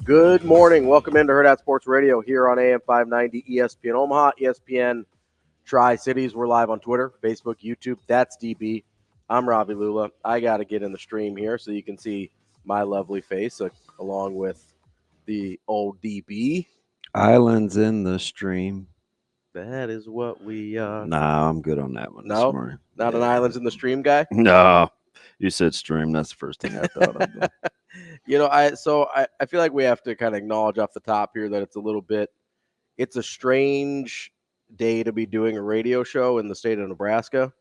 Good morning. Welcome into Hurrdat Sports Radio here on AM 590 ESPN Omaha, ESPN Tri-Cities. We're live on Twitter, Facebook, YouTube. That's DB. I'm Ravi Lulla. I got to get in the stream here so you can see my lovely face along with the old DB. Islands in the stream. That is what we Nah, I'm good on that one this No, morning. not an Islands in the Stream guy. No, you said stream. That's the first thing I thought of. I feel like we have to kind of acknowledge off the top here that it's a strange day to be doing a radio show in the state of Nebraska.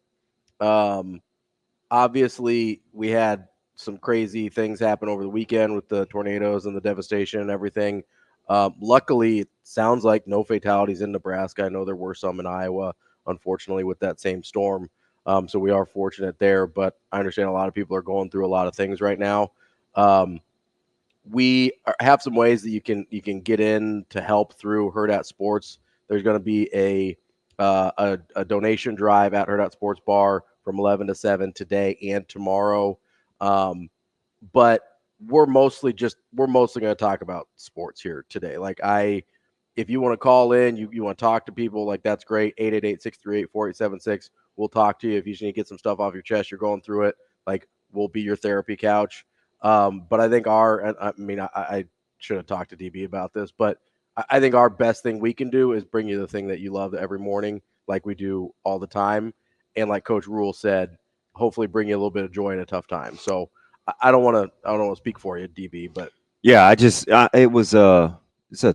Obviously, we had some crazy things happen over the weekend with the tornadoes and the devastation and everything. Luckily, it sounds like no fatalities in Nebraska. I know there were some in Iowa, unfortunately, with that same storm. So we are fortunate there, but I understand a lot of people are going through a lot of things right now. We have some ways that you can get in to help through Hurrdat Sports. There's going to be a donation drive at Hurrdat Sports Bar from 11 to 7 today and tomorrow. But we're mostly going to talk about sports here today. If you want to call in, you want to talk to people, like that's great. 888-638-4876. We'll talk to you. If you just need to get some stuff off your chest, you're going through it. Like, we'll be your therapy couch. But I think I should have talked to DB about this, but I think our best thing we can do is bring you the thing that you love every morning, like we do all the time. And like Coach Rule said, hopefully bring you a little bit of joy in a tough time. So I don't want to speak for you, DB, but Yeah, it was a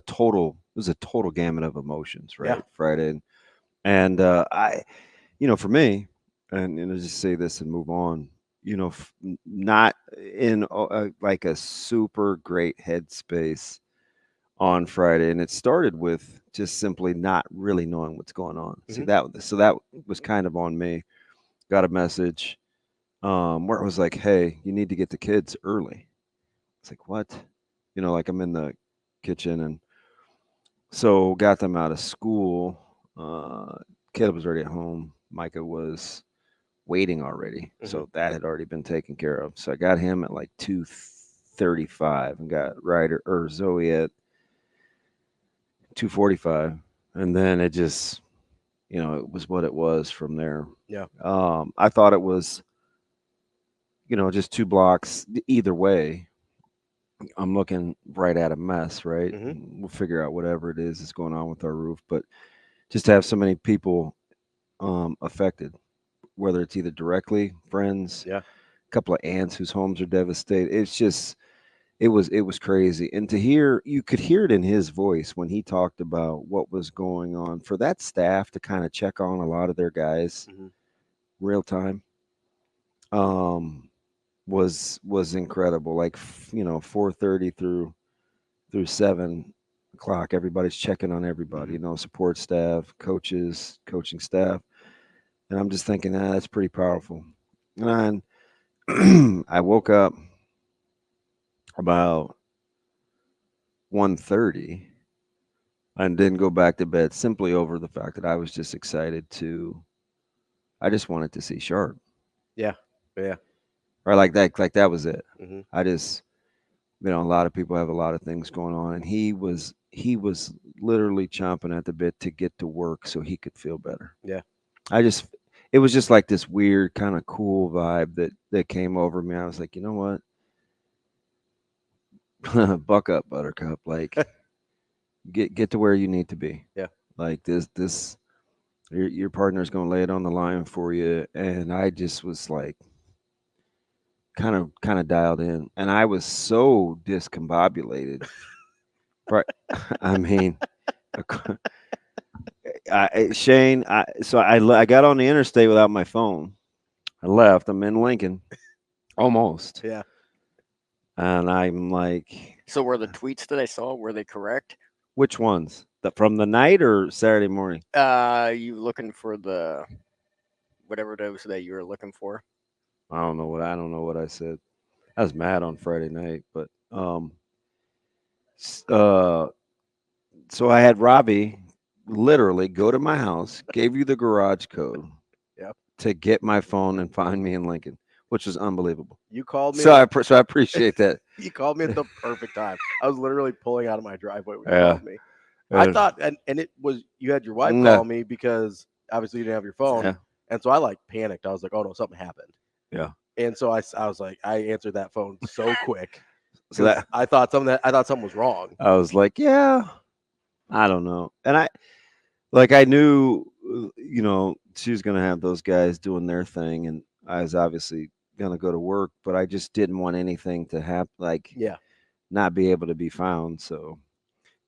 total gamut of emotions, right? Yeah. Friday, and for me, and I'll just say this and move on. Not in like a super great headspace on Friday, and it started with just simply not really knowing what's going on. Mm-hmm. That was kind of on me. Got a message where it was like, "Hey, you need to get the kids early." It's like, what? Like I'm in the kitchen, and so got them out of school. Caleb was already at home. Micah was waiting already, so that had already been taken care of. So I got him at like 2:35, and got Ryder or Zoe at 2:45, and then it just, it was what it was from there. Yeah. I thought it was, just 2 blocks either way. I'm looking right at a mess, right? Mm-hmm. We'll figure out whatever it is that's going on with our roof, but just to have so many people affected, whether it's either directly friends, Yeah. a couple of aunts whose homes are devastated. It's just, it was crazy. And you could hear it in his voice when he talked about what was going on, for that staff to kind of check on a lot of their guys real time. Was incredible. Like, 4:30 through 7 o'clock, everybody's checking on everybody. Support staff, coaches, coaching staff, and I'm just thinking, that's pretty powerful. And I woke up about 1:30 and didn't go back to bed, simply over the fact that I was just excited I just wanted to see Sharp. Yeah. Or like that was it. Mm-hmm. I just, a lot of people have a lot of things going on, and he was literally chomping at the bit to get to work so he could feel better. Yeah. It was just like this weird kind of cool vibe that came over me. I was like, you know what? Buck up, Buttercup. Like, get to where you need to be. Yeah. Like this your partner's going to lay it on the line for you. And I just was like, kind of dialed in, and I was so discombobulated. I mean, Shane. I got on the interstate without my phone. I left. I'm in Lincoln, almost. Yeah. And I'm like, so were the tweets that I saw, were they correct? Which ones? From the night or Saturday morning? You looking for the whatever it was that you were looking for? I don't know what I said. I was mad on Friday night, but so I had Ravi literally go to my house, gave you the garage code Yep. to get my phone and find me in Lincoln. which was unbelievable. You called me. So I appreciate that. You called me at the perfect time. I was literally pulling out of my driveway when you Yeah. called me. I thought, and it was, you had your wife No. call me because obviously you didn't have your phone. Yeah. And so I like panicked. I was like, oh no, something happened. Yeah. And so I was like, I answered that phone so quick. So that I thought something was wrong. I was like, yeah, I don't know. And I knew, she was going to have those guys doing their thing. And I was obviously going to go to work, but I just didn't want anything to happen, Yeah. not be able to be found. So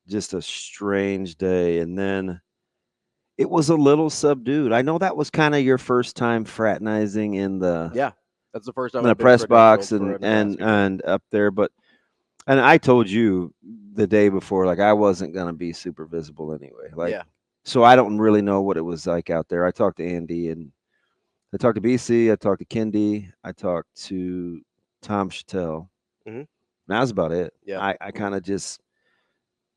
just a strange day. And then it was a little subdued. I know that was kind of your first time fraternizing in the Yeah. That's the first time in the I've been press box credentialed for a and Nebraska game. and up there, but and I told you the day before, I wasn't gonna be super visible anyway. Yeah. So I don't really know what it was like out there. I talked to Andy and I talked to BC, I talked to Kendi, I talked to Tom Chattel. Mhm. That was about it. Yeah. I kind of just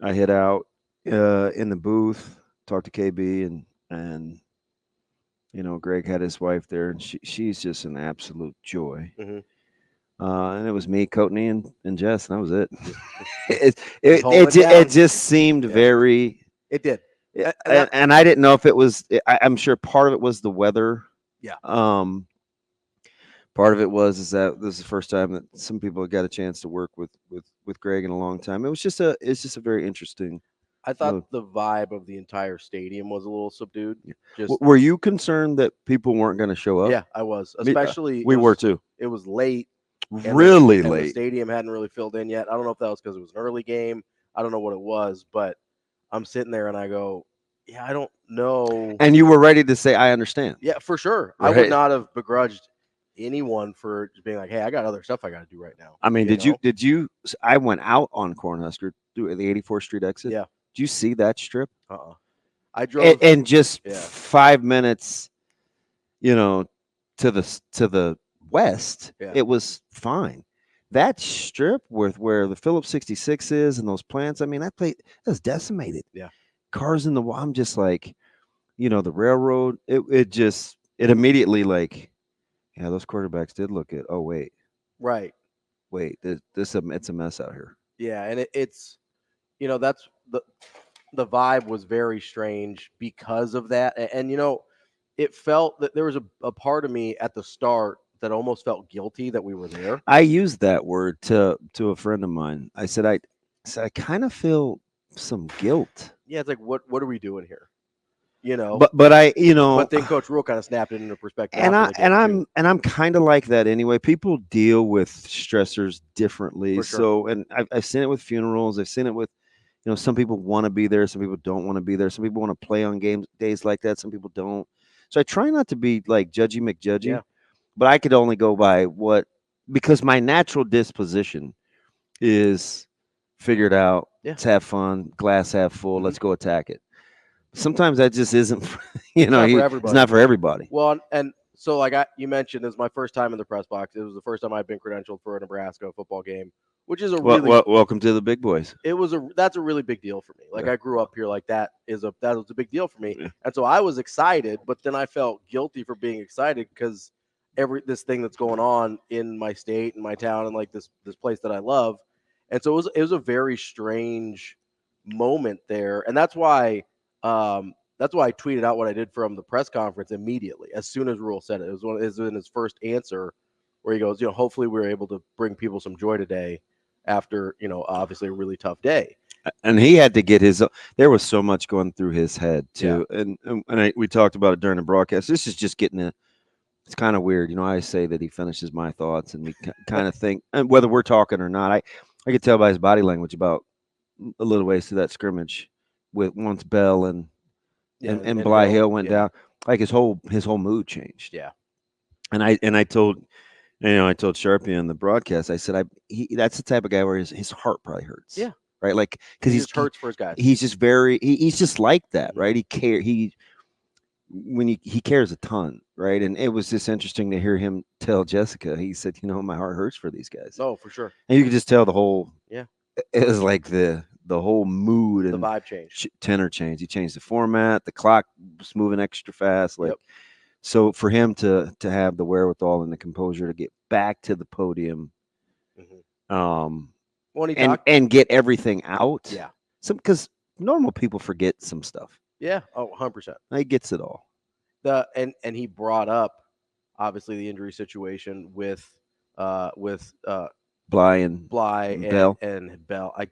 I hit out in the booth, talked to KB and Greg had his wife there, and she's just an absolute joy. Mhm. And it was me, Courtney, and Jess, and that was it. Just holding it down. It just seemed very. It did. And I didn't know if it was. I'm sure part of it was the weather. Yeah. Part of it is that this is the first time that some people got a chance to work with Greg in a long time. It's just a very interesting. I thought the vibe of the entire stadium was a little subdued. Just Were you concerned that people weren't going to show up? yeah, I was. Especially we were too. It was late. Really and late. The stadium hadn't really filled in yet. I don't know if that was because it was an early game. I don't know what it was, but I'm sitting there and I go, yeah, I don't know. And you were ready to say, I understand. Yeah, for sure. Right. I would not have begrudged anyone for just being like, hey, I got other stuff I got to do right now. I mean, did you, I went out on Cornhusker through the 84th Street exit. Yeah. Did you see that strip? I drove. And just 5 minutes, to the west, it was fine. That strip where the Phillips 66 is and those plants, I mean, that place was decimated. Yeah. Cars in the wall. I'm just like, the railroad, it immediately yeah, those quarterbacks did look at, oh, wait. Right. Wait, it's a mess out here. Yeah, and it's, that's the vibe was very strange because of that. And it felt that there was a part of me at the start that almost felt guilty that we were there. I used that word to a friend of mine. I said, I kind of feel some guilt. Yeah, it's like what are we doing here? But But then Coach Rule kind of snapped it into perspective. And I'm kind of like that anyway. People deal with stressors differently. For sure. So, and I've seen it with funerals. I've seen it with, some people want to be there. Some people don't want to be there. Some people want to play on days like that. Some people don't. So I try not to be like judgy McJudgy. Yeah. But I could only go by because my natural disposition is figure it out. Yeah. Let's have fun. Glass half full. Mm-hmm. Let's go attack it. Sometimes that just isn't, it's not for everybody. Well, and so you mentioned, it was my first time in the press box. It was the first time I'd been credentialed for a Nebraska football game, which is welcome to the big boys. That's a really big deal for me. I grew up here, that was a big deal for me. Yeah. And so I was excited, but then I felt guilty for being excited because this thing that's going on in my state and my town and this place that I love. And so it was a very strange moment there. And that's why I tweeted out what I did from the press conference immediately as soon as Rule said it. It was in his first answer where he goes, hopefully we're able to bring people some joy today after, obviously a really tough day. And he had to get there was so much going through his head too. Yeah. We talked about it during the broadcast. This is just it's kind of weird. I say that he finishes my thoughts and we kind of think, and whether we're talking or not, I could tell by his body language about a little ways to that scrimmage with once Bell and Bly Hill went down, his whole mood changed. Yeah. And I told Sharpie on the broadcast, I said, that's the type of guy where his heart probably hurts. Yeah. Right. Because he hurts for his guys. He's just he's just like that. Right. He cares a ton. Right. And it was just interesting to hear him tell Jessica, he said, my heart hurts for these guys. Oh, for sure. And you could just tell the whole, it was like the whole mood and the vibe changed. Tenor changed. He changed the format. The clock was moving extra fast. So for him to have the wherewithal and the composure to get back to the podium, When he and get everything out, yeah, because normal people forget some stuff. yeah, 100%. He gets it all. And he brought up obviously the injury situation with Bly and Bell. and Bell. I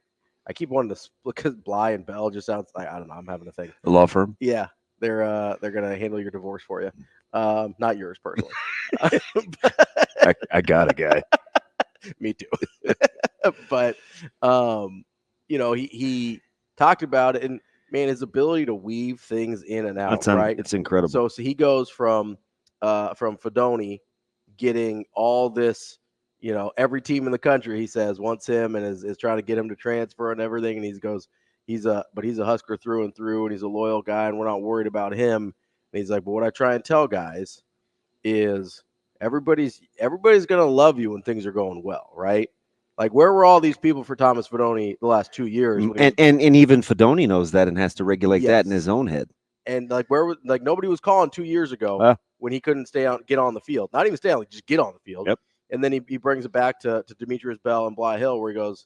keep wanting to because Bly and Bell just sounds like, I don't know. I'm having a thing. The law firm. Yeah, they're gonna handle your divorce for you, not yours personally. I got a guy. Me too. But he talked about it, and man, his ability to weave things in and out, right? It's incredible. So he goes from Fedoni getting all this, every team in the country, he says, wants him and is trying to get him to transfer and everything. And he goes, he's a Husker through and through, and he's a loyal guy, and we're not worried about him. And he's like, but what I try and tell guys is everybody's going to love you when things are going well, right? Like, where were all these people for Thomas Fedoni the last 2 years? And even Fedoni knows that and has to regulate that in his own head. And nobody was calling 2 years ago when he couldn't get on the field. Not even stay on, just get on the field. Yep. And then he brings it back to Demetrius Bell and Bly Hill, where he goes,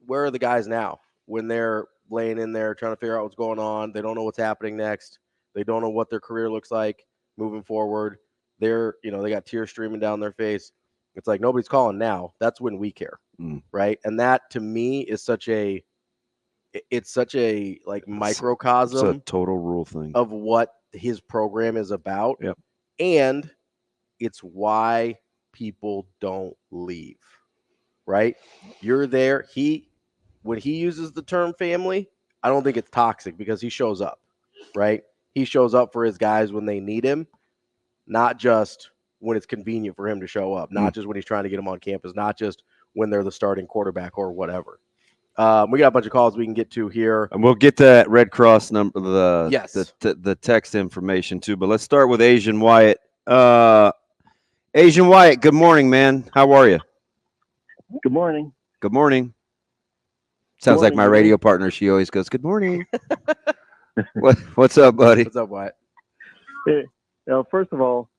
where are the guys now when they're laying in there trying to figure out what's going on? They don't know what's happening next. They don't know what their career looks like moving forward. They got tears streaming down their face. It's like nobody's calling now. That's when we care, right? And that to me is such a like microcosm. It's a total rule thing of what his program is about. Yep. And it's why people don't leave, right? You're there. When he uses the term family, I don't think it's toxic because he shows up, right? He shows up for his guys when they need him, not just when it's convenient for him to show up, not just when he's trying to get them on campus, not just when they're the starting quarterback or whatever. We got a bunch of calls we can get to here, and we'll get that Red Cross number, the text information too. But let's start with Asian Wyatt. Asian Wyatt, good morning, man. How are you? Good morning. Good morning. Sounds like my radio partner. She always goes, "Good morning." What's up, buddy? What's up, Wyatt? Hey, first of all,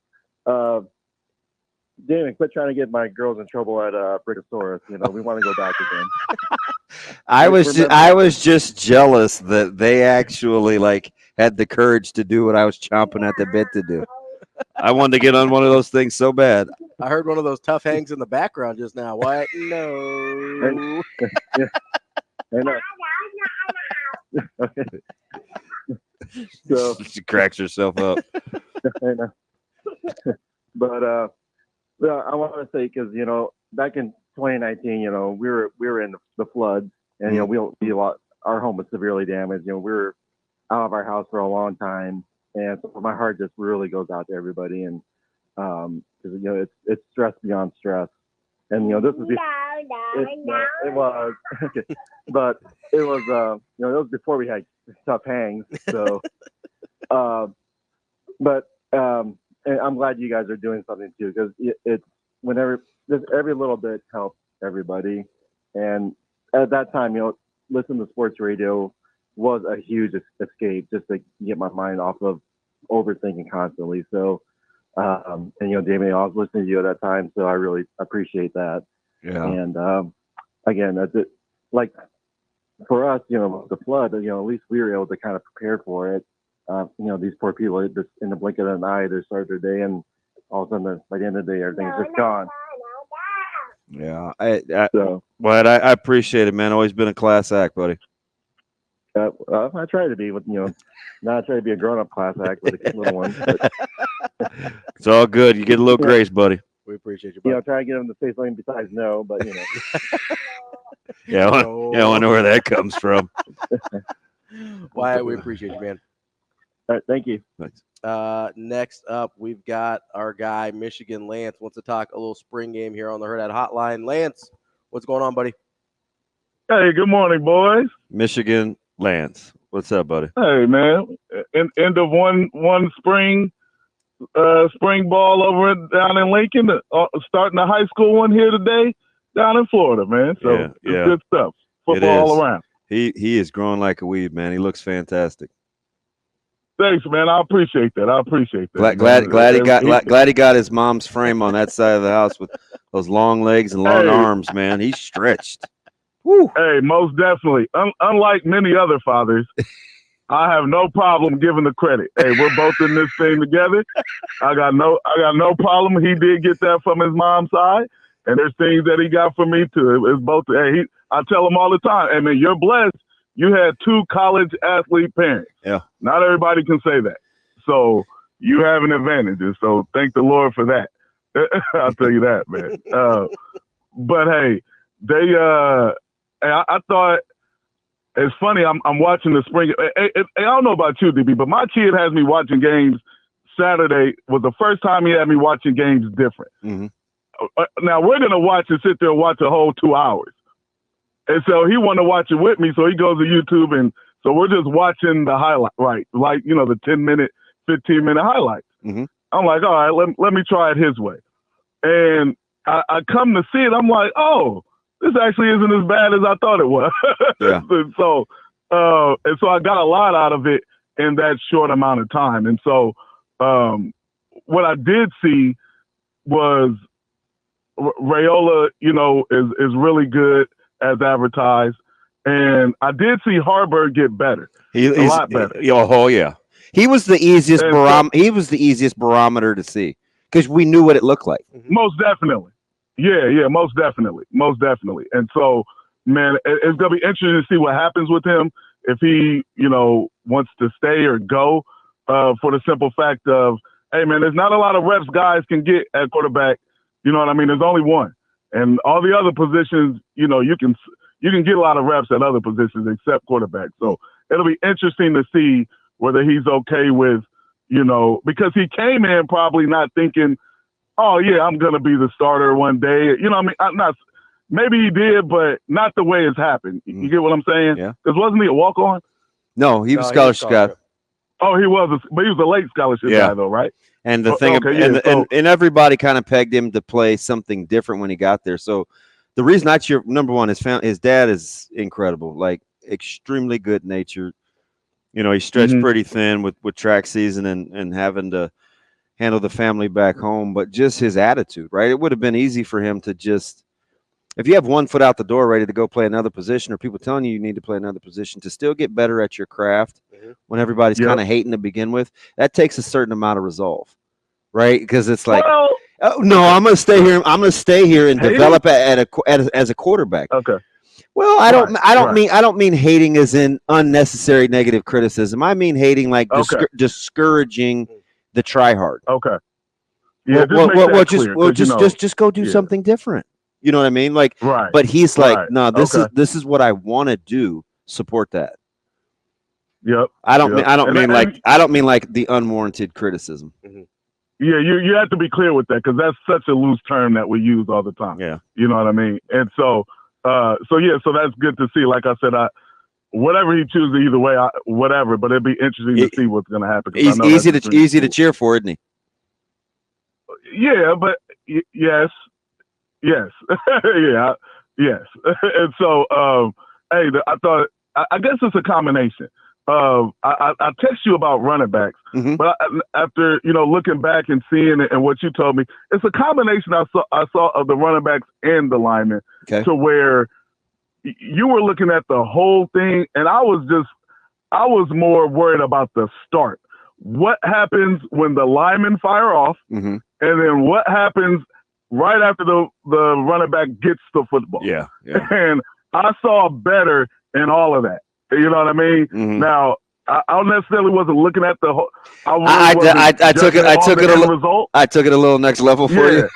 Damon, quit trying to get my girls in trouble at Brickosaurus. We want to go back again. I was just jealous that they actually had the courage to do what I was chomping at the bit to do. I wanted to get on one of those things so bad. I heard one of those tough hangs in the background just now. Wyatt, no. I know. Okay. So she cracks herself up. I know. But I want to say, because back in 2019, we were in the flood, and our home was severely damaged. We were out of our house for a long time, and so my heart just really goes out to everybody. And because it's stress beyond stress, and this is it was okay, but it was it was before we had tough hangs. So, and I'm glad you guys are doing something too, because it's whenever every little bit helps everybody. And at that time, listening to sports radio was a huge escape, just to get my mind off of overthinking constantly. So, and Damon, I was listening to you at that time, so I really appreciate that. Yeah. And again, that's it. Like for us, the flood, at least we were able to kind of prepare for it. These poor people, just in the blink of an eye, they start their day, and all of a sudden, by the end of the day, everything's just gone. Yeah, I appreciate it, man. Always been a class act, buddy. I try to be not try to be a grown-up class act with a little one. But, it's all good. You get a little grace, buddy. We appreciate you, buddy. Try to get them to say something besides no, but Yeah, I wonder where that comes from. Wyatt, we appreciate you, man. All right, thank you. Thanks. Next up, we've got our guy, Michigan Lance, wants to talk a little spring game here on the Hurrdat Hotline. Lance, what's going on, buddy? Hey, good morning, boys. Michigan Lance, what's up, buddy? Hey, man. End of one spring ball over down in Lincoln. Starting the high school one here today down in Florida, man. So it's good stuff. Football all around. He is growing like a weed, man. He looks fantastic. Thanks, man. I appreciate that. Glad he got his mom's frame on that side of the house with those long legs and long arms, man. He's stretched. Woo. Hey, most definitely. Unlike many other fathers, I have no problem giving the credit. Hey, we're both in this thing together. I got no problem. He did get that from his mom's side, and there's things that he got from me too. It's both. Hey, I tell him all the time. I mean, you're blessed. You had 2 college athlete parents. Yeah. Not everybody can say that. So you have an advantage. And so thank the Lord for that. I'll tell you that, man. But hey, I thought it's funny. I'm watching the spring. I don't know about you, DB, but my kid has me watching games. Saturday was the first time he had me watching games different. Mm-hmm. Now we're going to watch and sit there and watch a whole 2 hours. And so he wanted to watch it with me, so he goes to YouTube, and so we're just watching the highlight, right? Like, the 10-minute, 15-minute highlights. Mm-hmm. I'm like, all right, let me try it his way. And I come to see it, I'm like, oh, this actually isn't as bad as I thought it was. Yeah. and so I got a lot out of it in that short amount of time. And so what I did see was Raiola, is really good as advertised, and I did see Harburg get better. He's a lot better. Oh yeah, he was the easiest he was the easiest barometer to see because we knew what it looked like. Most definitely, yeah, most definitely. And so, man, it's gonna be interesting to see what happens with him if he, wants to stay or go. For the simple fact of, hey, man, there's not a lot of reps guys can get at quarterback. You know what I mean? There's only one. And all the other positions, you can get a lot of reps at other positions except quarterback. So it'll be interesting to see whether he's okay with, because he came in probably not thinking, oh, yeah, I'm going to be the starter one day. Maybe he did, but not the way it's happened. You get what I'm saying? Yeah. Because wasn't he a walk-on? No, he was scholarship guy. Oh, he was, but he was a late scholarship guy, though, right? And the thing, and everybody kind of pegged him to play something different when he got there. So the reason I cheer, number one, his dad is incredible, like extremely good natured. He stretched pretty thin with track season and having to handle the family back home, but just his attitude, right? It would have been easy for him to just, if you have one foot out the door ready to go play another position, or people telling you need to play another position, to still get better at your craft when everybody's kind of hating to begin with, that takes a certain amount of resolve, right? Because it's like, oh, no, I'm going to stay here. I'm going to stay here and develop as a quarterback. Okay. Well, I don't mean hating as in unnecessary negative criticism. I mean hating like discouraging the try hard. Okay. Yeah. Just go do something different. You know what I mean? Like, right. But he's like, no, this is what I want to do. Support that. Yep. I don't mean like the unwarranted criticism. Mm-hmm. Yeah, you have to be clear with that because that's such a loose term that we use all the time. Yeah. You know what I mean? And so that's good to see. Like I said, whatever he chooses, either way, whatever. But it'd be interesting to see what's going to happen. He's easy to cheer for, isn't he? Yeah, but yes, yeah, yes. And so, hey, I guess it's a combination. I text you about running backs, but after looking back and seeing it and what you told me, it's a combination I saw of the running backs and the linemen, to where you were looking at the whole thing, and I was more worried about the start. What happens when the linemen fire off, and then what happens right after the running back gets the football? Yeah. And I saw better in all of that. You know what I mean? Now, I necessarily wasn't looking at the whole. I took it a little next level for you.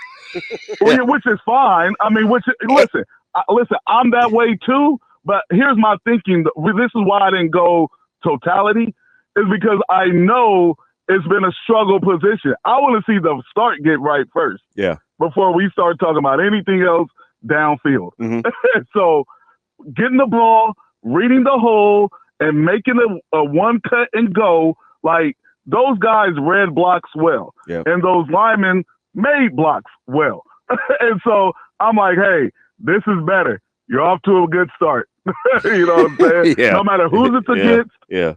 Well, which is fine. I mean, listen, I'm that way too. But here's my thinking. This is why I didn't go totality, is because I know it's been a struggle position. I want to see the start get right first. Yeah. Before we start talking about anything else downfield. So getting the ball, reading the hole, and making a one cut and go, like those guys read blocks well. Yep. And those linemen made blocks well. And so I'm like, hey, this is better. You're off to a good start. You know what I'm saying? No matter who's it's against,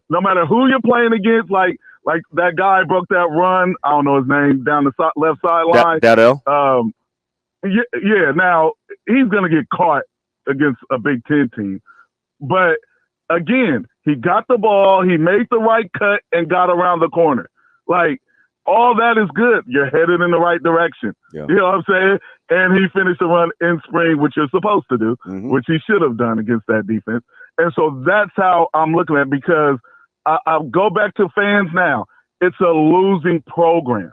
no matter who you're playing against, like Like that guy broke that run. I don't know his name down the left sideline. Dowdell. Yeah. Now he's gonna get caught against a Big Ten team, but again, he got the ball, he made the right cut, and got around the corner. Like all that is good. You're headed in the right direction. Yeah. You know what I'm saying? And he finished the run in spring, which you're supposed to do, which he should have done against that defense. And so that's how I'm looking at it, because I'll go back to fans now. It's a losing program.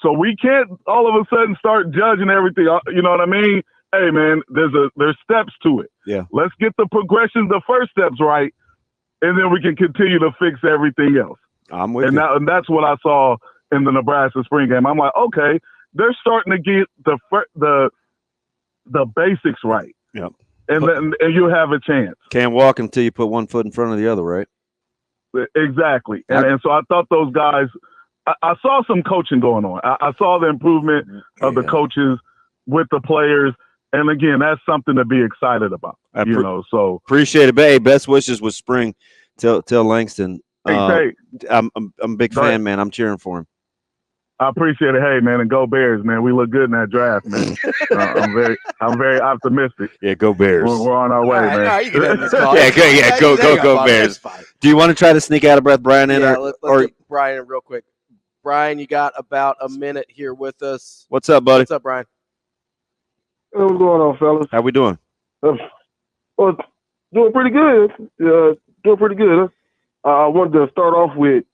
So we can't all of a sudden start judging everything. You know what I mean? Hey, man, there's steps to it. Yeah. Let's get the progression, the first steps right, and then we can continue to fix everything else. I'm with you. And that's what I saw in the Nebraska spring game. I'm like, okay, they're starting to get the basics right. Yep. And you have a chance. Can't walk until you put one foot in front of the other, right? Exactly. And so I thought those guys, I saw some coaching going on. I saw the improvement of the coaches with the players. And again, that's something to be excited about. So appreciate it. Hey, best wishes with spring. Tell Langston. I'm a big fan, man. I'm cheering for him. I appreciate it. Hey, man, and go Bears, man. We look good in that draft, man. I'm very optimistic. Yeah, go Bears. We're on our way, man. Right, you can end this call. Go Bears. Do you want to try to sneak out of breath, Brian? Let's get Brian in real quick. Brian, you got about a minute here with us. What's up, buddy? What's up, Brian? Hey, what's going on, fellas? How we doing? Well, doing pretty good. Doing pretty good. I wanted to start off with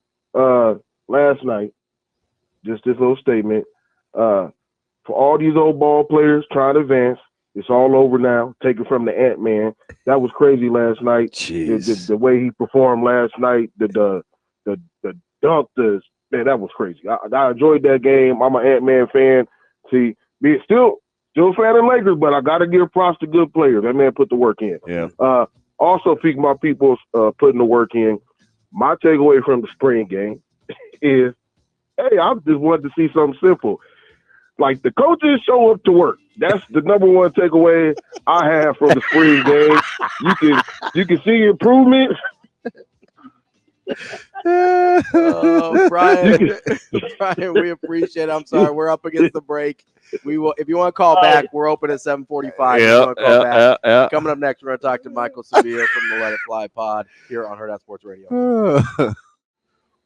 last night. Just this little statement. For all these old ball players trying to advance, it's all over now. Taken from the Ant-Man. That was crazy last night. The way he performed last night, the dunk, man, that was crazy. I enjoyed that game. I'm an Ant-Man fan. See, still a fan of Lakers, but I got to give props to good players. That man put the work in. Yeah. Also, speaking about people putting the work in, my takeaway from the spring game is, hey, I just wanted to see something simple. Like, the coaches show up to work. That's the number one takeaway I have from the spring game. You can see improvement. Brian, we appreciate it. I'm sorry, we're up against the break. We will, if you want to call back, we're open at 7:45. Coming up next, we're going to talk to Michael Sevilla from the Let It Fly pod here on Hurrdat Sports Radio.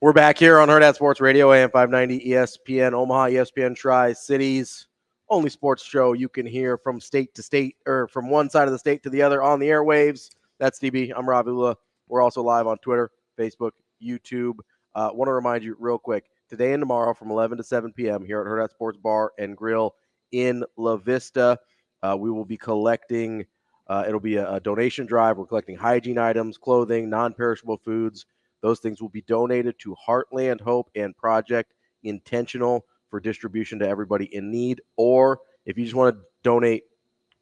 We're back here on Hurrdat Sports Radio, AM 590, ESPN Omaha, ESPN Tri-Cities. Only sports show you can hear from state to state, or from one side of the state to the other on the airwaves. That's DB. I'm Ravi. We're also live on Twitter, Facebook, YouTube. Want to remind you real quick, today and tomorrow from 11 to 7 p.m. here at Hurrdat Sports Bar and Grill in La Vista. We will be collecting, it'll be a donation drive. We're collecting hygiene items, clothing, non-perishable foods. Those things will be donated to Heartland Hope and Project Intentional for distribution to everybody in need. Or if you just want to donate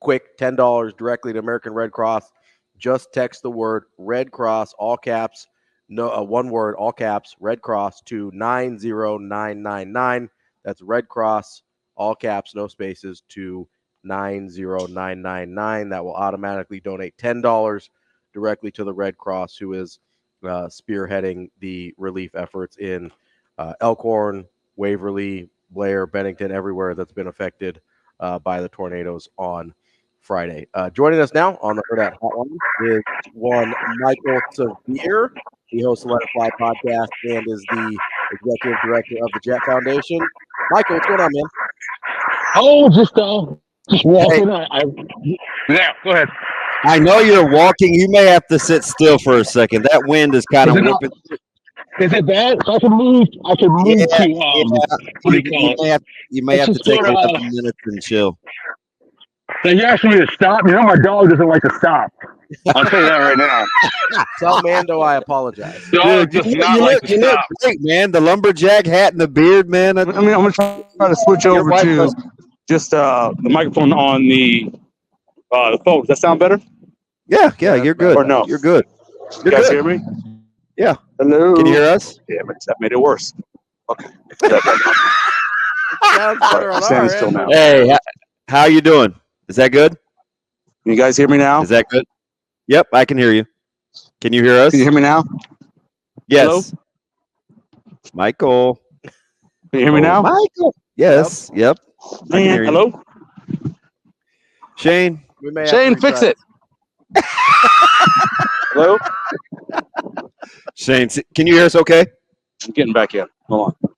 quick, $10 directly to American Red Cross, just text the word Red Cross, all caps, one word, all caps, Red Cross to 90999. That's Red Cross, all caps, no spaces, to 90999. That will automatically donate $10 directly to the Red Cross, who is spearheading the relief efforts in Elkhorn, Waverly, Blair, Bennington, everywhere that's been affected by the tornadoes on Friday. Joining us now on the Hurrdat Hotline is one Michael Sevilla. He hosts the Let It Fly podcast and is the executive director of the Jet Foundation. Michael, what's going on, man? Oh, just walking. Hey. Yeah, go ahead. I know you're walking. You may have to sit still for a second. That wind is kind of whipping. Is it bad? So I can move. To what do you call it? You may have to take a couple minutes and chill. So you asked me to stop. You know my dog doesn't like to stop. I'll tell you that right now. Tell Mando I apologize. Dude, you look great, man. The lumberjack hat and the beard, man. I'm going to try to switch over to just the microphone on the phone. Does that sound better? Yeah, you're good. Or no? You're good. You guys hear me? Yeah. Hello. Can you hear us? Yeah, that made it worse. Okay. Sounds better on Standing our still end. now. Hey, how you doing? Is that good? You guys hear me now? Is that good? Yep, I can hear you. Can you hear us? Can you hear me now? Yes. Michael. Can you hear me now? Michael. Yes. Yep. I can hear you. Hello? Shane. Shane, fix it. Hello? Shane, can you hear us okay? I'm getting back in. Hold on.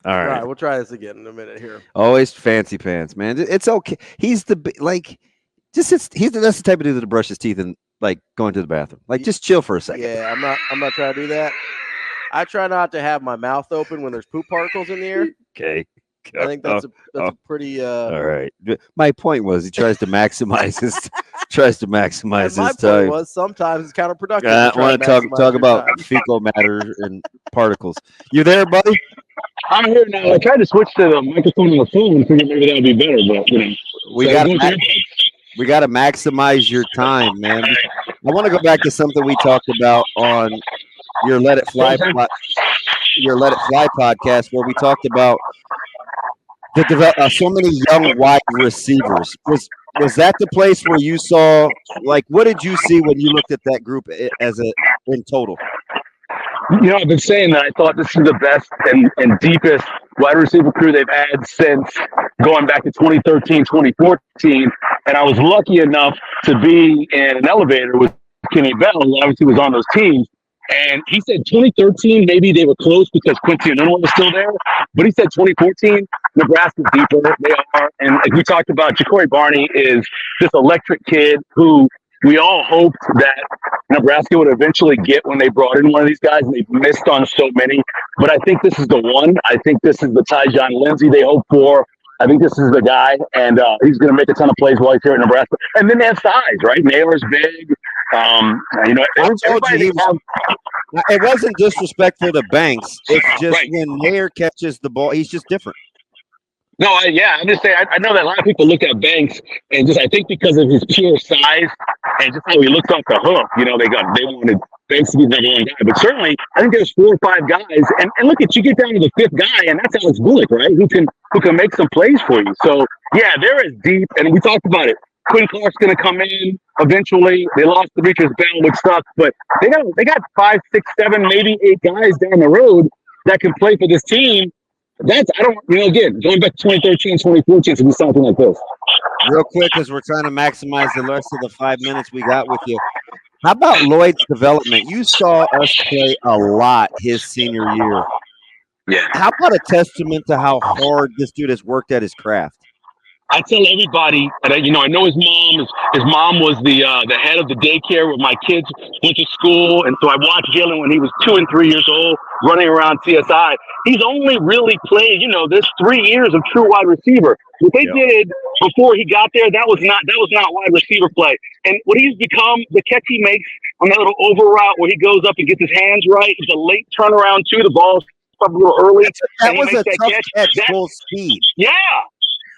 All All right. right, we'll try this again in a minute here. Always fancy pants, man. It's okay. He's the that's the type of dude that brush his teeth and like going to the bathroom. Like just chill for a second. Yeah, I'm not trying to do that. I try not to have my mouth open when there's poop particles in the air. Okay. I think that's a pretty all right. My point was he tries to maximize his my his point time. was sometimes it's counterproductive. I want to talk about fecal matter and particles. You there, buddy? I'm here now. I tried to switch to the microphone on the phone and figured maybe that would be better, but we got to maximize your time, man. I want to go back to something we talked about on your Let It Fly podcast, where we talked about so many young wide receivers. Was that the place where you saw, like, what did you see when you looked at that group in total? I've been saying that I thought this is the best and deepest wide receiver crew they've had since going back to 2013, 2014. And I was lucky enough to be in an elevator with Kenny Bell, who obviously was on those teams. And he said 2013, maybe they were close because Quincy Onuwa was still there. But he said 2014, Nebraska's deeper. They are. And like we talked about, Ja'Cory Barney is this electric kid who we all hoped that Nebraska would eventually get when they brought in one of these guys, and they've missed on so many. But I think this is the one. I think this is the Tyjon Lindsey they hope for. I think this is the guy, and he's going to make a ton of plays while he's here at Nebraska. And then they have size, right? Naylor's big. It wasn't disrespectful to Banks. It's just when Nair catches the ball, he's just different. No, I'm just saying. I know that a lot of people look at Banks and I think because of his pure size and just how he looks off the hook, they wanted Banks to be the number one guy. But certainly, I think there's 4 or 5 guys, and look at you get down to the 5th guy, and that's Alex Bullock, right? Who can make some plays for you. So yeah, they're as deep, and we talked about it. Quinn Clark's going to come in eventually. They lost the Demetrius Bell, which sucks, but they got 5, 6, 7, maybe 8 guys down the road that can play for this team. Again, going back to 2013, 2014 to be something like this. Real quick, because we're trying to maximize the rest of the 5 minutes we got with you. How about Lloyd's development? You saw us play a lot his senior year. Yeah. How about a testament to how hard this dude has worked at his craft? I tell everybody, and I know his mom was the head of the daycare where my kids went to school, and so I watched Jalen when he was 2 and 3 years old, running around CSI. He's only really played, this 3 years of true wide receiver. What they did before he got there, that was not wide receiver play. And what he's become, the catch he makes on that little over route where he goes up and gets his hands right, is a late turnaround too. The ball's probably a little early. That was a tough catch full speed. Yeah.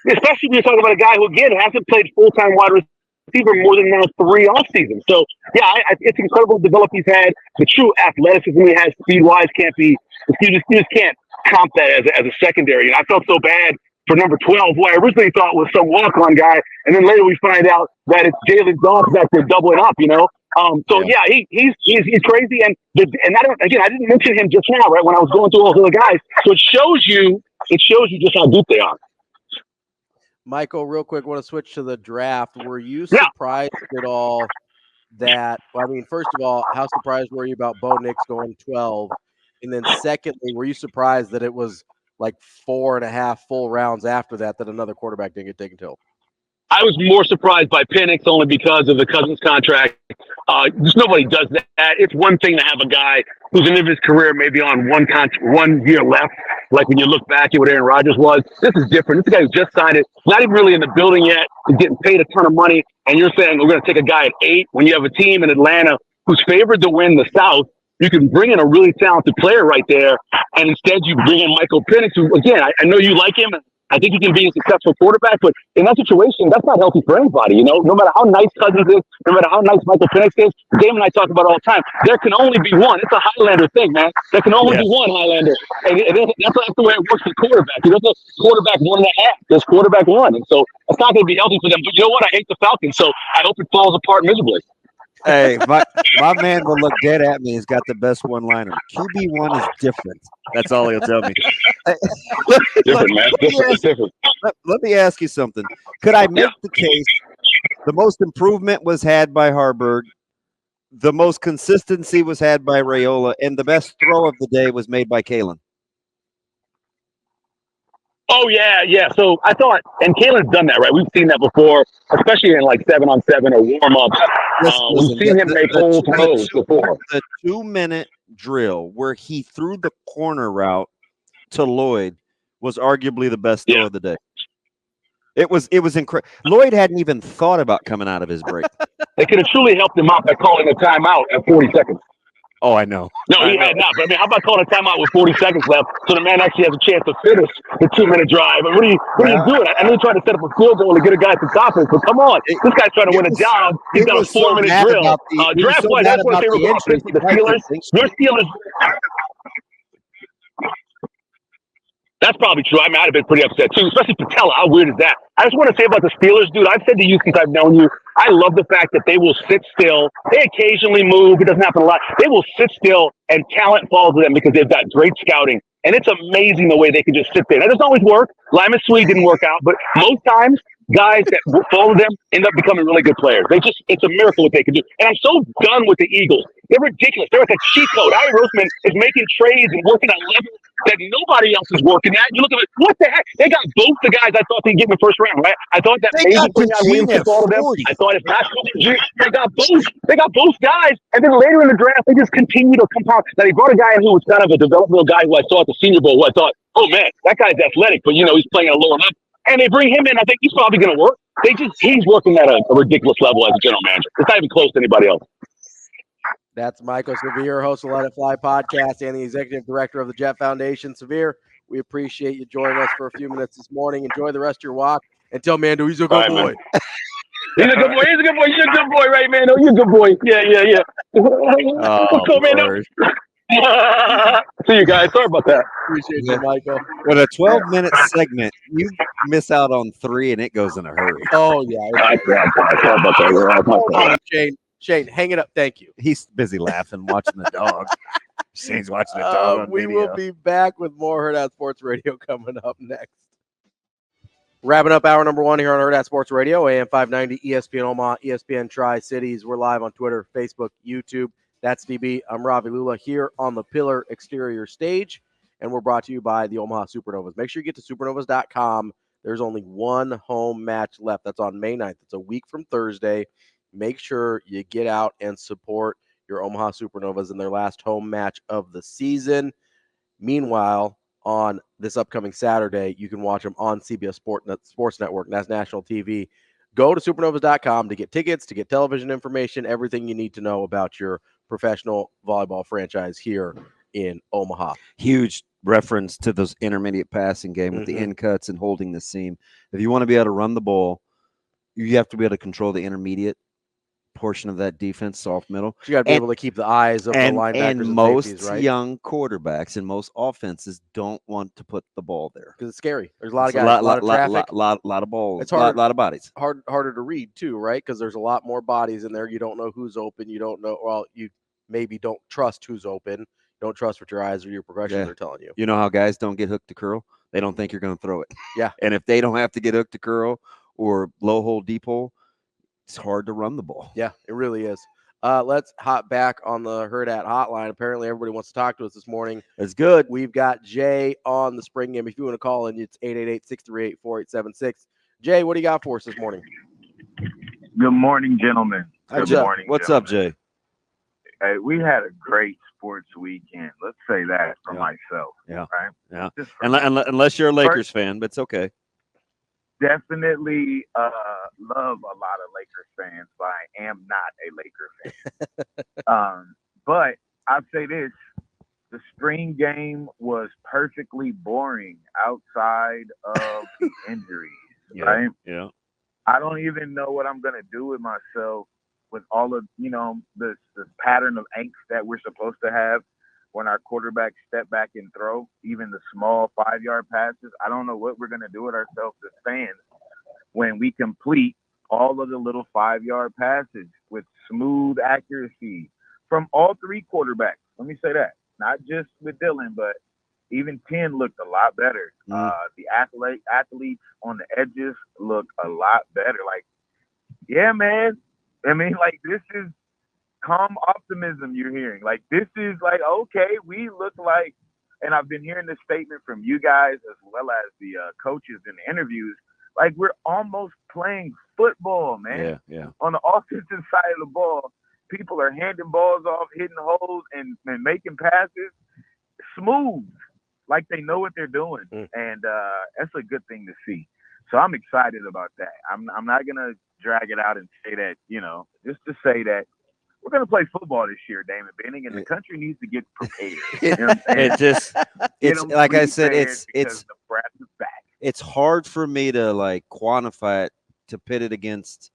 Especially when you're talking about a guy who, again, hasn't played full-time wide receiver more than now 3 off seasons. So, yeah, it's incredible the develop he's had. The true athleticism he has, speed-wise, you just can't comp that as a secondary. And I felt so bad for number 12, who I originally thought was some walk-on guy, and then later we find out that it's Jalen Dobbs that they're doubling up, he's crazy. And I didn't mention him just now, right, when I was going through all those other guys. So it shows you just how deep they are. Michael, real quick, want to switch to the draft. Were you surprised at all first of all, how surprised were you about Bo Nix going 12? And then secondly, were you surprised that it was like 4.5 full rounds after that another quarterback didn't get taken till? I was more surprised by Penix only because of the Cousins contract. Just nobody does that. It's one thing to have a guy who's in his career maybe on 1 year left, like when you look back at what Aaron Rodgers was. This is different. This is a guy who just signed it, not even really in the building yet, he's getting paid a ton of money, and you're saying we're going to take a guy at 8 when you have a team in Atlanta who's favored to win the South. You can bring in a really talented player right there, and instead you bring in Michael Penix, who, again, I know you like him, and I think he can be a successful quarterback, but in that situation, that's not healthy for anybody. No matter how nice Cousins is, no matter how nice Michael Penix is, Damon and I talk about it all the time. There can only be one. It's a Highlander thing, man. There can only be one Highlander, and that's the way it works with quarterback. There's a quarterback 1.5. There's quarterback 1, and so it's not going to be healthy for them. But you know what? I hate the Falcons, so I hope it falls apart miserably. Hey, my man will look dead at me. He's got the best one-liner. QB1 is different. That's all he'll tell me. Different, man. Different. Let me ask you something. Could I make the case the most improvement was had by Harburg, the most consistency was had by Raiola, and the best throw of the day was made by Kalen? Oh, yeah. So I thought, and Kalen's done that, right? We've seen that before, especially in like 7-on-7 or warm-ups. We've seen him make whole throws before. The 2-minute drill where he threw the corner route to Lloyd was arguably the best throw of the day. It was incredible. Lloyd hadn't even thought about coming out of his break. They could have truly helped him out by calling a timeout at 40 seconds. Oh, I know. No, he had not. But I mean, how about calling a timeout with 40 seconds left so the man actually has a chance to finish the 2-minute drive? And what are you doing? I know you're trying to set up a field goal to get a guy to offense, but come on. This guy's trying to win a job. He's got a 4-minute drill. Draft-wise, that's one of the favorite offense with the Steelers. Your Steelers. That's probably true. I mean, I'd have been pretty upset too, especially Patella. How weird is that? I just want to say about the Steelers, dude. I've said to you since I've known you, I love the fact that they will sit still. They occasionally move. It doesn't happen a lot. They will sit still, and talent falls to them because they've got great scouting. And it's amazing the way they can just sit there. That doesn't always work. Lyman Sweet didn't work out, but most times, guys that follow them end up becoming really good players. It's a miracle what they can do. And I'm so done with the Eagles. They're ridiculous. They're like a cheat code. Howie Roseman is making trades and working on levels that nobody else is working at. You look at it, what the heck? They got both the guys I thought they'd get in the first round, right? I thought that maybe Quinyon Williams took all of them. I thought if not, they got both guys. And then later in the draft, they just continue to compound. Now, they brought a guy in who was kind of a developmental guy who I saw at the Senior Bowl, who I thought, oh, man, that guy's athletic, but, he's playing at a lower level. And they bring him in. I think he's probably going to work. He's working at a ridiculous level as a general manager. It's not even close to anybody else. That's Michael Severe, host of Let It Fly podcast and the executive director of the Jet Foundation. Severe, we appreciate you joining us for a few minutes this morning. Enjoy the rest of your walk. And tell Mando he's a good boy. He's a good boy. You're a good boy, right, Mando? You're a good boy. Yeah. What's up, Mando? See you guys. Sorry about that. Appreciate you, Michael. With a 12-minute segment, you miss out on 3, and it goes in a hurry. Oh, yeah. Sorry about that. Shane, hang it up. Thank you. He's busy laughing, watching the dog. Shane's watching the dog on we video. will be back with more Hurrdat Sports Radio coming up next. Wrapping up hour number 1 here on Hurrdat Sports Radio, AM 590, ESPN Omaha, ESPN Tri-Cities. We're live on Twitter, Facebook, YouTube. That's DB. I'm Ravi Lulla here on the Pillar Exterior stage, and we're brought to you by the Omaha Supernovas. Make sure you get to supernovas.com. There's only one home match left. That's on May 9th. It's a week from Thursday. Make sure you get out and support your Omaha Supernovas in their last home match of the season. Meanwhile, on this upcoming Saturday, you can watch them on CBS Sports Network. That's national TV. Go to supernovas.com to get tickets, to get television information, everything you need to know about your professional volleyball franchise here in Omaha. Huge reference to those intermediate passing game with the in cuts and holding the seam. If you want to be able to run the ball, you have to be able to control the intermediate portion of that defense, soft middle. You got to be able to keep the eyes of the linebackers and most safeties, right? young quarterbacks and most offenses don't want to put the ball there because it's scary. There's a lot of guys, a lot of traffic, lot of balls. It's hard, a lot of bodies. Harder to read too, right? Because there's a lot more bodies in there. You don't know who's open. You don't know. Well, you maybe don't trust who's open. Don't trust what your eyes or your progressions are telling you. You know how guys don't get hooked to curl? They don't think you're going to throw it. Yeah. And if they don't have to get hooked to curl or low hole, deep hole, it's hard to run the ball. Yeah, it really is. Let's hop back on the Hurrdat hotline. Apparently, everybody wants to talk to us this morning. That's good. We've got Jay on the spring game. If you want to call in, it's 888-638-4876. Jay, what do you got for us this morning? Good morning, gentlemen. Good morning. What's up, Jay? Hey, we had a great sports weekend. Let's say that for myself. Yeah. Right? Yeah. Unless you're a Lakers fan, but it's okay. Definitely love a lot of Lakers fans, but I am not a Laker fan. But I'd say this. The spring game was perfectly boring outside of the injuries, right? Yeah. I don't even know what I'm going to do with myself with all of, this pattern of angst that we're supposed to have when our quarterbacks step back and throw, even the small 5-yard passes. I don't know what we're going to do with ourselves as fans when we complete all of the little 5-yard passes with smooth accuracy from all three quarterbacks. Let me say that. Not just with Dylan, but even 10 looked a lot better. The athletes on the edges look a lot better. Like, yeah, man. I mean, like, this is calm optimism you're hearing. Like, this is like, okay, we look like, and I've been hearing this statement from you guys as well as the coaches in the interviews, like we're almost playing football, man. Yeah. On the offensive side of the ball, people are handing balls off, hitting holes, and making passes smooth, like they know what they're doing. And that's a good thing to see. So I'm excited about that. I'm not going to drag it out and say that, just to say that we're going to play football this year, Damon Benning, and the country needs to get prepared. You know what I'm saying? It's like I said, it's Nebraska's back. It's hard for me to like quantify it, to pit it against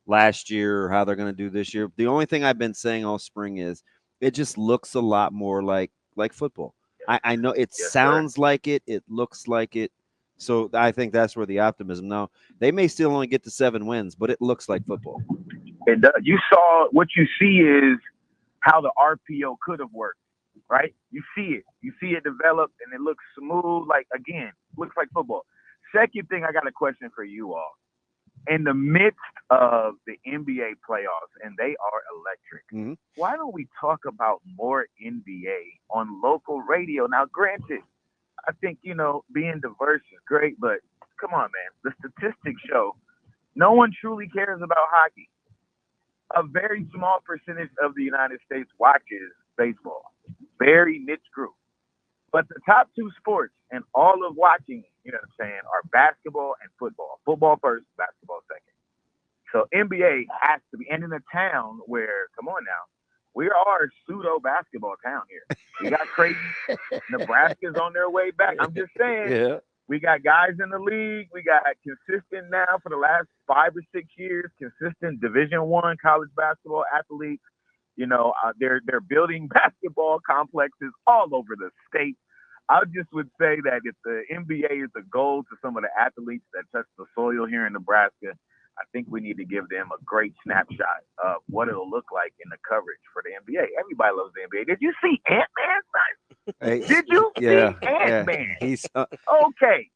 last year or how they're going to do this year. The only thing I've been saying all spring is it just looks a lot more like football. I know it sounds like it. It looks like it. So I think that's where the optimism. Now, they may still only get to 7 wins, but it looks like football. It does. You saw what you see is how the RPO could have worked, right? You see it. You see it develop, and it looks smooth. Like, again, looks like football. Second thing, I got a question for you all. In the midst of the NBA playoffs, and they are electric, why don't we talk about more NBA on local radio? Now, granted, I think, being diverse is great, but come on, man. The statistics show no one truly cares about hockey. A very small percentage of the United States watches baseball. Very niche group. But the top 2 sports in all of watching, are basketball and football. Football first, basketball second. So NBA has to be, and in a town where, come on now, we are a pseudo basketball town here. We got crazy. Nebraska's on their way back. I'm just saying. Yeah. We got guys in the league. We got consistent now for the last 5 or 6 years, consistent Division I college basketball athletes. They're building basketball complexes all over the state. I just would say that if the NBA is the goal to some of the athletes that touch the soil here in Nebraska, I think we need to give them a great snapshot of what it'll look like in the coverage for the NBA. Everybody loves the NBA. Did you see Ant-Man, son? Hey, Did you see Ant-Man? Yeah. He's Okay.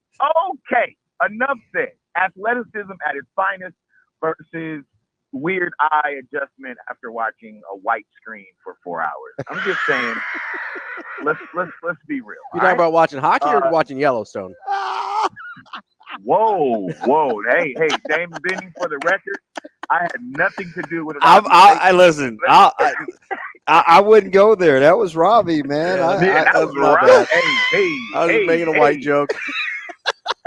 Enough said. Athleticism at its finest versus weird eye adjustment after watching a white screen for 4 hours. I'm just saying, let's be real. You talking about watching hockey or watching Yellowstone? Whoa. Hey, Damon Benning, for the record, I had nothing to do with it. I listen. I wouldn't go there. That was Ravi, man. That was Ravi. Hey, I was making a white joke.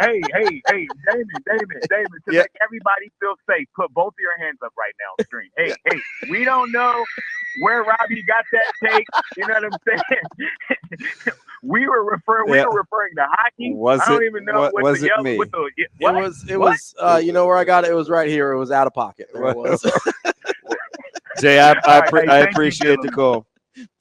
Hey, Damon, to make everybody feel safe, put both of your hands up right now on the screen. Hey, we don't know where Ravi got that take. You know what I'm saying? we were referring to hockey. I don't even know what was the it yellow me? with the It was you know where I got it? It was right here. It was out of pocket. There it was. Jay, I appreciate the call.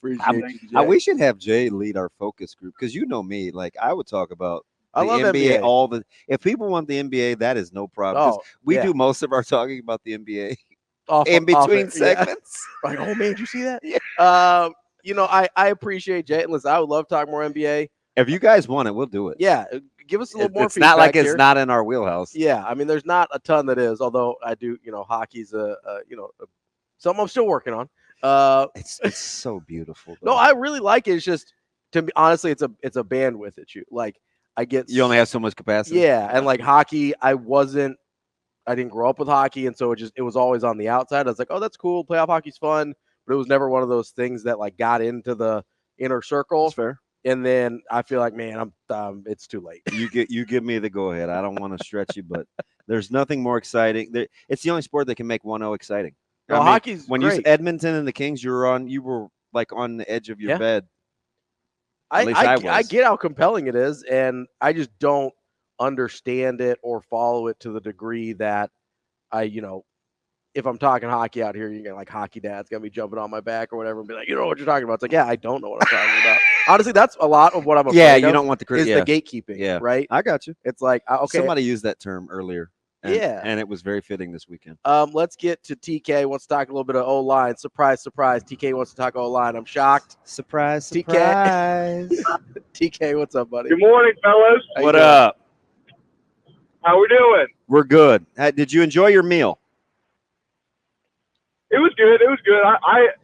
We should have Jay lead our focus group because you know me. Like I would talk about I love NBA. If people want the NBA, that is no problem. We do most of our talking about the NBA in between segments. Yeah. Like, oh man, did you see that? Yeah. I appreciate Jay. Listen, I would love to talk more NBA. If you guys want it, we'll do it. Yeah, give us a little more. It's not like it's not in our wheelhouse. Yeah, I mean, there's not a ton that is. Although I do, hockey's something I'm still working on. It's so beautiful. No, I really like it. It's just, to be honestly, it's a bandwidth issue. Like. You only have so much capacity. Yeah, and like hockey, I didn't grow up with hockey, and so it was always on the outside. I was like, oh, that's cool. Playoff hockey's fun, but it was never one of those things that like got into the inner circle. That's fair. And then I feel like, man, it's too late. You give me the go ahead. I don't want to stretch you, but there's nothing more exciting. It's the only sport that can make 1-0 exciting. No, hockey's when great. You Edmonton and the Kings, you were like on the edge of your bed. I get how compelling it is, and I just don't understand it or follow it to the degree that if I'm talking hockey out here, you're gonna like hockey dad's gonna be jumping on my back or whatever and be like, you know what you're talking about. It's like, yeah, I don't know what I'm talking about. Honestly, that's a lot of what I'm afraid you of don't want the is the gatekeeping, right? I got you. It's like, okay. Somebody used that term earlier, And it was very fitting this weekend. Let's get to TK. Wants to talk a little bit of O-line. Surprise, surprise. TK wants to talk O-line. I'm shocked. Surprise, TK. surprise. TK, what's up, buddy? Good morning, fellas. How you What doing? up? How we doing? We're good. Did you enjoy your meal? It was good. It was good.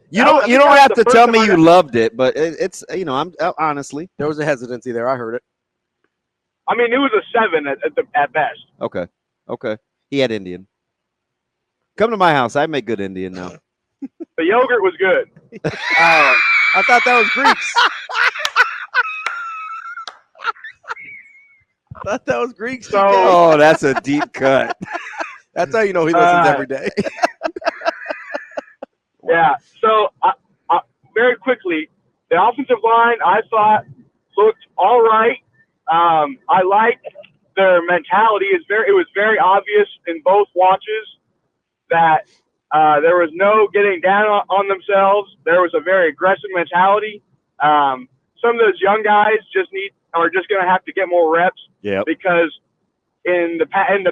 You don't have to tell me you loved it, but it's I'm honestly. There was a hesitancy there. I heard it. I mean, it was a 7 at best. Okay. He had Indian. Come to my house. I make good Indian now. The yogurt was good. I thought that was Greeks. I thought that was Greeks. So, Oh, that's a deep cut. That's how you know he listens every day. yeah. So, very quickly, the offensive line I thought looked all right. I liked their mentality. It was very obvious in both watches that there was no getting down on themselves. There was a very aggressive mentality. Some of those young guys are just going to have to get more reps. Yeah. Because in the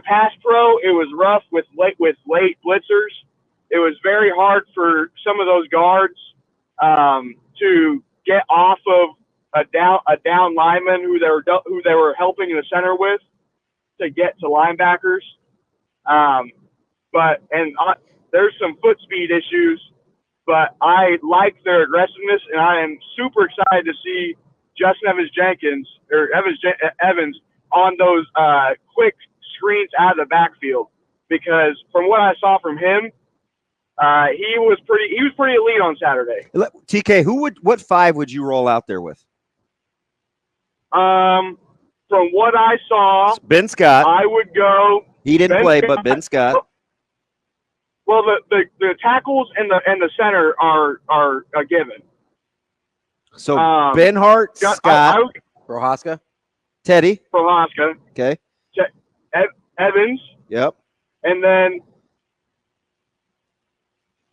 pass pro, it was rough with late blitzers. It was very hard for some of those guards to get off of a down lineman who they were helping in the center with to get to linebackers. There's some foot speed issues, but I like their aggressiveness, and I am super excited to see Justin Evans on those quick screens out of the backfield, because from what I saw from him, he was pretty elite on Saturday. TK, what 5 would you roll out there with? From what I saw, Ben Scott. I would go. He didn't Ben play, Scott. but Ben Scott. Well, the tackles and the center are a given. So Ben Hart, Scott, Prohaska. Teddy. Prohaska. Okay. Evans. Yep. And then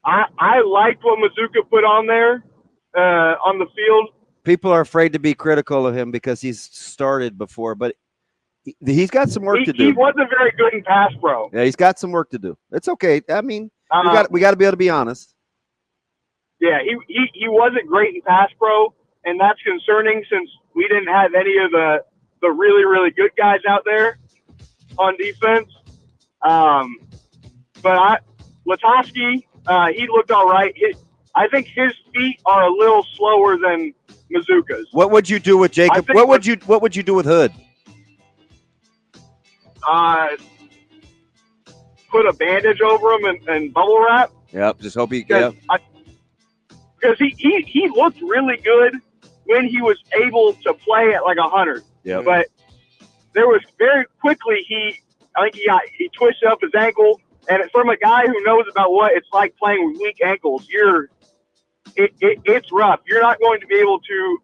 I liked what Mazuka put on there on the field. People are afraid to be critical of him because he's started before, but he's got some work to do. He wasn't very good in pass pro. Yeah, he's got some work to do. It's okay. I mean, we got to be able to be honest. Yeah, he wasn't great in pass pro, and that's concerning since we didn't have any of the really, really good guys out there on defense. But Latowski, he looked all right. I think his feet are a little slower than Mazuka's. What would you do with Jacob? What would you do with Hood? Put a bandage over him and bubble wrap. Yep. Just hope he. Because he looked really good when he was able to play at like 100. Yeah. But there was very quickly he twisted up his ankle, and from a guy who knows about what it's like playing with weak ankles, it's rough. You're not going to be able to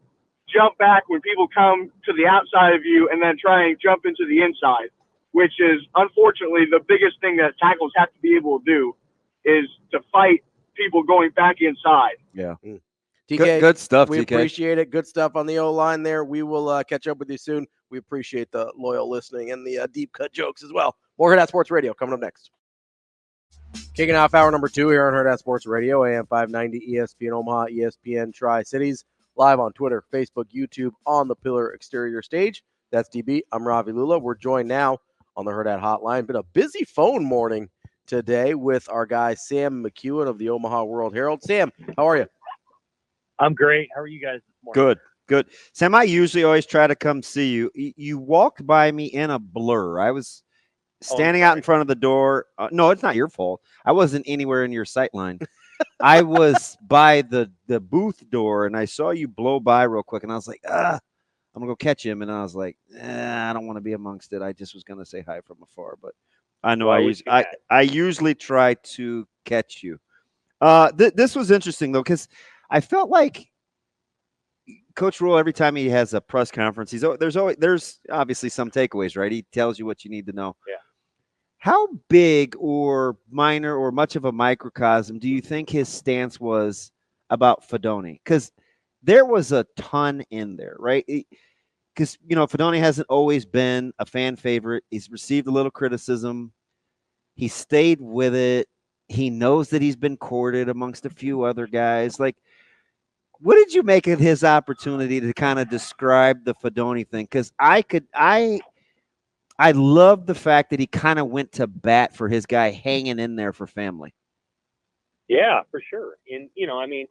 jump back when people come to the outside of you and then try and jump into the inside, which is unfortunately the biggest thing that tackles have to be able to do is to fight people going back inside. Yeah. TK, good stuff, we TK. appreciate it. Good stuff on the O-line there. We will catch up with you soon. We appreciate the loyal listening and the deep cut jokes as well. More Hurrdat Sports Radio coming up next. Kicking off hour number 2 here on Hurrdat Sports Radio, AM 590, ESPN Omaha, ESPN Tri-Cities, live on Twitter, Facebook, YouTube, on the Pillar Exterior stage. That's DB. I'm Ravi Lulla. We're joined now on the Hurrdat Hotline. Been a busy phone morning today with our guy Sam McKewon of the Omaha World-Herald. Sam, how are you? I'm great. How are you guys this morning? Good. Sam, I usually always try to come see you. You walked by me in a blur. I was standing out in front of the door. No, it's not your fault. I wasn't anywhere in your sight line. I was by the booth door, and I saw you blow by real quick, and I was like, I'm going to go catch him. And I was like, I don't want to be amongst it. I just was going to say hi from afar, but I know I usually try to catch you. This was interesting, though, because I felt like Coach Rule, every time he has a press conference, there's obviously some takeaways, right? He tells you what you need to know. Yeah. How big or minor or much of a microcosm do you think his stance was about Fedoni? Because there was a ton in there, right? Because, Fedoni hasn't always been a fan favorite. He's received a little criticism. He stayed with it. He knows that he's been courted amongst a few other guys. Like, what did you make of his opportunity to kind of describe the Fedoni thing? Because I love the fact that he kind of went to bat for his guy hanging in there for family. Yeah, for sure. And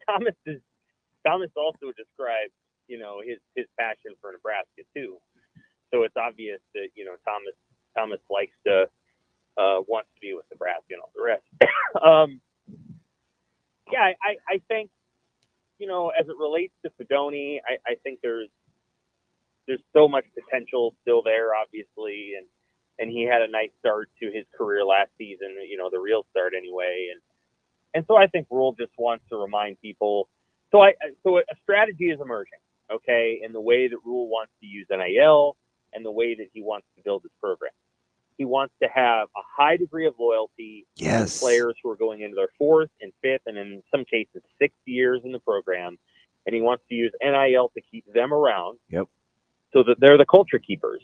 Thomas also described, his passion for Nebraska too. So it's obvious that, Thomas likes to wants to be with Nebraska and all the rest. I think, as it relates to Fedoni, I think there's so much potential still there, obviously, and he had a nice start to his career last season, the real start anyway, and so I think Rule just wants to remind people. So a strategy is emerging, okay, in the way that Rule wants to use NIL and the way that he wants to build his program. He wants to have a high degree of loyalty to players who are going into their fourth and fifth, and in some cases, sixth years in the program, and he wants to use NIL to keep them around. Yep. So that they're the culture keepers.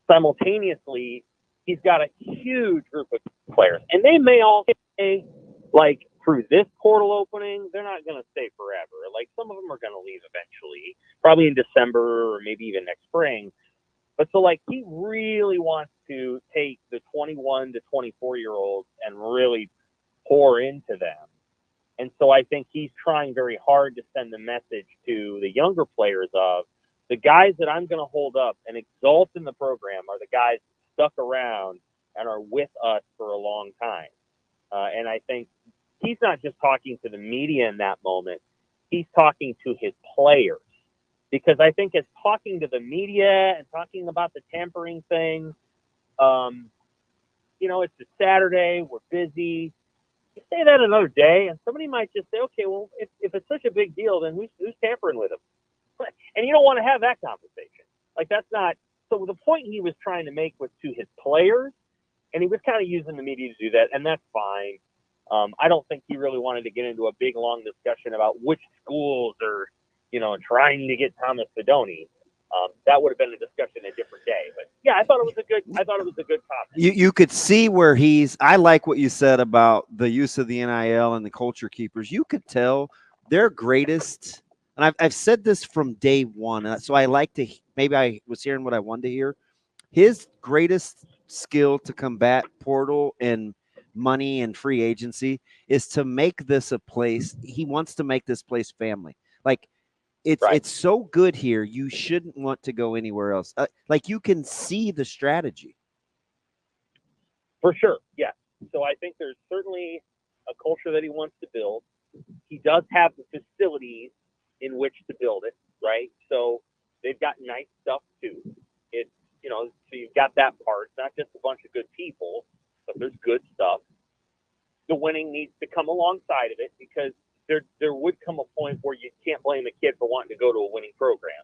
Simultaneously, he's got a huge group of players, and they may all stay, like, through this portal opening. They're not going to stay forever. Like, some of them are going to leave eventually, probably in December or maybe even next spring. But so, like, he really wants to take the 21 to 24-year-olds and really pour into them. And so I think he's trying very hard to send the message to the younger players of, the guys that I'm going to hold up and exalt in the program are the guys stuck around and are with us for a long time. And I think he's not just talking to the media in that moment. He's talking to his players. Because I think as talking to the media and talking about the tampering thing, it's a Saturday, we're busy. You say that another day, and somebody might just say, okay, well, if it's such a big deal, then who's tampering with him? And you don't want to have that conversation. Like, that's not. So the point he was trying to make was to his players, and he was kind of using the media to do that, and that's fine. I don't think he really wanted to get into a big, long discussion about which schools are, trying to get Thomas Fedoni. That would have been a discussion a different day. But yeah, I thought it was a good comment. You could see where I like what you said about the use of the NIL and the culture keepers. You could tell their greatest, and I've said this from day one, so I like to, maybe I was hearing what I wanted to hear. His greatest skill to combat portal and money and free agency is to make this a place. He wants to make this place family. Like, it's so good here. You shouldn't want to go anywhere else. Like, you can see the strategy. For sure, yeah. So I think there's certainly a culture that he wants to build. He does have the facilities in which to build it, right? So they've got nice stuff too. It's, so you've got that part. It's not just a bunch of good people, but there's good stuff. The winning needs to come alongside of it, because there would come a point where you can't blame a kid for wanting to go to a winning program.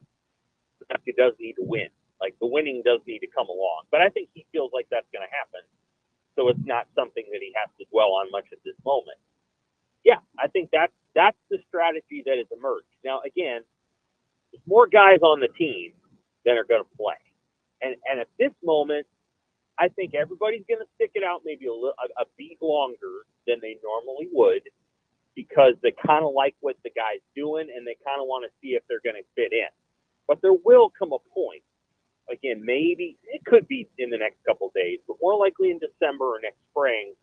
He does need to win. Like, the winning does need to come along. But I think he feels like that's going to happen. So it's not something that he has to dwell on much at this moment. Yeah, I think that's the strategy that has emerged. Now, again, there's more guys on the team than are going to play. And at this moment, I think everybody's going to stick it out maybe a beat longer than they normally would, because they kind of like what the guy's doing and they kind of want to see if they're going to fit in. But there will come a point, again, maybe it could be in the next couple of days, but more likely in December or next spring,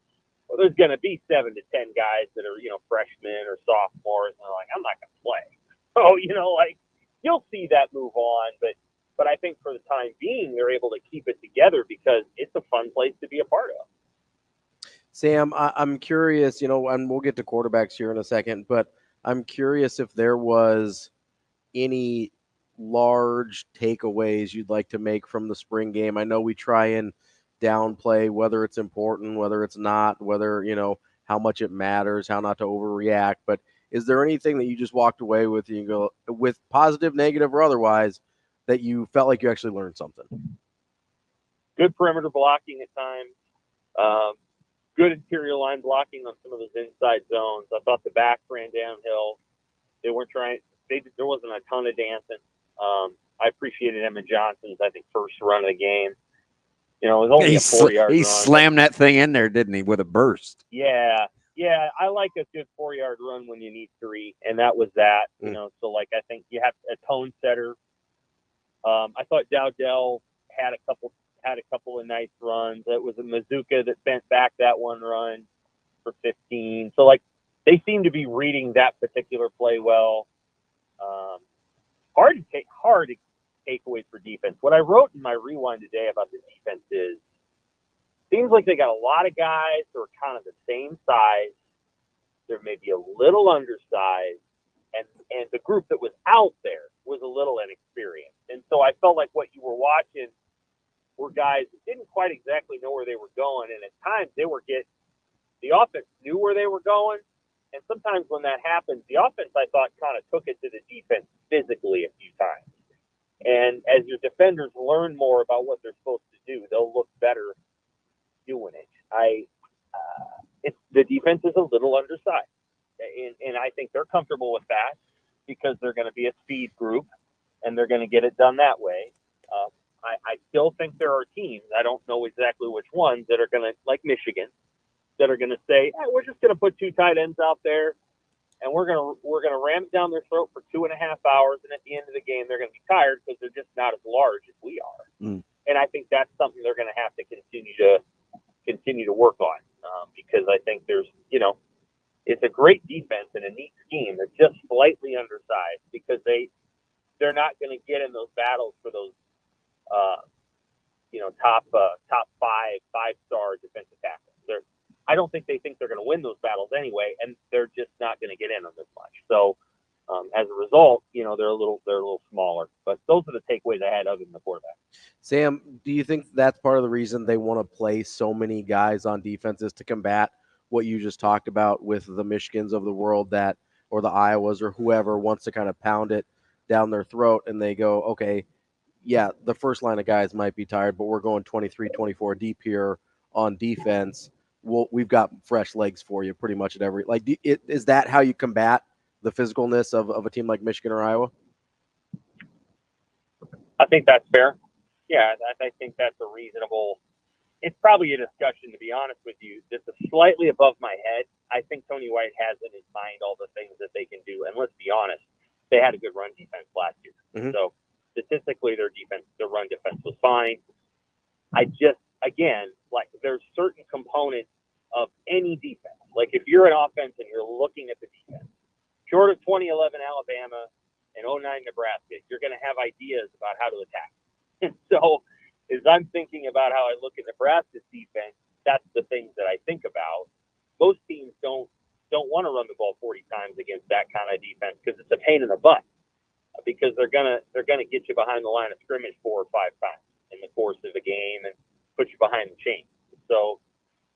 where there's going to be 7 to 10 guys that are, freshmen or sophomores, and they're like, I'm not going to play. So, you'll see that move on, but I think for the time being, they're able to keep it together because it's a fun place to be a part of. Sam, I'm curious, and we'll get to quarterbacks here in a second, but I'm curious if there was any large takeaways you'd like to make from the spring game. I know we try and downplay whether it's important, whether it's not, whether, how much it matters, how not to overreact. But is there anything that you just walked away with, you go with positive, negative, or otherwise, that you felt like you actually learned something? Good perimeter blocking at times. Good interior line blocking on some of those inside zones. I thought the backs ran downhill. They weren't trying. There wasn't a ton of dancing. I appreciated Emma Johnson's, I think, first run of the game. You know, it was only a 4-yard run. He slammed that thing in there, didn't he, with a burst? Yeah. I like a good 4-yard run when you need 3, and that was that. You know, so like I think you have a tone setter. I thought Dowdell had a couple of nice runs. It was a Mazuka that bent back that one run for 15. So like they seem to be reading that particular play well. Hard takeaways for defense. What I wrote in my rewind today about the defense is, seems like they got a lot of guys who are kind of the same size. They're maybe a little undersized, and the group that was out there was a little inexperienced. And so I felt like what you were watching were guys that didn't quite exactly know where they were going, and at times the offense knew where they were going, and sometimes when that happens, the offense, I thought, kind of took it to the defense physically a few times. And as your defenders learn more about what they're supposed to do, they'll look better doing it. The defense is a little undersized, and I think they're comfortable with that because they're going to be a speed group, and they're going to get it done that way. I still think there are teams, I don't know exactly which ones, that are going to, like Michigan, that are going to say, hey, we're just going to put 2 tight ends out there, and we're going to ram it down their throat for 2.5 hours, and at the end of the game, they're going to be tired because they're just not as large as we are. And I think that's something they're going to have to continue to work on, because I think there's, it's a great defense and a neat scheme. They're just slightly undersized because they're not going to get in those battles for those, top 5-star defensive tackles. I don't think they think they're going to win those battles anyway, and they're just not going to get in them as much. So as a result, they're a little smaller. But those are the takeaways I had other than the quarterback. Sam, do you think that's part of the reason they want to play so many guys on defenses to combat what you just talked about with the Michigans of the world or the Iowas or whoever wants to kind of pound it down their throat, and they go, okay, yeah, the first line of guys might be tired, but we're going 23, 24 deep here on defense. We've got fresh legs for you pretty much at every, is that how you combat the physicalness of a team like Michigan or Iowa? I think that's fair. Yeah, I think that's a reasonable. It's probably a discussion, to be honest with you, that's slightly above my head. I think Tony White has in his mind all the things that they can do, and let's be honest, they had a good run defense last year. So statistically, their run defense was fine. There's certain components of any defense. Like if you're an offense and you're looking at the defense, short of 2011 Alabama and 2009 Nebraska, you're going to have ideas about how to attack. And so as I'm thinking about how I look at Nebraska's defense, that's the things that I think about. Most teams don't want to run the ball 40 times against that kind of defense because it's a pain in the butt. Because they're gonna get you behind the line of scrimmage 4 or 5 times in the course of a game and put you behind the chain. So,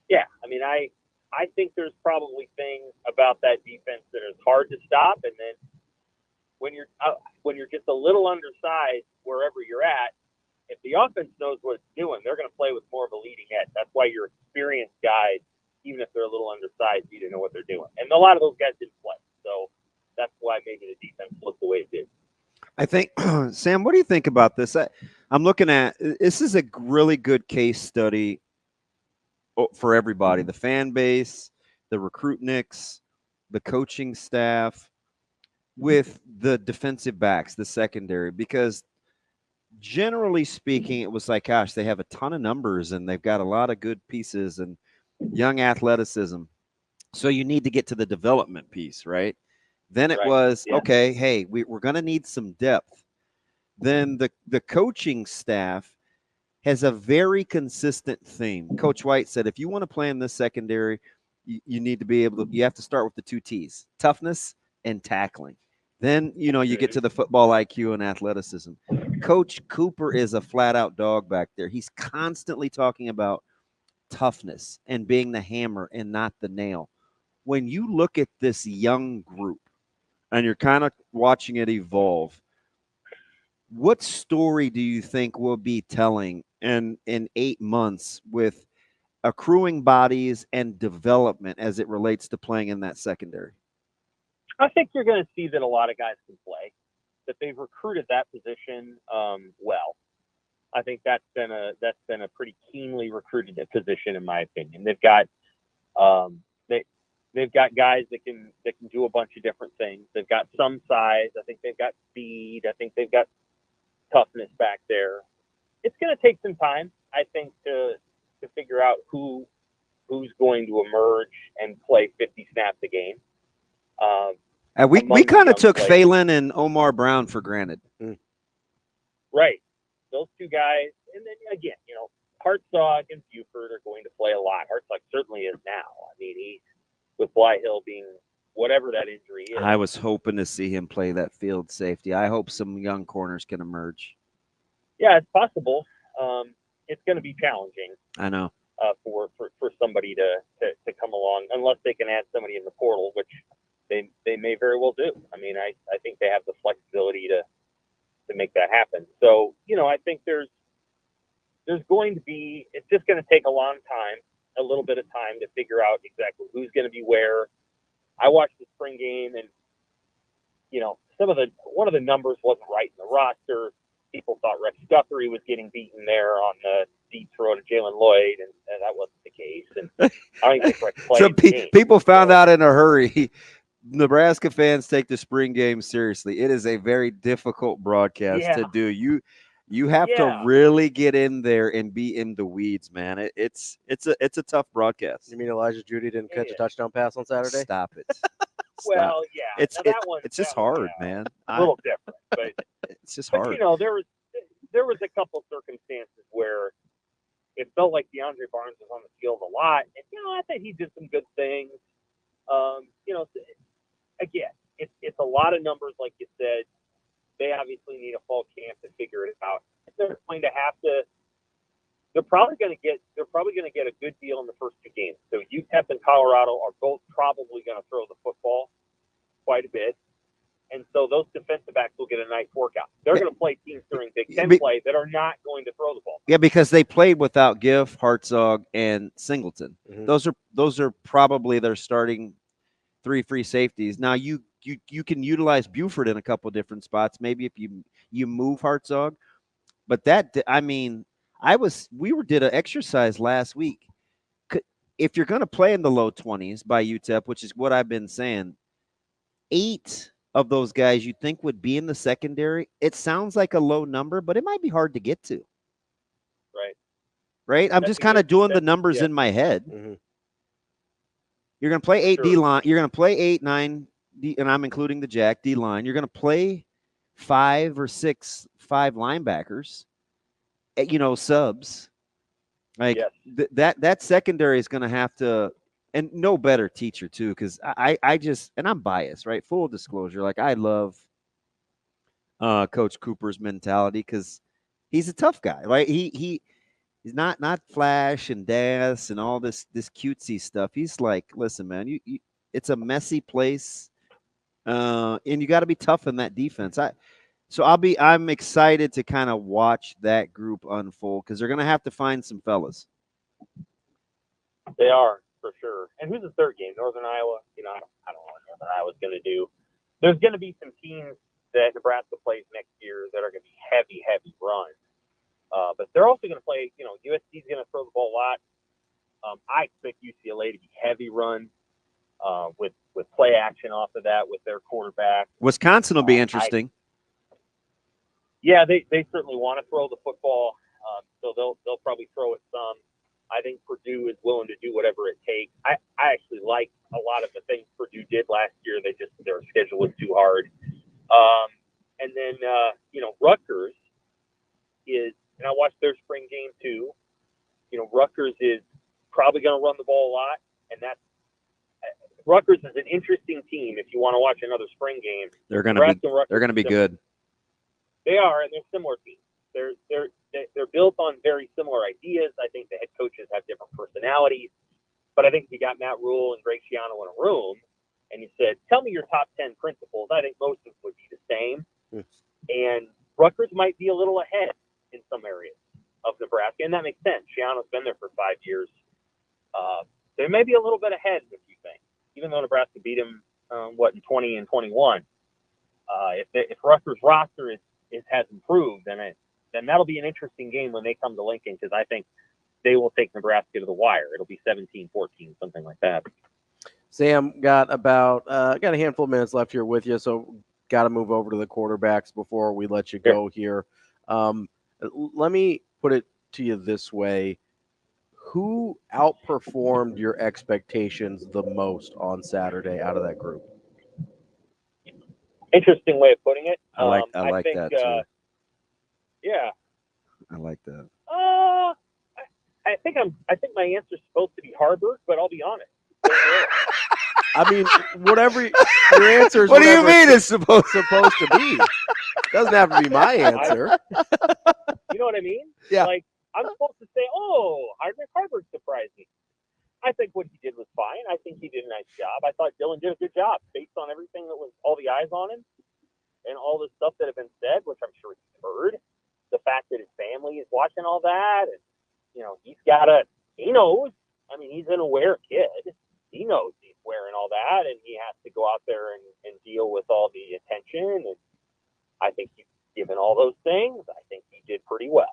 yeah, I think there's probably things about that defense that is hard to stop, and then when you're just a little undersized wherever you're at, if the offense knows what it's doing, they're going to play with more of a leading edge. That's why your experienced guys, even if they're a little undersized, need to know what they're doing. And a lot of those guys didn't play, so that's why maybe the defense looked the way it did. I think, Sam, what do you think about this? I'm looking at this is a really good case study for everybody, the fan base, the recruitniks, the coaching staff, with the defensive backs, the secondary, because generally speaking, it was like, gosh, they have a ton of numbers and they've got a lot of good pieces and young athleticism. So you need to get to the development piece, right? Then it was, okay, hey, we're going to need some depth. Then the coaching staff has a very consistent theme. Coach White said, if you want to play in this secondary, you need to be able to, you have to start with the 2 T's, toughness and tackling. Then, you get to the football IQ and athleticism. Coach Cooper is a flat out dog back there. He's constantly talking about toughness and being the hammer and not the nail. When you look at this young group and you're kind of watching it evolve, what story do you think we'll be telling in 8 months with accruing bodies and development as it relates to playing in that secondary? I think you're going to see that a lot of guys can play, that they've recruited that position well. I think that's been a pretty keenly recruited position, in my opinion. They've got they've got guys that can do a bunch of different things. They've got some size. I think they've got speed. I think they've got toughness back there. It's going to take some time, I think, to figure out who's going to emerge and play 50 snaps a game. We kind of took Phelan and Omar Brown for granted. Right. Those two guys. And then, again, Hartzog and Buford are going to play a lot. Hartzog certainly is now. I mean, he's with Blyhill being whatever that injury is. I was hoping to see him play that field safety. I hope some young corners can emerge. Yeah, it's possible. It's going to be challenging. I know. For somebody to come along, unless they can add somebody in the portal, which they may very well do. I mean, I think they have the flexibility to make that happen. So, I think there's going to be, it's just going to take a little bit of time to figure out exactly who's going to be where. I watched the spring game, and one of the numbers wasn't right in the roster. People thought Rex Guthrie was getting beaten there on the deep throw to Jalen Lloyd, and that wasn't the case. And I don't think Rex played. So people found out in a hurry. Nebraska fans take the spring game seriously. It is a very difficult broadcast to do. You have to really get in there and be in the weeds, man. It's a tough broadcast. You mean Elijah Judy didn't catch a touchdown pass on Saturday? Stop it. Well, yeah. It's just hard, man. A little different, but it's just hard. There was a couple circumstances where it felt like DeAndre Barnes was on the field a lot, and I think he did some good things. Again, it's a lot of numbers, like you said. They obviously need a fall camp to figure it out. They're going to have to. They're probably going to get a good deal in the first two games. So UTEP and Colorado are both probably going to throw the football quite a bit, and so those defensive backs will get a nice workout. They're going to play teams during Big Ten play that are not going to throw the ball. Yeah, because they played without Giff, Hartzog, and Singleton. Mm-hmm. Those are probably their starting three free safeties. Now you can utilize Buford in a couple different spots. Maybe if you move Hartzog, but we did an exercise last week. If you're going to play in the low 20s by UTEP, which is what I've been saying, 8 of those guys you think would be in the secondary. It sounds like a low number, but it might be hard to get to. Right. I'm just kind of doing the numbers in my head. Mm-hmm. You're going to play 8 D line. You're going to play 8, 9, D, and I'm including the Jack D line. You're going to play 5 or 6 linebackers. Subs. Like that secondary is going to have to, and no better teacher too, because I just, and I'm biased, right? Full disclosure, like I love Coach Cooper's mentality because he's a tough guy, right? He's not flash and dance and all this cutesy stuff. He's like, listen, man, you it's a messy place, and you got to be tough in that defense. I'm excited to kind of watch that group unfold because they're going to have to find some fellas. They are, for sure. And who's the third game? Northern Iowa? I don't know what Northern Iowa's going to do. There's going to be some teams that Nebraska plays next year that are going to be heavy run. But they're also going to play, USC's going to throw the ball a lot. I expect UCLA to be heavy run with play action off of that with their quarterback. Wisconsin will be interesting. They certainly want to throw the football, so they'll probably throw it some. I think Purdue is willing to do whatever it takes. I actually like a lot of the things Purdue did last year. Their schedule was too hard. And then Rutgers is, and I watched their spring game too. Rutgers is probably going to run the ball a lot, and Rutgers is an interesting team if you want to watch another spring game. They're going to be good. They are, and they're similar teams. They're built on very similar ideas. I think the head coaches have different personalities, but I think if you got Matt Rule and Greg Schiano in a room, and you said, "Tell me your top 10 principles," I think most of them would be the same. And Rutgers might be a little ahead in some areas of Nebraska, and that makes sense. Schiano's been there for 5 years. They may be a little bit ahead in a few things, even though Nebraska beat them in 20 and 21. If Rutgers' roster has improved, then then that'll be an interesting game when they come to Lincoln, because I think they will take Nebraska to the wire. It'll be 17-14, something like that. Sam, got a handful of minutes left here with you, so got to move over to the quarterbacks before we let you go here. Let me put it to you this way. Who outperformed your expectations the most on Saturday out of that group? Interesting way of putting it. I like think, that too. Yeah. I like that. I think my answer's supposed to be Harvard, but I'll be honest. I mean, whatever your answer is. What do you mean it's supposed to be? Doesn't have to be my answer. You know what I mean? Yeah. Like, I'm supposed to say, Harvard surprised me. I think what he did was fine. I think he did a nice job. I thought Dylan did a good job based on everything that was all the eyes on him and all the stuff that had been said, which I'm sure he's heard. The fact that his family is watching all that, and he knows. I mean, he's an aware kid. He knows he's wearing all that, and he has to go out there and deal with all the attention. And I think given all those things, I think he did pretty well.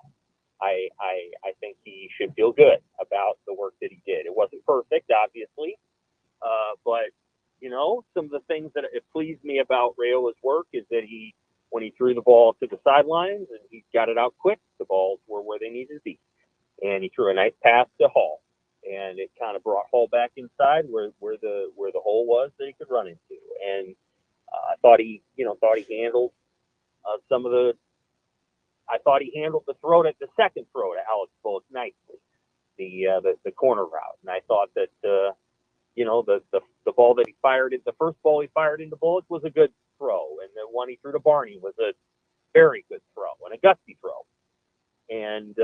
I think he should feel good about the work that he did. It wasn't perfect, obviously, but some of the things that it pleased me about Rayola's work is that when he threw the ball to the sidelines and he got it out quick, the balls were where they needed to be, and he threw a nice pass to Hall, and it kind of brought Hall back inside where the hole was that he could run into. And I thought he handled some of the. I thought he handled the second throw to Alex Bullock nicely, the corner route, and I thought that the ball that he fired, the first ball he fired into Bullock was a good throw, and the one he threw to Barney was a very good throw and a gusty throw, and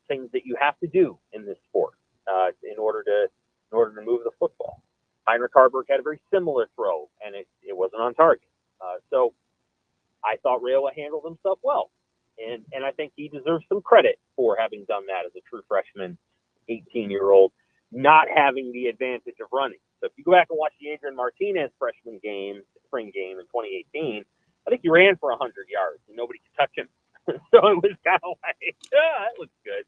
things that you have to do in this sport in order to move the football. Heinrich Harburg had a very similar throw, and it wasn't on target. So I thought Rayola handled himself well. And I think he deserves some credit for having done that as a true freshman, 18-year-old, not having the advantage of running. So if you go back and watch the Adrian Martinez spring game in 2018, I think he ran for 100 yards and nobody could touch him. So it was kind of like, that looks good.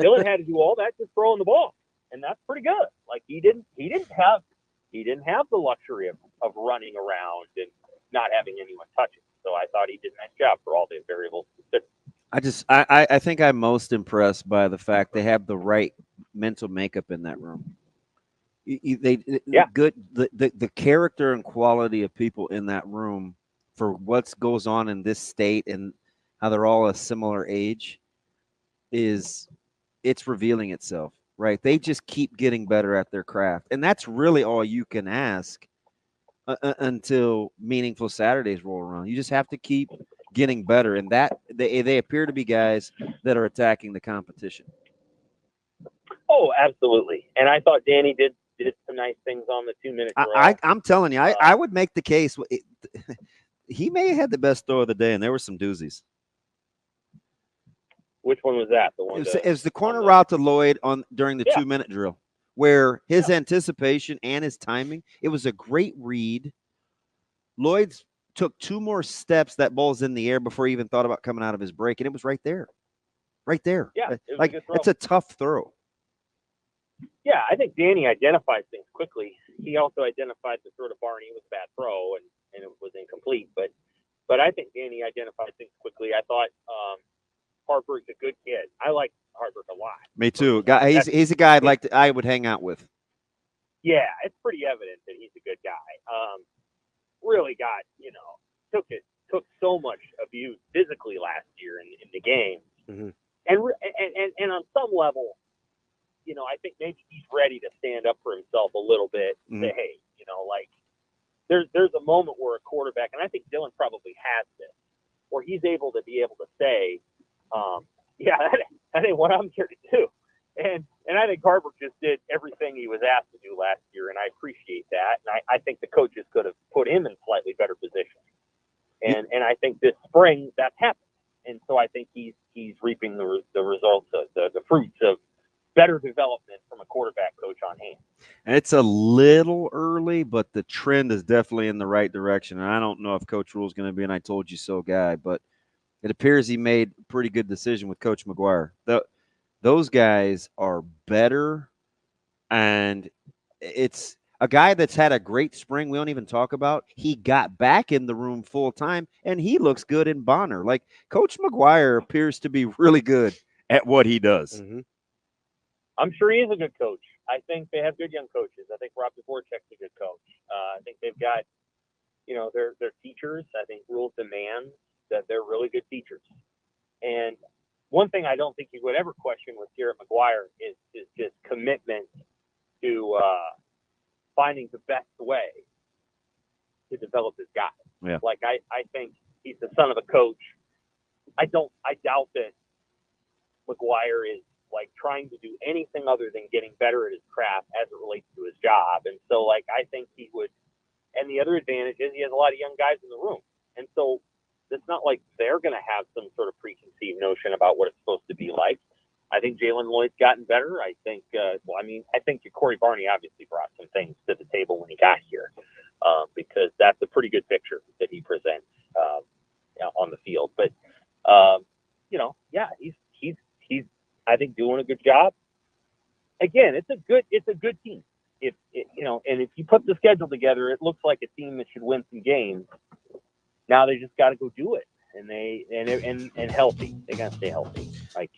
Dylan had to do all that just throwing the ball, and that's pretty good. Like he didn't have the luxury of running around and not having anyone touch him. So I thought he did a nice job for all the variables considered. I think I'm most impressed by the fact they have the right mental makeup in that room. The character and quality of people in that room for what goes on in this state and how they're all a similar age it's revealing itself, right? They just keep getting better at their craft, and that's really all you can ask until meaningful Saturdays roll around. You just have to keep getting better, and that they appear to be guys that are attacking the competition. Oh, absolutely. And I thought Danny did some nice things on the 2-minute drill. I'm telling you, I would make the case. He may have had the best throw of the day, and there were some doozies. Which one was that? The one it was the corner route to Lloyd during the 2-minute drill, where his anticipation and his timing, it was a great read. Lloyd's took 2 more steps, that ball's in the air before he even thought about coming out of his break, and it was right there. Yeah, like it's a tough throw. Yeah, I think Danny identified things quickly. He also identified the throw to Barney was a bad throw and it was incomplete. But I think Danny identified things quickly. I thought Harburg's a good kid. I like Harburg a lot. Me too. He's a guy I would hang out with. Yeah, it's pretty evident that he's a good guy. Really got, took so much abuse physically last year in the game. Mm-hmm. And on some level, I think maybe he's ready to stand up for himself a little bit. Mm-hmm. Say, hey, there's a moment where a quarterback, and I think Dylan probably has this, where he's able to say, that ain't what I'm here to do. And I think Harburg just did everything he was asked to do last year, and I appreciate that. And I think the coaches could have put him in slightly better position. And I think this spring that's happened. And so I think he's reaping the results of the fruits of better development from a quarterback coach on hand. And it's a little early, but the trend is definitely in the right direction. And I don't know if Coach Rule's going to be an I told you so guy, but it appears he made a pretty good decision with Coach McGuire. Those guys are better, and it's a guy that's had a great spring we don't even talk about. He got back in the room full time, and he looks good in Bonner. Like, Coach McGuire appears to be really good at what he does. Mm-hmm. I'm sure he is a good coach. I think they have good young coaches. I think Ravi Voracek's a good coach. I think they've got, they're teachers. I think rules demand that they're really good teachers. And one thing I don't think you would ever question with Garrett McGuire is just commitment to finding the best way to develop his guy. Yeah. Like, I think he's the son of a coach. I doubt that McGuire is like trying to do anything other than getting better at his craft as it relates to his job. And so, like, I think he would, and the other advantage is he has a lot of young guys in the room. And so it's not like they're going to have some sort of preconceived notion about what it's supposed to be like. I think Jalen Lloyd's gotten better. I think, I think Corey Barney obviously brought some things to the table when he got here, because that's a pretty good picture that he presents on the field. But, he's I think doing a good job. Again, it's a good team. And if you put the schedule together, it looks like a team that should win some games. Now they just got to go do it, and healthy. They got to stay healthy. Like,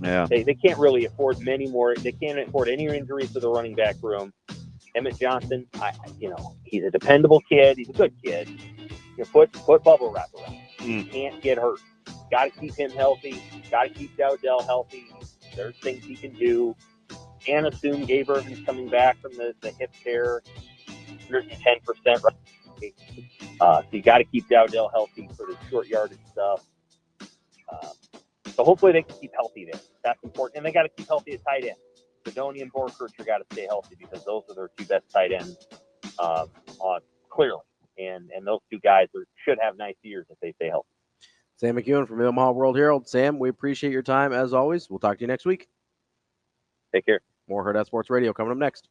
yeah, they can't really afford many more. They can't afford any injuries to the running back room. Emmett Johnson, he's a dependable kid. He's a good kid. Put bubble wrap around. He can't get hurt. Got to keep him healthy. Got to keep Dowdell healthy. There's things he can do. Can't assume Gabe Irvin's coming back from the hip tear. 110%. So you got to keep Dowdell healthy for the short yardage stuff. So hopefully they can keep healthy there. That's important. And they got to keep healthy at tight end. Sidoni and Borkircher got to stay healthy because those are their two best tight ends, clearly. And those two guys should have nice years if they stay healthy. Sam McKewon from the Omaha World-Herald. Sam, we appreciate your time as always. We'll talk to you next week. Take care. More Hurrdat Sports Radio coming up next.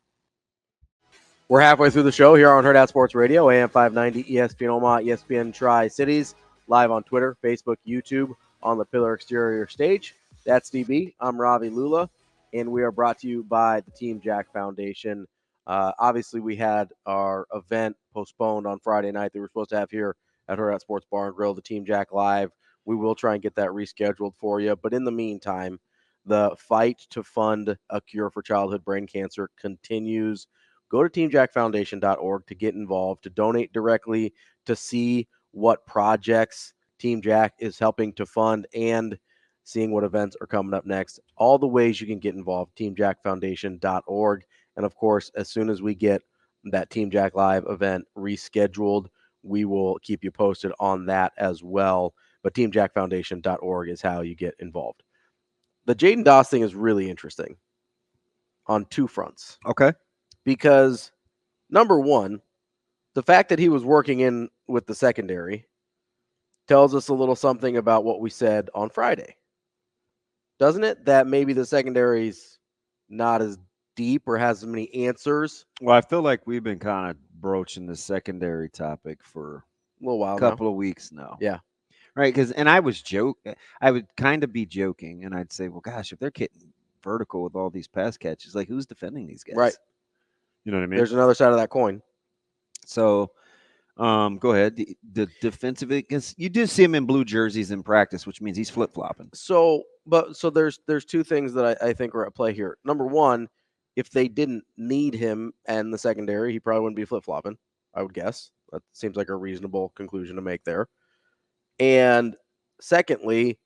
We're halfway through the show here on Hurrdat Sports Radio, AM 590, ESPN Omaha, ESPN Tri-Cities, live on Twitter, Facebook, YouTube, on the Pillar Exterior stage. That's DB. I'm Ravi Lulla, and we are brought to you by the Team Jack Foundation. Obviously, we had our event postponed on Friday night that we were supposed to have here at Hurrdat Sports Bar and Grill, the Team Jack Live. We will try and get that rescheduled for you. But in the meantime, the fight to fund a cure for childhood brain cancer continues. Go to teamjackfoundation.org to get involved, to donate directly, to see what projects Team Jack is helping to fund, and seeing what events are coming up next. All the ways you can get involved, teamjackfoundation.org. And, of course, as soon as we get that Team Jack Live event rescheduled, we will keep you posted on that as well. But teamjackfoundation.org is how you get involved. The Jaden Doss thing is really interesting on two fronts. Okay. Because, number one, the fact that he was working in with the secondary tells us a little something about what we said on Friday. Doesn't it? That maybe the secondary's not as deep or has as many answers. Well, I feel like we've been kind of broaching the secondary topic for a little while, a couple of weeks now. Yeah. Right. And I would kind of be joking, and I'd say, well, gosh, if they're getting vertical with all these pass catches, like, who's defending these guys? Right. You know what I mean? There's another side of that coin. So, go ahead. The defensive, because you do see him in blue jerseys in practice, which means he's flip-flopping. So there's two things that I think are at play here. Number one, if they didn't need him and the secondary, he probably wouldn't be flip-flopping, I would guess. That seems like a reasonable conclusion to make there. And secondly,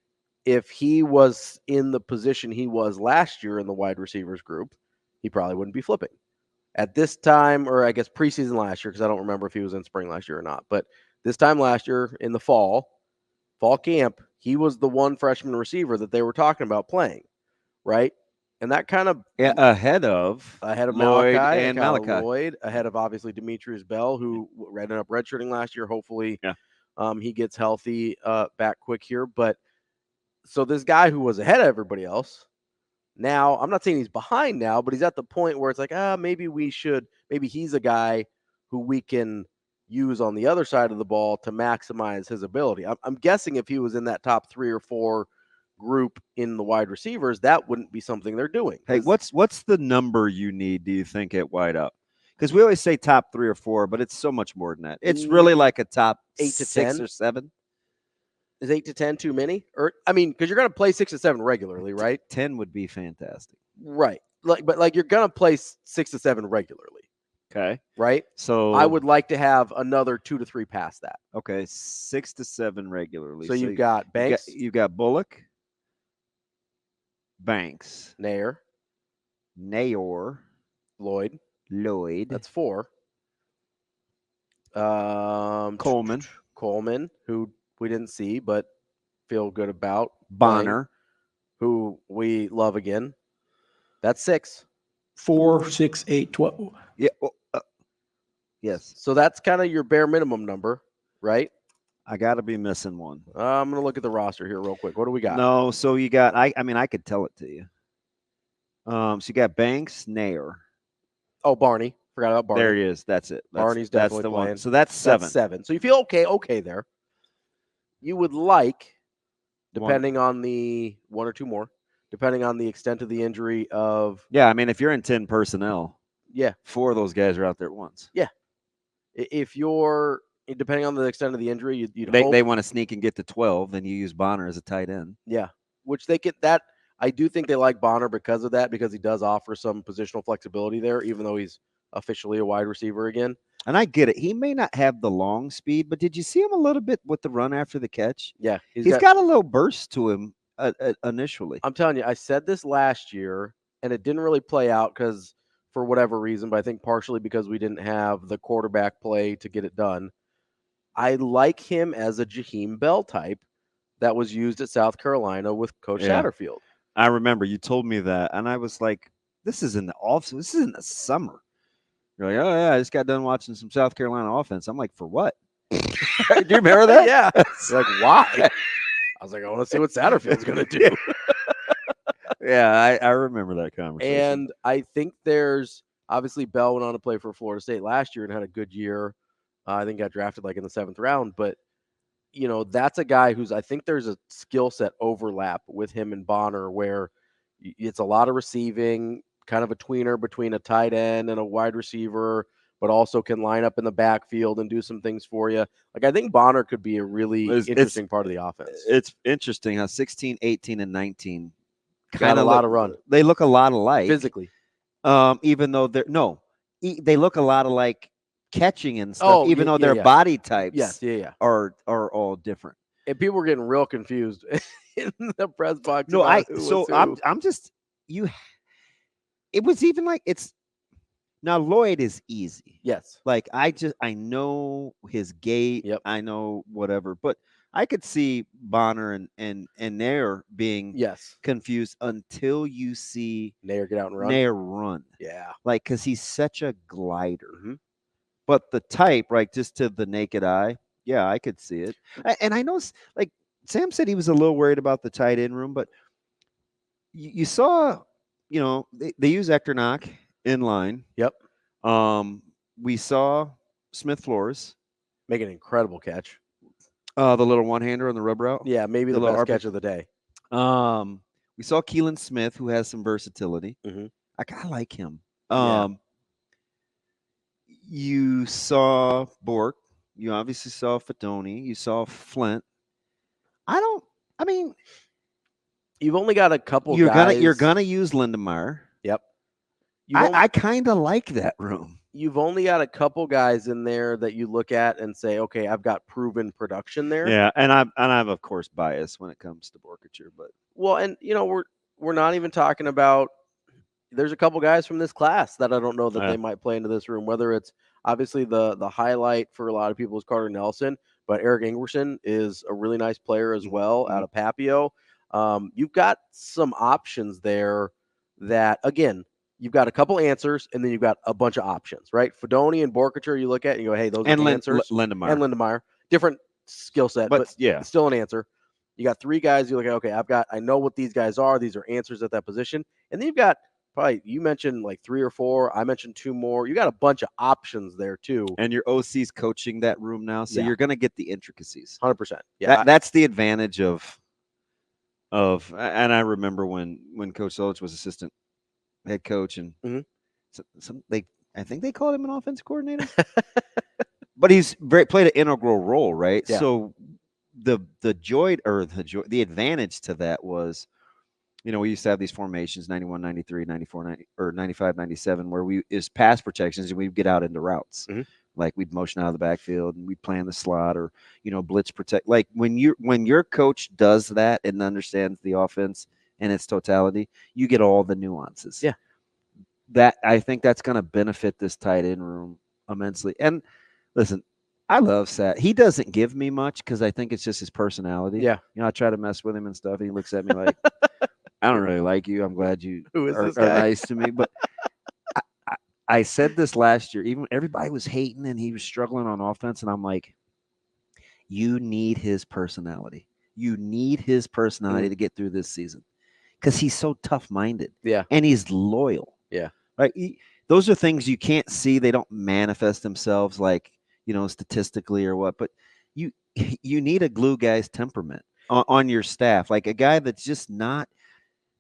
if he was in the position he was last year in the wide receivers group, he probably wouldn't be flipping. At this time, or I guess preseason last year, because I don't remember if he was in spring last year or not, but this time last year in the fall camp, he was the one freshman receiver that they were talking about playing, right? And that kind of ahead of Lloyd Malachi and Malachi. Lloyd, ahead of obviously Demetrius Bell, who ended up redshirting last year. Hopefully, he gets healthy back quick here. But so this guy who was ahead of everybody else, now I'm not saying he's behind now, but he's at the point where it's like, maybe he's a guy who we can use on the other side of the ball to maximize his ability. I'm guessing if he was in that top 3 or 4 group in the wide receivers, that wouldn't be something they're doing. Hey, what's the number you need, do you think, at wideout? Because we always say top 3 or 4, but it's so much more than that. It's really like a top 8 to 6 10 or 7. Is 8 to 10 too many? Or I mean, because you're going to play 6 to 7 regularly, right? 10 would be fantastic. Right. But you're going to play 6 to 7 regularly. Okay. Right. So I would like to have another 2 to 3 past that. Okay, 6 to 7 regularly. So you've got Banks, you've got Bullock, Banks, Nair, Lloyd. That's 4. Coleman, who we didn't see but feel good about. Bonner, who we love again. That's 6. 4, 6, 8, 12. Yeah. Yes. So that's kind of your bare minimum number, right? I got to be missing one. I'm going to look at the roster here real quick. What do we got? No, so you got, I mean, I could tell it to you. So you got Banks, Nair. Oh, Barney. Forgot about Barney. There he is. That's it. Barney's that's definitely the playing. one. So that's 7. That's 7. So you feel okay there. You would like, depending on the 1 or 2 more, depending on the extent of the injury of. Yeah, I mean, if you're in 10 personnel, yeah, 4 of those guys are out there at once. Yeah. If you're, depending on the extent of the injury, you'd hope. They want to sneak and get to 12, then you use Bonner as a tight end. Yeah, which they get that. I do think they like Bonner because of that, because he does offer some positional flexibility there, even though he's officially a wide receiver again. And I get it. He may not have the long speed, but did you see him a little bit with the run after the catch? Yeah. He's got a little burst to him initially. I'm telling you, I said this last year, and it didn't really play out because for whatever reason, but I think partially because we didn't have the quarterback play to get it done. I like him as a Jaheim Bell type that was used at South Carolina with Coach Satterfield. I remember you told me that, and I was like, this is in the off. This is in the summer. You're like, oh, yeah, I just got done watching some South Carolina offense. I'm like, for what? Do you remember that? Yeah. You're like, why? I was like, I want to see what Satterfield's going to do. Yeah, I remember that conversation. And I think there's obviously Bell went on to play for Florida State last year and had a good year. I think got drafted like in the 7th round. But, that's a guy who's, I think there's a skill set overlap with him and Bonner where it's a lot of receiving, kind of a tweener between a tight end and a wide receiver, but also can line up in the backfield and do some things for you. Like, I think Bonner could be a really interesting part of the offense. It's interesting how 16, 18, and 19 got a lot of run. They look a lot alike physically. Even though they look a lot alike catching and stuff, even though their body types are all different. And people were getting real confused in the press box. No, I'm just you. It was even like it's now Lloyd is easy. Yes. Like I know his gait. Yep. I know whatever, but I could see Bonner and Nair being confused until you see Nair get out and run. Nair run. Yeah. Like, because he's such a glider. Mm-hmm. But the type, right, just to the naked eye, yeah, I could see it. And I know, like Sam said, he was a little worried about the tight end room, but you saw, they use Echternock in line. Yep. We saw Smith Flores make an incredible catch. The little one-hander on the rub route. Yeah, maybe the best catch of the day. We saw Keelan Smith, who has some versatility. Mm-hmm. I like him. You saw Bork. You obviously saw Fedoni. You saw Flint. You've only got a couple guys. You're gonna use Lindemeyer. Yep. I kind of like that room. You've only got a couple guys in there that you look at and say, okay, I've got proven production there. Yeah, and I'm of course biased when it comes to Borkature, but we're not even talking about. There's a couple guys from this class that I don't know that they might play into this room. Whether it's obviously the highlight for a lot of people is Carter Nelson, but Eric Ingerson is a really nice player as well out of Papio. You've got some options there that, again, you've got a couple answers and then you've got a bunch of options, right? Fedoni and Borkature you look at and you go, hey, those are the answers. Lindemeyer. Different skill set, but still an answer. You got 3 guys you look at, okay, I know what these guys are. These are answers at that position. And then you've got probably you mentioned like 3 or 4. I mentioned 2 more. You got a bunch of options there too. And your OC's coaching that room now, so you're going to get the intricacies. 100%. Yeah, that's the advantage of. And I remember when Coach Solich was assistant head coach, and I think they called him an offensive coordinator, but he's played an integral role, right? Yeah. So the advantage to that was, we used to have these formations 91, 93, 94, 90, or 95, 97, where is pass protections, and we'd get out into routes. Like we'd motion out of the backfield and we'd play in the slot, or blitz protect. Like when your coach does that and understands the offense in its totality, you get all the nuances. Yeah. That I think that's going to benefit this tight end room immensely. And listen, I love Sat. He doesn't give me much because I think it's just his personality. Yeah. I try to mess with him and stuff. He looks at me like, I don't really like you. I'm glad you are nice to me. But I said this last year, even everybody was hating and he was struggling on offense. And I'm like, you need his personality. You need his personality to get through this season because he's so tough-minded. Yeah. And he's loyal. Yeah. Right. Those are things you can't see. They don't manifest themselves like, statistically or what. But you need a glue guy's temperament on your staff, like a guy that's just not.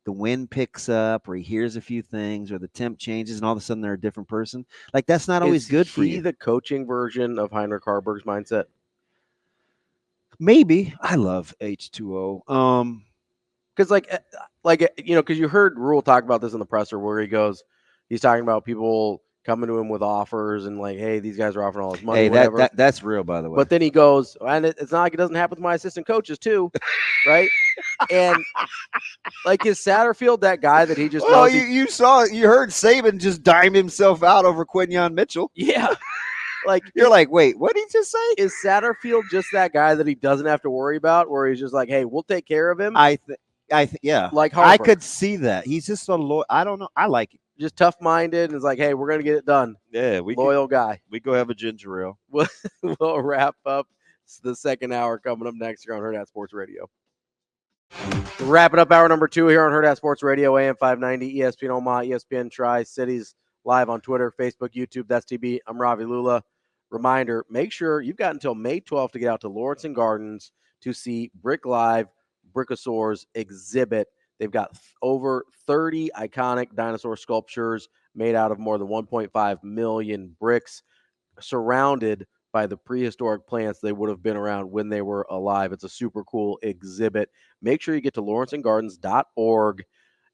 The wind picks up, or he hears a few things, or the temp changes, and all of a sudden they're a different person. Like that's not always good for you. Is he the coaching version of Heinrich Harburg's mindset? Maybe. I love H2O. Because because you heard Rule talk about this in the presser where he's talking about people coming to him with offers and like, hey, these guys are offering all this money. Hey, whatever. That's real, by the way. But then he goes, and it's not like it doesn't happen with my assistant coaches too, right? And like, is Satterfield that guy that he just? Well, you heard Saban just dime himself out over Quinyon Mitchell. Yeah. Like you're like, wait, what did he just say? Is Satterfield just that guy that he doesn't have to worry about, where he's just like, hey, we'll take care of him? Yeah. Like Harper. I could see that. He's just so loyal. I don't know. I like him. Just tough-minded, and it's like, hey, we're gonna get it done. Yeah, loyal guy. We go have a ginger ale. We'll wrap up the second hour coming up next here on Hurrdat Sports Radio. Wrapping up hour number 2 here on Hurrdat Sports Radio, AM 590, ESPN Omaha, ESPN Tri-Cities, live on Twitter, Facebook, YouTube. That's TB. I'm Ravi Lulla. Reminder, make sure you've got until May 12th to get out to Lawrence and Gardens to see Brick Live, Brickosaur's exhibit. They've got over 30 iconic dinosaur sculptures made out of more than 1.5 million bricks, surrounded by the prehistoric plants they would have been around when they were alive. It's a super cool exhibit. Make sure you get to lawrenceandgardens.org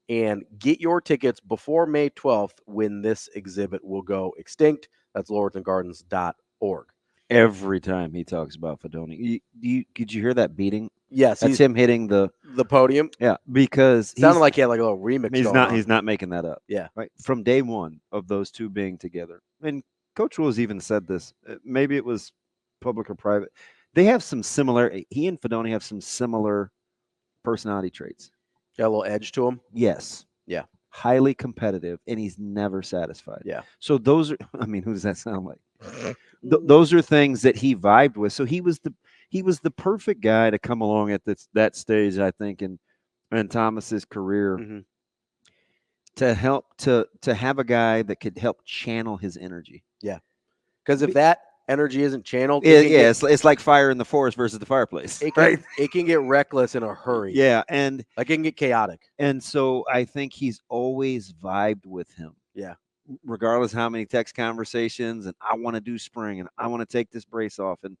and get your tickets before May 12th when this exhibit will go extinct. That's lawrenceandgardens.org. Every time he talks about Fedoni, did you hear that beating? Yes, that's him hitting the podium. Yeah, because sounded like he had like a little remix. He's not making that up. Yeah, right from day one of those two being together. And Coach Rules even said this. Maybe it was public or private. They have some similar. He and Fedoni have some similar personality traits. Got a little edge to him. Yes. Yeah. Highly competitive, and he's never satisfied. Yeah. So those are. I mean, who does that sound like? Those are things that he vibed with. So he was the perfect guy to come along at that stage, I think, in Thomas's career, to help to have a guy that could help channel his energy. Yeah, because if that energy isn't channeled, it's like fire in the forest versus the fireplace. It can get reckless in a hurry. Yeah, and like it can get chaotic. And so I think he's always vibed with him. Yeah. Regardless how many text conversations and I want to do spring and I want to take this brace off, and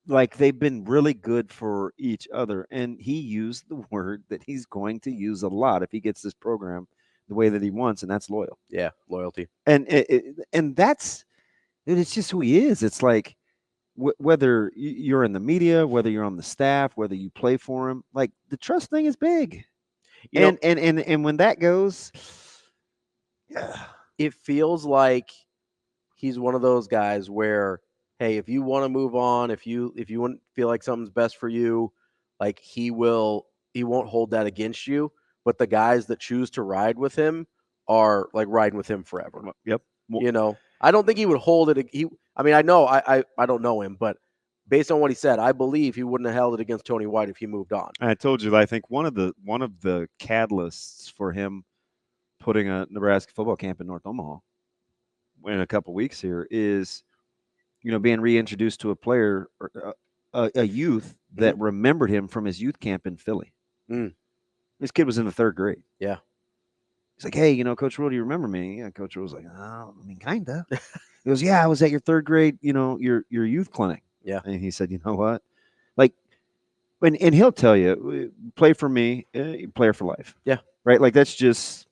they've been really good for each other. And he used the word that he's going to use a lot if he gets this program the way that he wants, and that's loyal. Yeah, loyalty. And it's just who he is. It's like whether you're in the media, whether you're on the staff, whether you play for him, like the trust thing is big. And when that goes. Yeah. It feels like he's one of those guys where, hey, if you want to move on, if you want feel like something's best for you, like he won't hold that against you. But the guys that choose to ride with him are like riding with him forever. Yep. I don't think he would hold it. I know I don't know him, but based on what he said, I believe he wouldn't have held it against Tony White if he moved on. I told you, I think one of the catalysts for him putting a Nebraska football camp in North Omaha in a couple weeks here is, being reintroduced to a player, or a youth that remembered him from his youth camp in Philly. This kid was in the 3rd grade. Yeah. He's like, hey, Coach Rule, do you remember me? Yeah, Coach Rule's like, oh, I mean, kind of. He goes, yeah, I was at your 3rd grade, your youth clinic. Yeah. And he said, you know what? Like, and he'll tell you, play for me, player for life. Yeah. Right? Like, that's just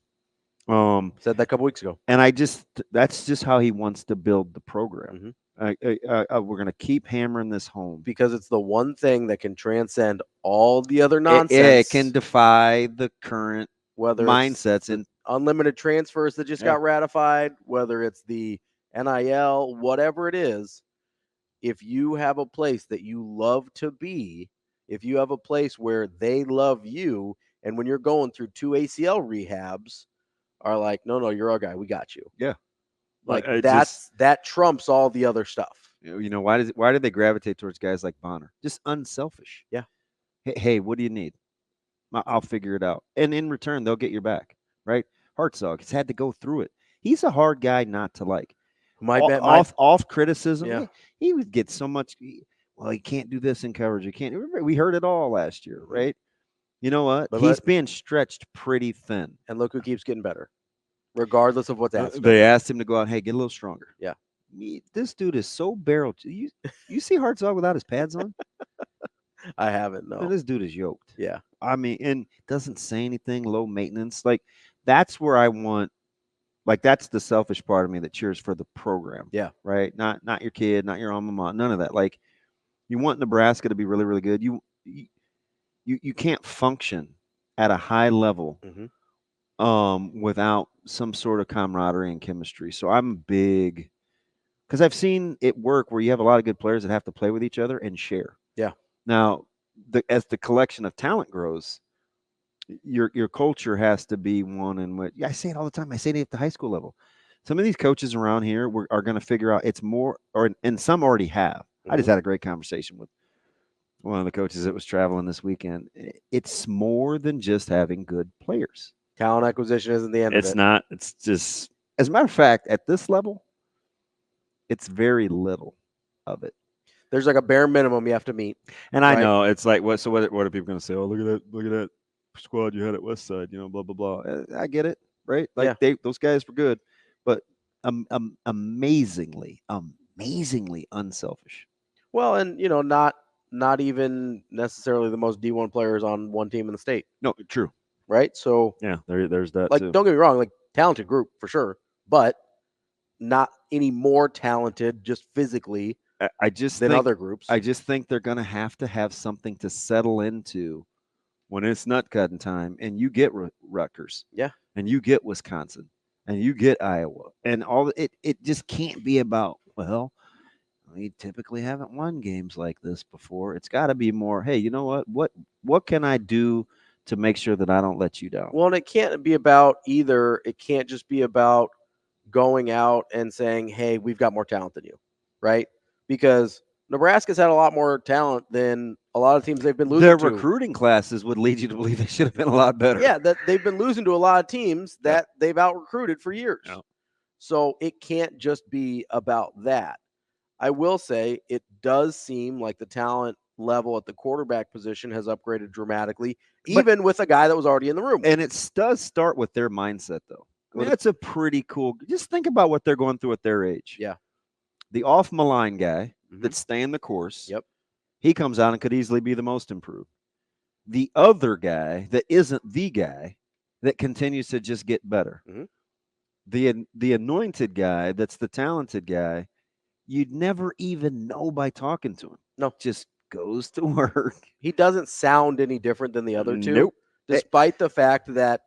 said that a couple weeks ago. And that's just how he wants to build the program. We're going to keep hammering this home. Because it's the one thing that can transcend all the other nonsense. It can defy the current whether mindsets and unlimited transfers that just got ratified, whether it's the NIL, whatever it is. If you have a place that you love to be, if you have a place where they love you, and when you're going through 2 ACL rehabs, are like, no, you're our guy. We got you. Yeah. Like that trumps all the other stuff. Why did they gravitate towards guys like Bonner? Just unselfish. Yeah. Hey, what do you need? I'll figure it out. And in return, they'll get your back, right? Hartzog has had to go through it. He's a hard guy not to like. Off criticism. Yeah. He would get so much. Well, he can't do this in coverage. He can't. We heard it all last year, right? You know what? He's being stretched pretty thin. And look who keeps getting better, regardless of what's asked. They asked him to go out, hey, get a little stronger. Yeah. This dude is so barreled. You see Hartzog without his pads on? I haven't, no. This dude is yoked. Yeah. I mean, and doesn't say anything, low maintenance. Like, that's where I want, like, that's the selfish part of me that cheers for the program. Yeah. Right? Not your kid, not your alma mater, none of that. Like, you want Nebraska to be really, really good. You can't function at a high level without some sort of camaraderie and chemistry. So I'm big, because I've seen it work where you have a lot of good players that have to play with each other and share. Yeah. Now, as the collection of talent grows, your culture has to be one in which, I say it all the time. I say it at the high school level. Some of these coaches around here are going to figure out it's more, and some already have. I just had a great conversation with one of the coaches that was traveling this weekend. It's more than just having good players. Talent acquisition isn't the end of it. It's not. It's just, as a matter of fact, at this level, it's very little of it. There's like a bare minimum you have to meet. And I know it's like, what are people going to say? Oh, look at that squad you had at Westside, blah, blah, blah. I get it, right? Like those guys were good, but amazingly unselfish. Well, and not even necessarily the most D1 players on one team in the state. No, true. Right? So yeah, there's that like, too. Don't get me wrong, like talented group for sure, but not any more talented just physically than other groups. I just think they're going to have something to settle into when it's nut cutting time, and you get Rutgers, and you get Wisconsin, and you get Iowa, and all it just can't be about, well, we typically haven't won games like this before. It's got to be more, hey, you know what can I do to make sure that I don't let you down? Well, and it can't be about either. It can't just be about going out and saying, hey, we've got more talent than you, right? Because Nebraska's had a lot more talent than a lot of teams they've been losing to. Their recruiting classes would lead you to believe they should have been a lot better. Yeah, that they've been losing to a lot of teams that they've out-recruited for years. Yeah. So it can't just be about that. I will say it does seem like the talent level at the quarterback position has upgraded dramatically, even with a guy that was already in the room. And it does start with their mindset, though. I mean, that's a pretty cool. Just think about what they're going through at their age. Yeah. The off-malign guy that's staying the course. Yep. He comes out and could easily be the most improved. The other guy that isn't the guy that continues to just get better. The anointed guy that's the talented guy, you'd never even know by talking to him. No. Just goes to work. He doesn't sound any different than the other two. Nope. Despite the fact that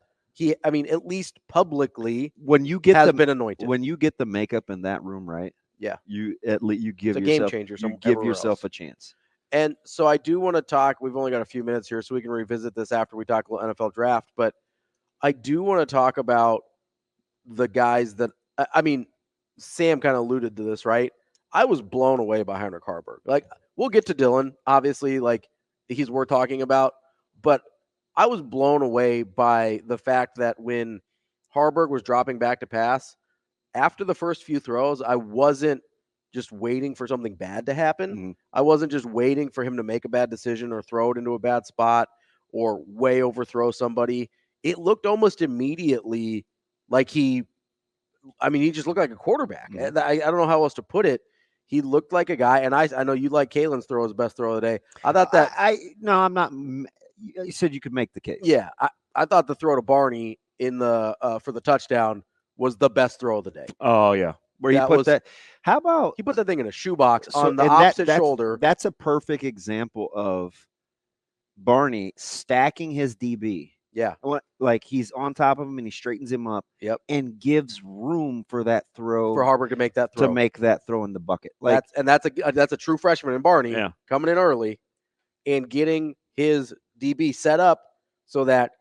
at least publicly, when you get been anointed. When you get the makeup in that room right, you give it's yourself a game changer. You give yourself a chance. And so I do want to talk. We've only got a few minutes here, so we can revisit this after we talk NFL draft. But I do want to talk about the guys that Sam kind of alluded to this, right? I was blown away by Heinrich Haarberg. Like, we'll get to Dylan, obviously, like he's worth talking about, but I was blown away by the fact that when Haarberg was dropping back to pass, after the first few throws, I wasn't just waiting for something bad to happen. Mm-hmm. I wasn't just waiting for him to make a bad decision or throw it into a bad spot or way overthrow somebody. It looked almost immediately like he just looked like a quarterback. Mm-hmm. I don't know how else to put it. He looked like a guy, and I know you like Kalen's throw as best throw of the day. I thought that no, I'm not. You said you could make the case. Yeah, I thought the throw to Barney in the for the touchdown was the best throw of the day. Oh yeah, where he put that. How about he put that thing in a shoebox so, on the and opposite that's, shoulder? That's a perfect example of Barney stacking his DB. Yeah, like he's on top of him and he straightens him up. Yep, and gives room for that throw for Haarberg to make that throw in the bucket. Like that's a true freshman in Barney Yeah. coming in early and getting his DB set up so that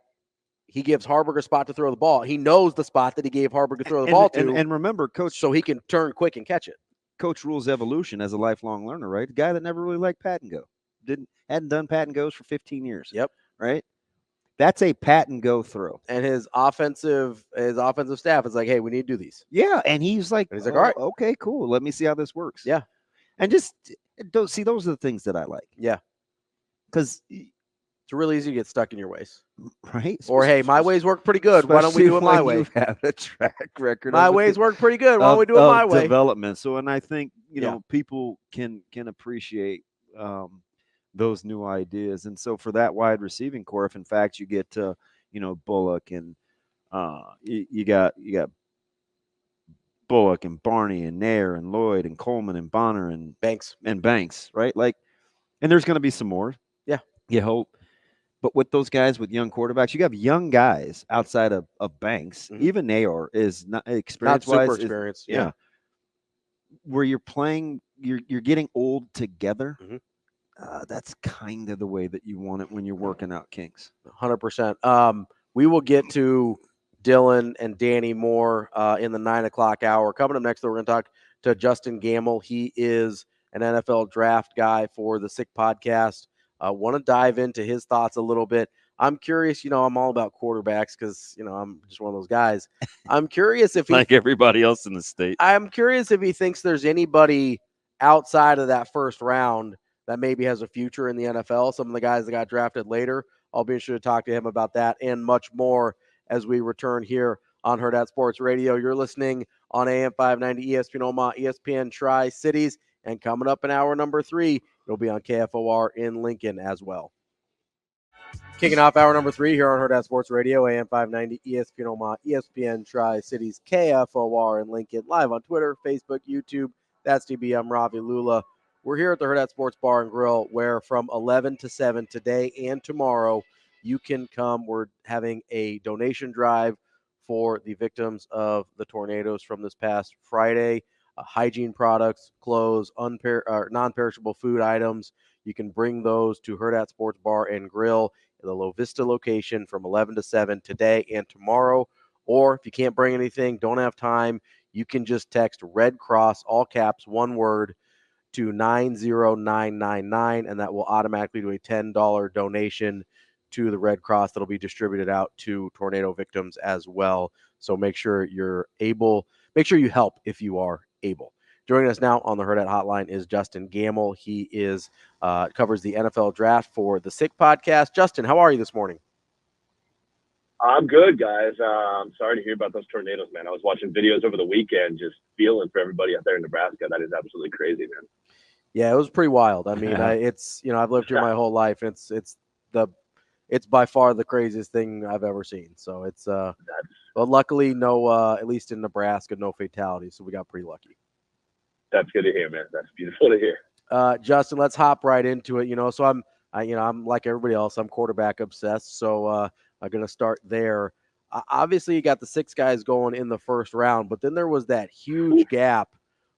he gives Haarberg a spot to throw the ball. He knows the spot that he gave Haarberg to throw the ball to. And remember, Coach, so he can turn quick and catch it. Coach rules evolution as a lifelong learner, right? A guy that never really liked pat and go. Hadn't done pat and goes for 15 years. Yep. Right? That's a pat and go throw. And his offensive staff is like, hey, we need to do these. Yeah. And he's like, all right, okay, cool. Let me see how this works. Yeah. And just those are the things that I like. Yeah. Because it's really easy to get stuck in your ways. Right. Or, hey, my ways work pretty good. Why don't we do it my way? You have a track record. My ways work pretty good. Why don't we do it my way? Development. So, and I think, you know, people can appreciate those new ideas. And so for that wide receiving core, if in fact you get to, Bullock and you got Bullock and Barney and Nair and Lloyd and Coleman and Bonner and Banks, right? Like, and there's going to be some more. Yeah. You hope. But with those guys, with young quarterbacks, you have young guys outside of Banks. Mm-hmm. Even Nair is not experience-wise. Not super experienced. Yeah. Where you're playing, you're getting old together. Mm-hmm. That's kind of the way that you want it when you're working out kinks. 100%. We will get to Dylan and Danny more in the 9 o'clock hour. Coming up next, we're going to talk to Justin Gammel. He is an NFL draft guy for the Sick Podcast. Want to dive into his thoughts a little bit. I'm curious, I'm all about quarterbacks because, I'm just one of those guys. I'm curious if like everybody else in the state. I'm curious if he thinks there's anybody outside of that first round that maybe has a future in the NFL. Some of the guys that got drafted later. I'll be interested to talk to him about that and much more as we return here on Hurrdat Sports Radio. You're listening on AM 590 ESPN Omaha, ESPN Tri-Cities, and coming up in hour number 3, it'll be on KFOR in Lincoln as well. Kicking off hour number 3 here on Hurrdat Sports Radio, AM 590 ESPN Omaha, ESPN Tri-Cities, KFOR in Lincoln, live on Twitter, Facebook, YouTube. That's DB. I'm Ravi, Lulla. We're here at the Hurrdat Sports Bar and Grill, where from 11 to 7 today and tomorrow, you can come. We're having a donation drive for the victims of the tornadoes from this past Friday. Hygiene products, clothes, non-perishable food items. You can bring those to Hurrdat Sports Bar and Grill in the La Vista location from 11 to 7 today and tomorrow. Or if you can't bring anything, don't have time, you can just text Red Cross, all caps, one word, to 90999, and that will automatically do a $10 donation to the Red Cross that'll be distributed out to tornado victims as well. So make sure you help if you are able. Joining us now on the Hurrdat Hotline is Justin Gammel. He covers the NFL draft for the Sick Podcast. Justin, how are you this morning? I'm good, guys. I'm sorry to hear about those tornadoes, man. I was watching videos over the weekend, just feeling for everybody out there in Nebraska. That is absolutely crazy, man. Yeah, it was pretty wild. I mean, I've lived here my whole life, and it's by far the craziest thing I've ever seen. So it's but luckily no, at least in Nebraska, no fatalities. So we got pretty lucky. That's good to hear, man. That's beautiful to hear. Justin, let's hop right into it. So I'm like everybody else. I'm quarterback obsessed. So I'm going to start there. Obviously, you got the 6 guys going in the first round, but then there was that huge gap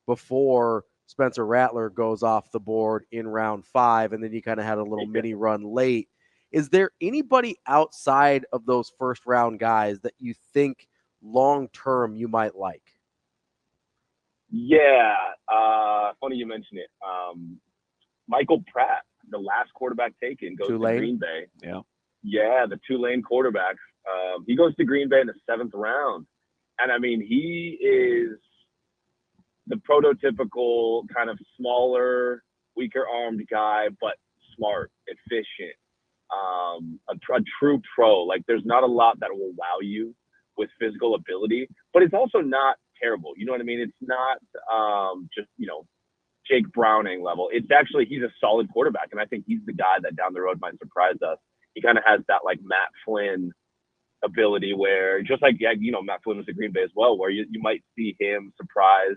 before Spencer Rattler goes off the board in round 5, and then you kind of had a little mini run late. Is there anybody outside of those first round guys that you think long term you might like? Yeah, funny you mention it. Michael Pratt, the last quarterback taken, goes to Green Bay. Yeah. Yeah, the Tulane quarterbacks. He goes to Green Bay in the 7th round. And, I mean, he is the prototypical kind of smaller, weaker-armed guy, but smart, efficient, a true pro. Like, there's not a lot that will wow you with physical ability, but it's also not terrible. You know what I mean? It's not just, Jake Browning level. It's actually, he's a solid quarterback, and I think he's the guy that down the road might surprise us. He kind of has that, like, Matt Flynn ability where, just like, Matt Flynn was at Green Bay as well, where you might see him surprise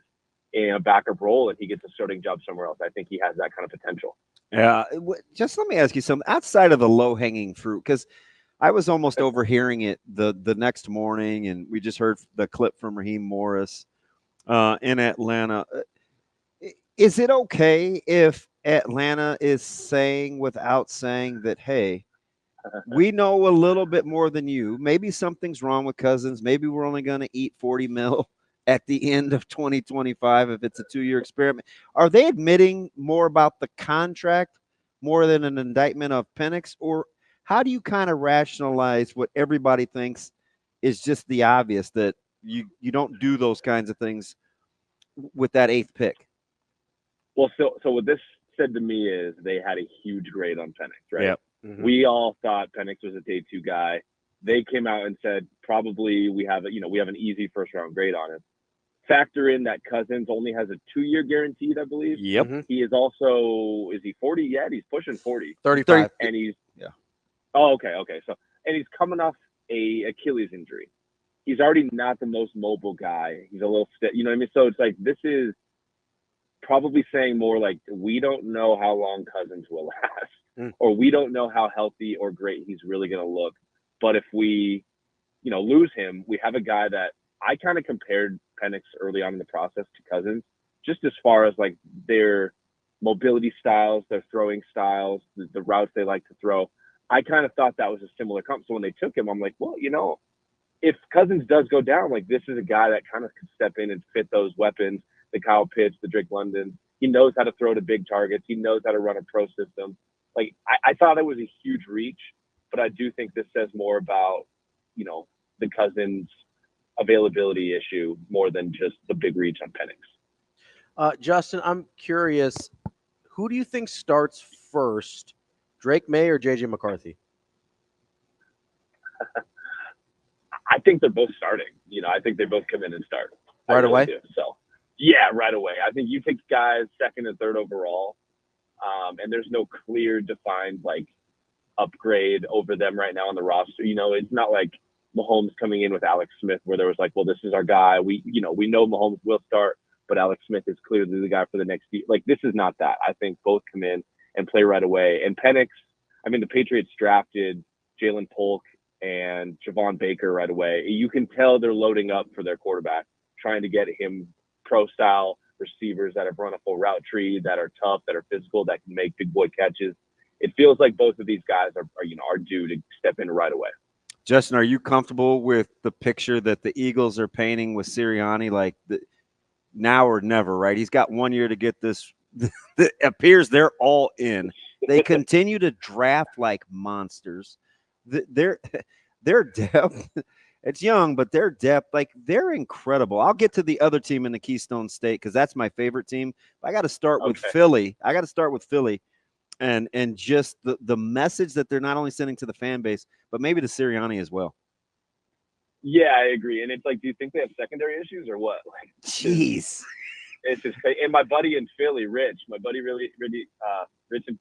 in a backup role and he gets a starting job somewhere else. I think he has that kind of potential. Yeah. Just let me ask you something outside of the low-hanging fruit, because I was almost overhearing it the next morning, and we just heard the clip from Raheem Morris in Atlanta. Is it okay if Atlanta is saying without saying that, hey, we know a little bit more than you. Maybe something's wrong with Cousins. Maybe we're only going to eat $40 million at the end of 2025 if it's a 2-year experiment. Are they admitting more about the contract more than an indictment of Penix? Or how do you kind of rationalize what everybody thinks is just the obvious, that you don't do those kinds of things with that 8th pick? Well, so what this said to me is they had a huge grade on Penix, right? Yep. Mm-hmm. We all thought Penix was a day 2 guy. They came out and said probably we have an easy 1st round grade on him. Factor in that Cousins only has a 2-year guaranteed, I believe. Yep. Mm-hmm. He is also, is he 40 yet? He's pushing 40. 35. And he's yeah. Oh, okay. So, and he's coming off a Achilles injury. He's already not the most mobile guy. He's a little stiff. You know what I mean? So it's like, this is probably saying more like, we don't know how long Cousins will last, or we don't know how healthy or great he's really going to look. But if we, lose him, we have a guy that I kind of compared Penix early on in the process to Cousins, just as far as like their mobility styles, their throwing styles, the routes they like to throw. I kind of thought that was a similar comp. So when they took him, I'm like, well, if Cousins does go down, like, this is a guy that kind of could step in and fit those weapons, the Kyle Pitts, the Drake London. He knows how to throw to big targets. He knows how to run a pro system. Like, I thought it was a huge reach, but I do think this says more about, the Cousins availability issue more than just the big reach on Penix. Justin, I'm curious, who do you think starts first, Drake May or JJ McCarthy? I think they're both starting. I think they both come in and start. Right away? So, yeah, right away. I think you take guys 2nd and 3rd overall, and there's no clear defined, like, upgrade over them right now on the roster. It's not like Mahomes coming in with Alex Smith where there was like, well, this is our guy. We know Mahomes will start, but Alex Smith is clearly the guy for the next year. Like, this is not that. I think both come in and play right away. And Penix, the Patriots drafted Jalen Polk and Javon Baker right away. You can tell they're loading up for their quarterback, trying to get him pro-style receivers that have run a full route tree, that are tough, that are physical, that can make big boy catches. It feels like both of these guys are due to step in right away. Justin, are you comfortable with the picture that the Eagles are painting with Sirianni, like now or never, right? He's got 1 year to get this. It appears they're all in. They continue to draft like monsters. Their depth, it's young, but their depth, like, they're incredible. I'll get to the other team in the Keystone State because that's my favorite team. I got to start with Philly. And just the message that they're not only sending to the fan base, but maybe to Sirianni as well. Yeah, I agree. And it's like, do you think they have secondary issues or what? Like, jeez. It's just crazy. And my buddy in Philly, Rich in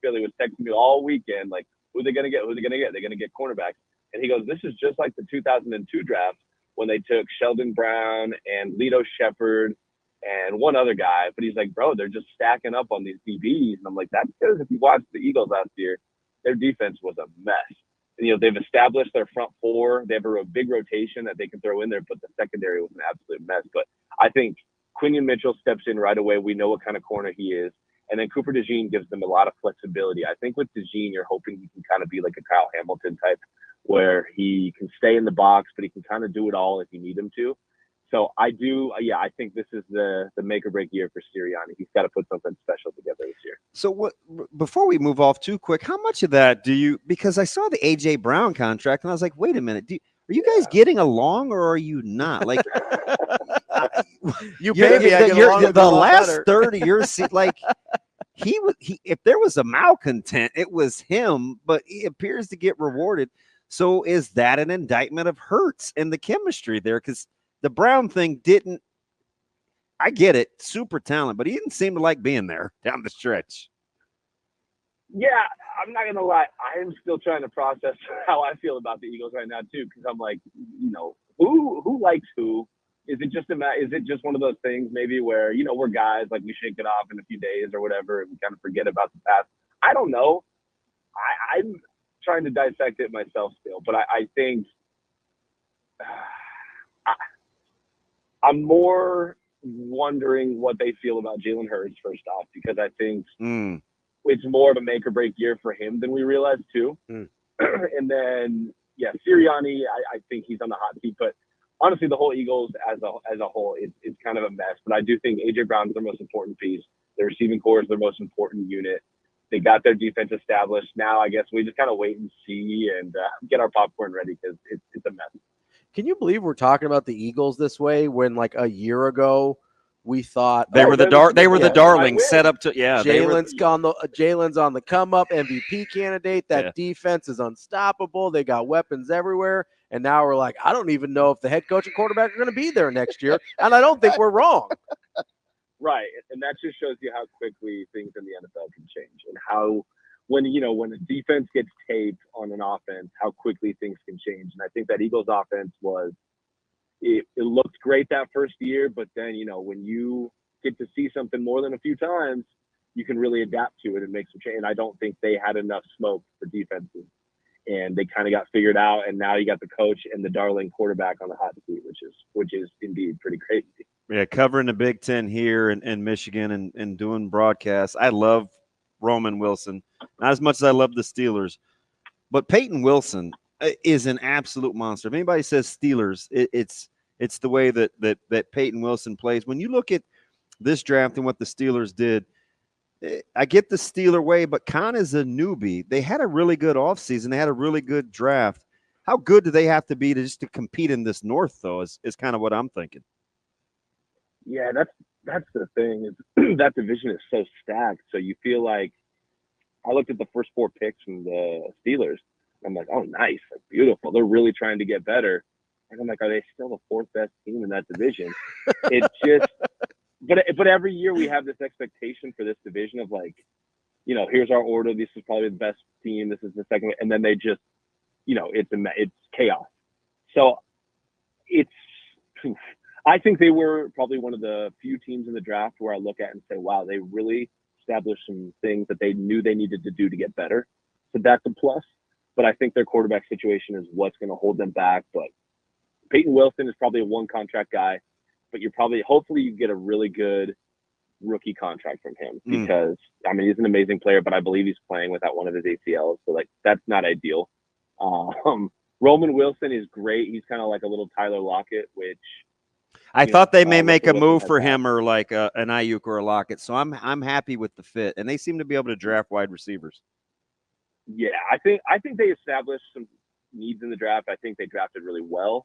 Philly was texting me all weekend, like, who are they going to get? They're going to get cornerbacks. And he goes, this is just like the 2002 draft when they took Sheldon Brown and Lito Shepherd and one other guy. But he's like, bro, they're just stacking up on these DBs. And I'm like, that's because if you watched the Eagles last year, their defense was a mess. And, they've established their front 4. They have a big rotation that they can throw in there, but the secondary was an absolute mess. But I think Quinion Mitchell steps in right away. We know what kind of corner he is. And then Cooper DeJean gives them a lot of flexibility. I think with DeJean, you're hoping he can kind of be like a Kyle Hamilton type, where he can stay in the box, but he can kind of do it all if you need him to. So I think this is the make or break year for Sirianni. He's got to put something special together this year. So before we move off too quick, how much of that because I saw the A.J. Brown contract and I was like, wait a minute, are you guys getting along or are you not? Like, you pay me, I get along with you a the lot last better. third of your seat, like he if there was a malcontent, it was him, but he appears to get rewarded. So is that an indictment of Hurts and the chemistry there? Because the Brown thing didn't. I get it, super talent, but he didn't seem to like being there down the stretch. Yeah, I'm not gonna lie. I am still trying to process how I feel about the Eagles right now too, because I'm like, who likes who? Is it just one of those things maybe where we're guys, like we shake it off in a few days or whatever, and we kind of forget about the past? I don't know. I'm trying to dissect it myself still, but I think I'm more wondering what they feel about Jalen Hurts first off, because I think it's more of a make or break year for him than we realized too. And then Sirianni, I think he's on the hot seat, but honestly, the whole Eagles as a whole, it's kind of a mess. But I do think AJ Brown is their most important piece. Their receiving core is their most important unit. They got their defense established. Now I guess we just kind of wait and see and get our popcorn ready, because it's a mess. Can you believe we're talking about the Eagles this way when like a year ago we thought they were the darlings set up to Jalen's on the come up, MVP candidate. That defense is unstoppable. They got weapons everywhere, and now we're like, I don't even know if the head coach and quarterback are going to be there next year, and I don't think we're wrong. Right, and that just shows you how quickly things in the NFL can change, and how when a defense gets taped on an offense, how quickly things can change. And I think that Eagles offense it looked great that first year, but then, when you get to see something more than a few times, you can really adapt to it and make some change. And I don't think they had enough smoke for defenses, and they kind of got figured out. And now you got the coach and the darling quarterback on the hot seat, which is indeed pretty crazy. Yeah, covering the Big Ten here in Michigan and doing broadcasts. I love Roman Wilson, not as much as I love the Steelers, but Peyton Wilson is an absolute monster. If anybody says Steelers, it's the way that Peyton Wilson plays. When you look at this draft and what the Steelers did, I get the Steeler way, but Khan is a newbie. They had a really good offseason. They had a really good draft. How good do they have to be to compete in this North, though, is kind of what I'm thinking. Yeah, that's the thing. That division is so stacked. So you feel like, I looked at the first 4 picks from the Steelers. I'm like, oh, nice, like, beautiful. They're really trying to get better. And I'm like, are they still the 4th best team in that division? It's just, but every year we have this expectation for this division of like, here's our order. This is probably the best team. This is the second, and then they just, it's chaos. So I think they were probably one of the few teams in the draft where I look at and say, wow, they really established some things that they knew they needed to do to get better. So that's a plus. But I think their quarterback situation is what's going to hold them back. But Peyton Wilson is probably a 1-contract guy, but hopefully you get a really good rookie contract from him, because he's an amazing player, but I believe he's playing without one of his ACLs. So like, that's not ideal. Roman Wilson is great. He's kind of like a little Tyler Lockett, which I thought they may make a move for him, or like an Ayuk or a Lockett. So I'm happy with the fit, and they seem to be able to draft wide receivers. Yeah, I think they established some needs in the draft. I think they drafted really well.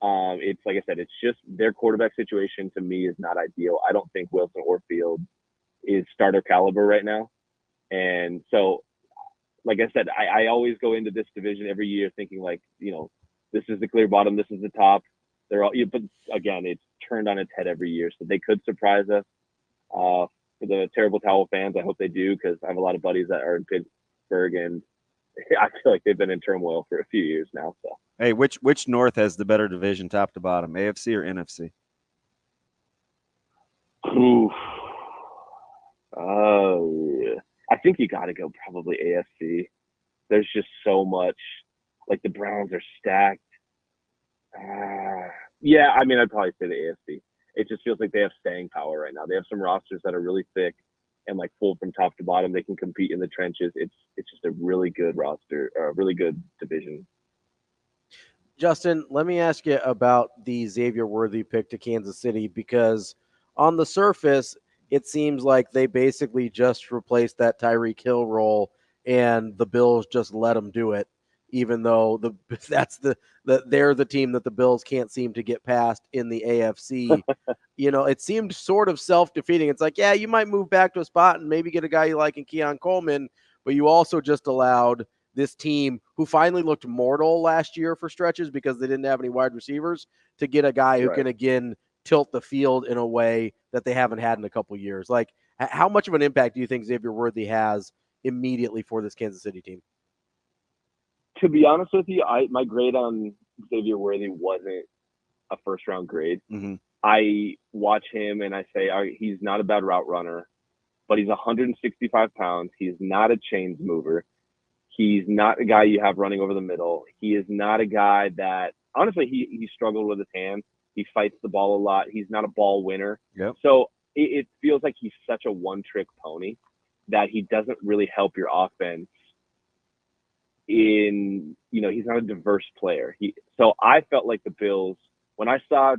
It's like I said, it's just their quarterback situation to me is not ideal. I don't think Wilson or Fields is starter caliber right now. And so, like I said, I always go into this division every year thinking like, this is the clear bottom, this is the top. They're all, but again, it's turned on its head every year. So they could surprise us. For the Terrible Towel fans, I hope they do, because I have a lot of buddies that are in Pittsburgh, and I feel like they've been in turmoil for a few years now. So, hey, which North has the better division, top to bottom, AFC or NFC? Oof. Oh, yeah. I think you got to go probably AFC. There's just so much. Like, the Browns are stacked. Yeah, I'd probably say the AFC. It just feels like they have staying power right now. They have some rosters that are really thick and like full from top to bottom. They can compete in the trenches. It's just a really good roster, a really good division. Justin, let me ask you about the Xavier Worthy pick to Kansas City, because on the surface, it seems like they basically just replaced that Tyreek Hill role, and the Bills just let them do it. even though they're the team that the Bills can't seem to get past in the AFC. It seemed sort of self-defeating. It's like, yeah, you might move back to a spot and maybe get a guy you like in Keon Coleman, but you also just allowed this team, who finally looked mortal last year for stretches because they didn't have any wide receivers, to get a guy who can again tilt the field in a way that they haven't had in a couple years. Like, how much of an impact do you think Xavier Worthy has immediately for this Kansas City team? To be honest with you, my grade on Xavier Worthy wasn't a first-round grade. Mm-hmm. I watch him and I say, all right, he's not a bad route runner, but he's 165 pounds. He's not a chains mover. He's not a guy you have running over the middle. He is not a guy that, honestly, he struggled with his hands. He fights the ball a lot. He's not a ball winner. Yep. So it feels like he's such a one-trick pony that he doesn't really help your offense he's not a diverse player. So I felt like the Bills, when I saw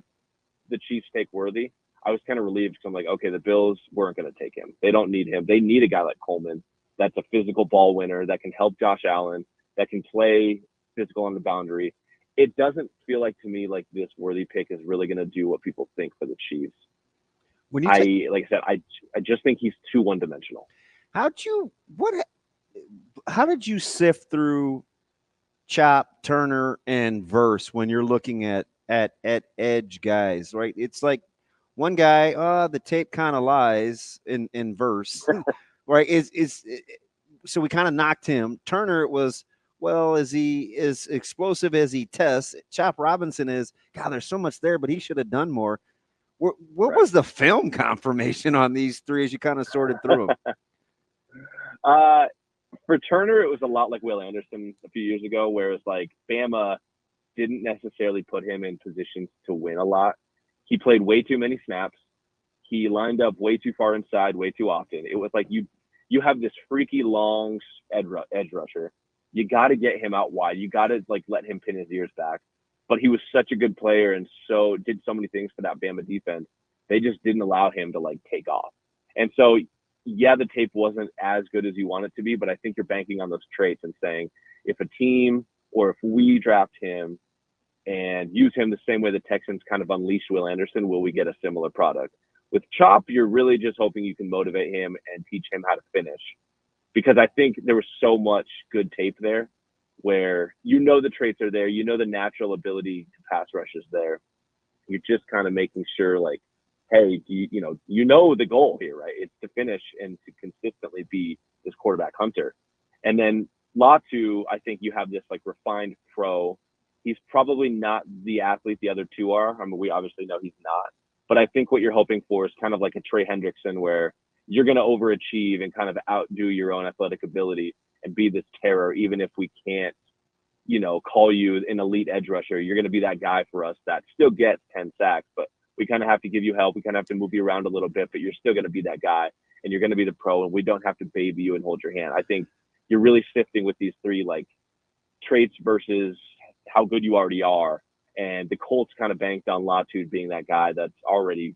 the Chiefs take Worthy, I was kind of relieved because I'm like, okay, the Bills weren't going to take him. They don't need him. They need a guy like Coleman that's a physical ball winner, that can help Josh Allen, that can play physical on the boundary. It doesn't feel like to me like this Worthy pick is really going to do what people think for the Chiefs. Like I said, I just think he's too one-dimensional. How did you sift through Chop, Turner, and Verse when you're looking at edge guys, right? It's like one guy, the tape kind of lies in Verse, right? So we kind of knocked him. Turner, it was, well, is he as explosive as he tests? Chop Robinson is, God, there's so much there, but he should have done more. What was the film confirmation on these three as you kind of sorted through them? For Turner, it was a lot like Will Anderson a few years ago, where it's like Bama didn't necessarily put him in positions to win a lot. He played way too many snaps. He lined up way too far inside way too often. It was like you have this freaky long edge rusher. You got to get him out wide. You got to let him pin his ears back. But he was such a good player and so did so many things for that Bama defense. They just didn't allow him to take off. And so, yeah, the tape wasn't as good as you want it to be, but I think you're banking on those traits and saying, if a team or if we draft him and use him the same way the Texans kind of unleashed Will Anderson, will we get a similar product? With Chop, you're really just hoping you can motivate him and teach him how to finish. Because I think there was so much good tape there where the traits are there, the natural ability to pass rush is there. You're just kind of making sure, hey, the goal here, right? It's to finish and to consistently be this quarterback hunter. And then Latu, I think you have this refined pro. He's probably not the athlete the other two are. I mean, we obviously know he's not. But I think what you're hoping for is kind of like a Trey Hendrickson, where you're going to overachieve and kind of outdo your own athletic ability and be this terror, even if we can't, call you an elite edge rusher. You're going to be that guy for us that still gets 10 sacks, but we kind of have to give you help. We kind of have to move you around a little bit, but you're still going to be that guy, and you're going to be the pro, and we don't have to baby you and hold your hand. I think you're really sifting with these three traits versus how good you already are. And the Colts kind of banked on Latu being that guy that's already,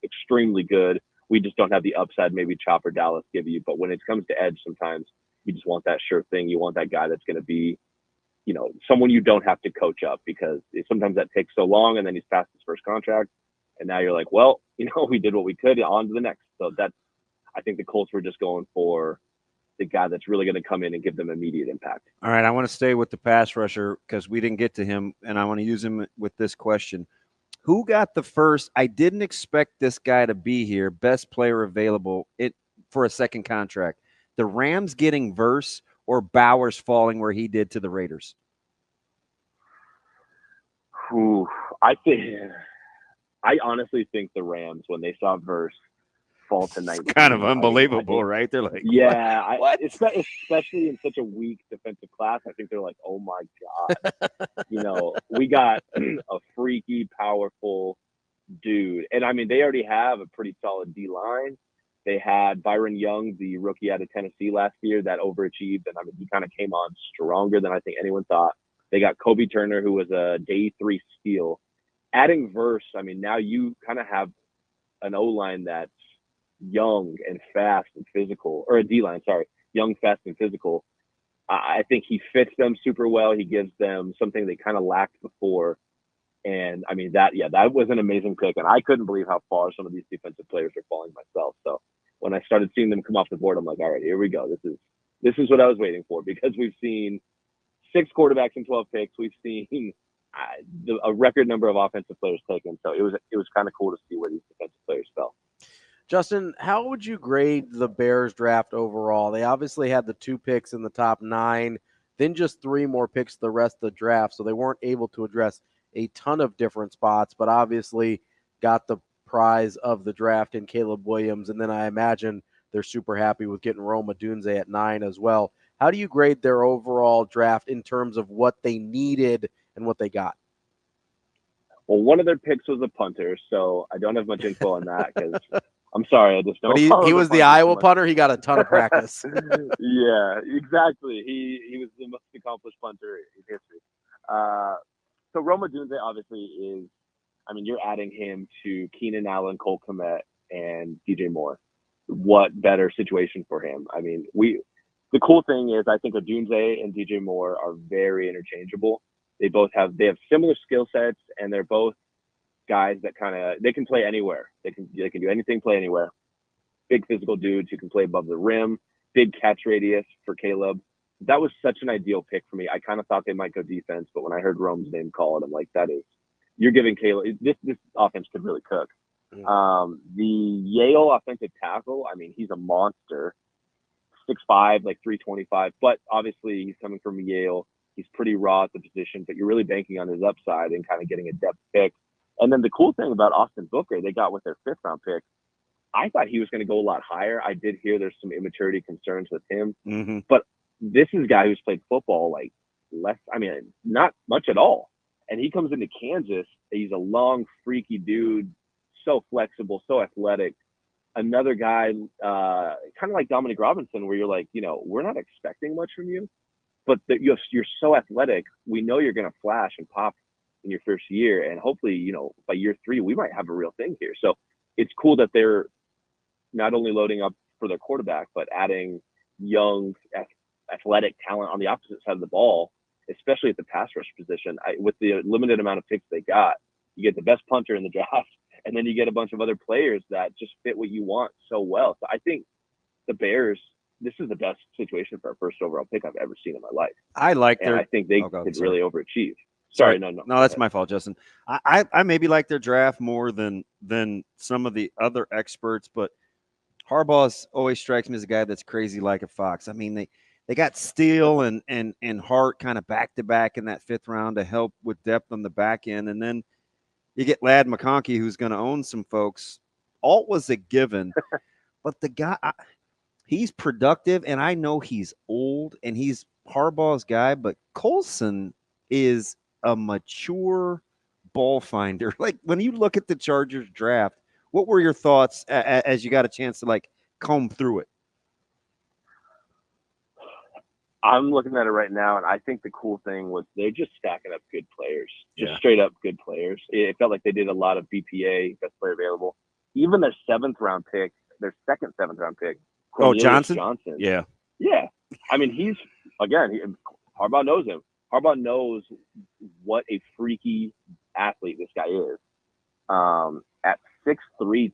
extremely good. We just don't have the upside maybe Chop or Dallas give you. But when it comes to edge, sometimes you just want that sure thing. You want that guy that's going to be, someone you don't have to coach up, because sometimes that takes so long, and then he's past his first contract. And now you're like, well, we did what we could, on to the next. So I think the Colts were just going for the guy that's really going to come in and give them immediate impact. All right, I want to stay with the pass rusher because we didn't get to him, and I want to use him with this question. Who got the first? I didn't expect this guy to be here. Best player available for a second contract. The Rams getting Verse or Bowers falling where he did to the Raiders? I honestly think the Rams, when they saw Verse fall to 19, it's kind of unbelievable, right? They're like, yeah, what? Especially in such a weak defensive class. I think they're like, oh my God, we got a freaky, powerful dude. And I mean, they already have a pretty solid D line. They had Byron Young, the rookie out of Tennessee last year, that overachieved. And I mean, he kind of came on stronger than I think anyone thought. They got Kobe Turner, who was a day 3 steal. Adding Verse, I mean, now you kind of have an O-line that's young and fast and physical, or a D-line, sorry, young, fast, and physical. I think he fits them super well. He gives them something they kind of lacked before. And I mean, that was an amazing pick. And I couldn't believe how far some of these defensive players are falling myself. So when I started seeing them come off the board, I'm like, all right, here we go. This is what I was waiting for, because we've seen 6 quarterbacks and 12 picks. We've seen a record number of offensive players taken. So it was kind of cool to see where these defensive players fell. Justin, how would you grade the Bears draft overall? They obviously had the 2 picks in the top 9, then just 3 more picks the rest of the draft. So they weren't able to address a ton of different spots, but obviously got the prize of the draft in Caleb Williams. And then I imagine they're super happy with getting Rome Odunze at 9 as well. How do you grade their overall draft in terms of what they needed and what they got? Well, one of their picks was a punter, so I don't have much info on that, because I'm sorry, I just don't. But he was the Iowa punter. He got a ton of practice. Yeah, exactly. He was the most accomplished punter in history. So Rome Odunze obviously is, I mean, you're adding him to Keenan Allen, Cole Kmet, and DJ Moore. What better situation for him? I mean, the cool thing is I think Odunze and DJ Moore are very interchangeable. They have similar skill sets, and they're both guys that they can play anywhere. They can do anything, play anywhere. Big physical dudes who can play above the rim, big catch radius for Caleb. That was such an ideal pick for me. I kind of thought they might go defense, but when I heard Rome's name called, I'm like, you're giving Caleb, this offense could really cook. The Yale offensive tackle, I mean, he's a monster, 6'5", like 325, but obviously he's coming from Yale. He's pretty raw at the position, but you're really banking on his upside and kind of getting a depth pick. And then the cool thing about Austin Booker, they got with their 5th round pick, I thought he was going to go a lot higher. I did hear there's some immaturity concerns with him, but this is a guy who's played football like not much at all. And he comes into Kansas. He's a long, freaky dude, so flexible, so athletic. Another guy, kind of like Dominic Robinson, where you're like, we're not expecting much from you, but you're so athletic. We know you're going to flash and pop in your first year. And hopefully, by year 3, we might have a real thing here. So it's cool that they're not only loading up for their quarterback, but adding young, athletic talent on the opposite side of the ball, especially at the pass rush position. With the limited amount of picks they got, you get the best punter in the draft, and then you get a bunch of other players that just fit what you want so well. So I think the Bears, this is the best situation for a first overall pick I've ever seen in my life. I think they could really overachieve. Sorry, no, that's my fault, Justin. I maybe like their draft more than some of the other experts, but Harbaugh always strikes me as a guy that's crazy like a fox. I mean, they got Steele and Hart kind of back to back in that 5th round to help with depth on the back end, and then you get Ladd McConkey, who's going to own some folks. Alt was a given, but the guy, he's productive, and I know he's old and he's Harbaugh's guy, but Colson is a mature ball finder. Like, when you look at the Chargers draft, what were your thoughts as you got a chance to comb through it? I'm looking at it right now, and I think the cool thing was they're just stacking up good players, straight up good players. It felt like they did a lot of BPA, best player available. Even their 7th round pick, their second 7th round pick. Johnson. Yeah. I mean, Harbaugh knows him. Harbaugh knows what a freaky athlete this guy is. At 6'3",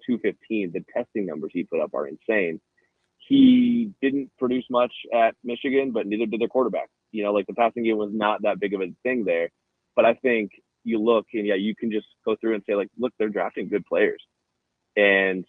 215, the testing numbers he put up are insane. He didn't produce much at Michigan, but neither did their quarterback. The passing game was not that big of a thing there. But I think you look, and you can just go through and say, look, they're drafting good players. And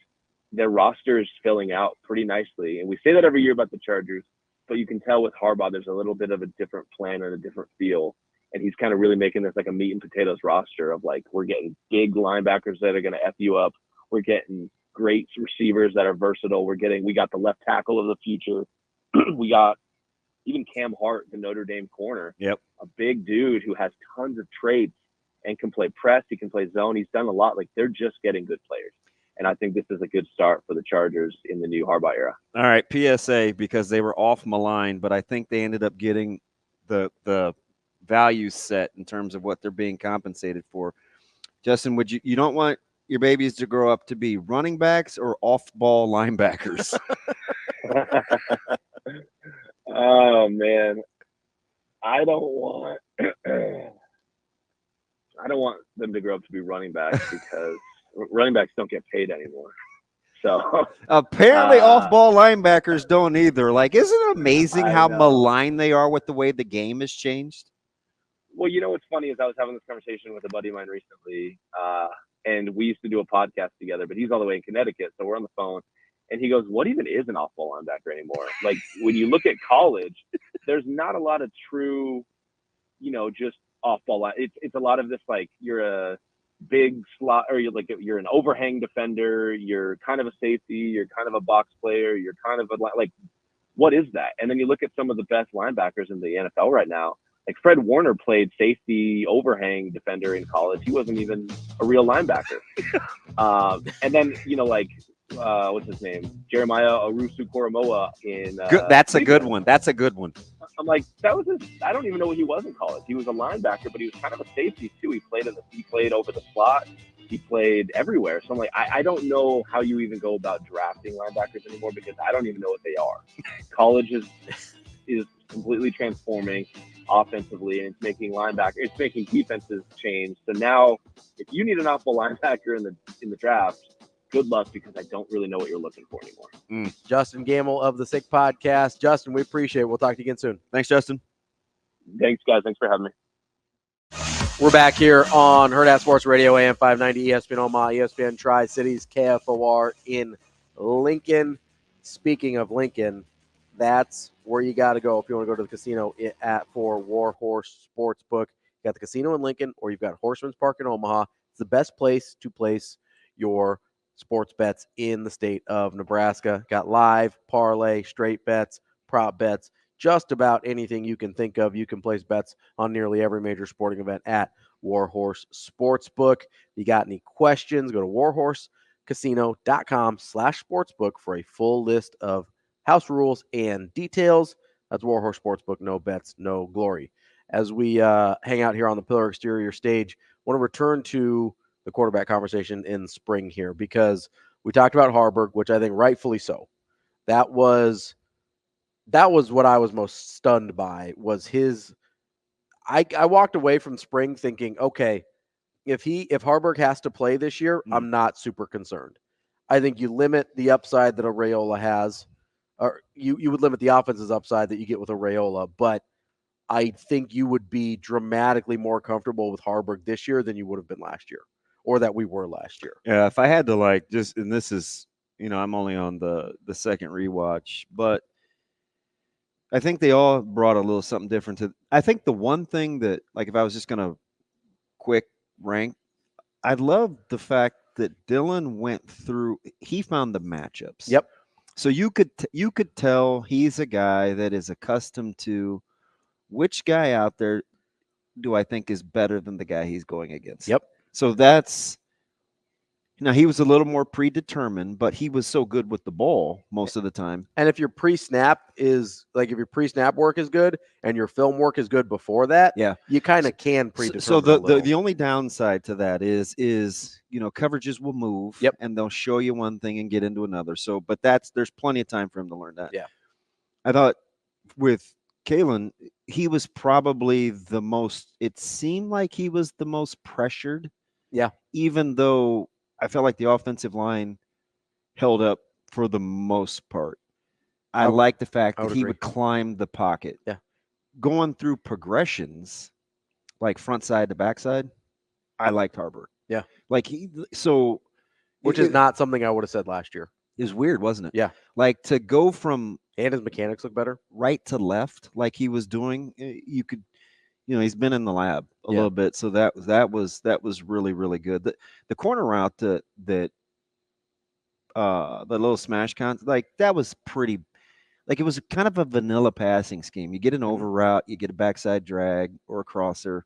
their roster is filling out pretty nicely. And we say that every year about the Chargers, but you can tell with Harbaugh, there's a little bit of a different plan and a different feel. And he's kind of really making this like a meat and potatoes roster of we're getting big linebackers that are going to F you up. We're getting great receivers that are versatile. We got the left tackle of the future. We got even Cam Hart, the Notre Dame corner. Yep. A big dude who has tons of traits and can play press. He can play zone. He's done a lot. They're just getting good players. And I think this is a good start for the Chargers in the new Harbaugh era. All right, PSA, because they were off malign, but I think they ended up getting the value set in terms of what they're being compensated for. Justin, you don't want your babies to grow up to be running backs or off-ball linebackers? Oh, man. I don't want them to grow up to be running backs because running backs don't get paid anymore. So apparently off-ball linebackers don't either. Like, isn't it amazing how know. maligned they are with the way the game has changed? Well, you know what's funny is I was having this conversation with a buddy of mine recently, and we used to do a podcast together, but he's all the way in Connecticut, so we're on the phone, and he goes, what even is an off-ball linebacker anymore? Like, when you look at college, there's not a lot of true, just off-ball line. It's a lot of this, like, you're a big slot, or you're an overhang defender, you're kind of a safety, you're kind of a box player, you're kind of like, what is that? And then you look at some of the best linebackers in the NFL right now. Like Fred Warner played safety overhang defender in college. He wasn't even a real linebacker. And then, what's his name? Jeremiah Owusu-Koramoah in That's a good one. That's a good one. I'm like, that was I don't even know what he was in college. He was a linebacker, but he was kind of a safety too. He played over the slot. He played everywhere. So I'm like, I don't know how you even go about drafting linebackers anymore because I don't even know what they are. College is completely transforming offensively, and it's making defenses change. So now, if you need an off-ball linebacker in the draft, good luck because I don't really know what you're looking for anymore. Justin Gammel of the Sick Podcast. Justin, we appreciate it. We'll talk to you again soon. Thanks, Justin. Thanks, guys. Thanks for having me. We're back here on Hurrdat Sports Radio, AM 590, ESPN Omaha, ESPN Tri-Cities, KFOR in Lincoln. Speaking of Lincoln, that's where you got to go if you want to go to the casino for Warhorse Sportsbook. You got the casino in Lincoln, or you've got Horseman's Park in Omaha. It's the best place to place your sports bets in the state of Nebraska. Got live, parlay, straight bets, prop bets, just about anything you can think of. You can place bets on nearly every major sporting event at Warhorse Sportsbook. You got any questions, go to warhorsecasino.com/sportsbook for a full list of house rules and details. That's Warhorse Sportsbook. No bets, no glory. As we hang out here on the Pillar Exterior stage, I want to return to the quarterback conversation in spring here because we talked about Harburg, which I think rightfully so. That was what I was most stunned by was his. I walked away from spring thinking, okay, if Harburg has to play this year, I'm not super concerned. I think you limit the upside that Arayola has, or you would limit the offense's upside that you get with Arayola, but I think you would be dramatically more comfortable with Harburg this year than you would have been last year, or that we were last year. Yeah, if I had to and this is, I'm only on the second rewatch, but I think they all brought a little something different to. I think the one thing that, if I was just gonna quick rank, I love the fact that Dylan went through. He found the matchups. Yep. So you could tell he's a guy that is accustomed to which guy out there do I think is better than the guy he's going against. Yep. So that's. Now, he was a little more predetermined, but he was so good with the ball most of the time. And if your pre-snap work is good and your film work is good before that, you kind of can predetermine. So the only downside to that is coverages will move, and they'll show you one thing and get into another. So, but there's plenty of time for him to learn that. Yeah, I thought with Kalen, he was probably the most. It seemed like he was the most pressured. Yeah, even though I felt like the offensive line held up for the most part. I like the fact that he would climb the pocket. Yeah. Going through progressions, like front side to backside, I liked Harburg. Yeah. Which is not something I would have said last year. It was weird, wasn't it? Yeah. Like to go from. And his mechanics look better. Right to left, like he was doing, you could. He's been in the lab a little bit, so that was really, really good. The corner route that the little smash that was pretty, it was kind of a vanilla passing scheme. You get an over route, you get a backside drag or a crosser,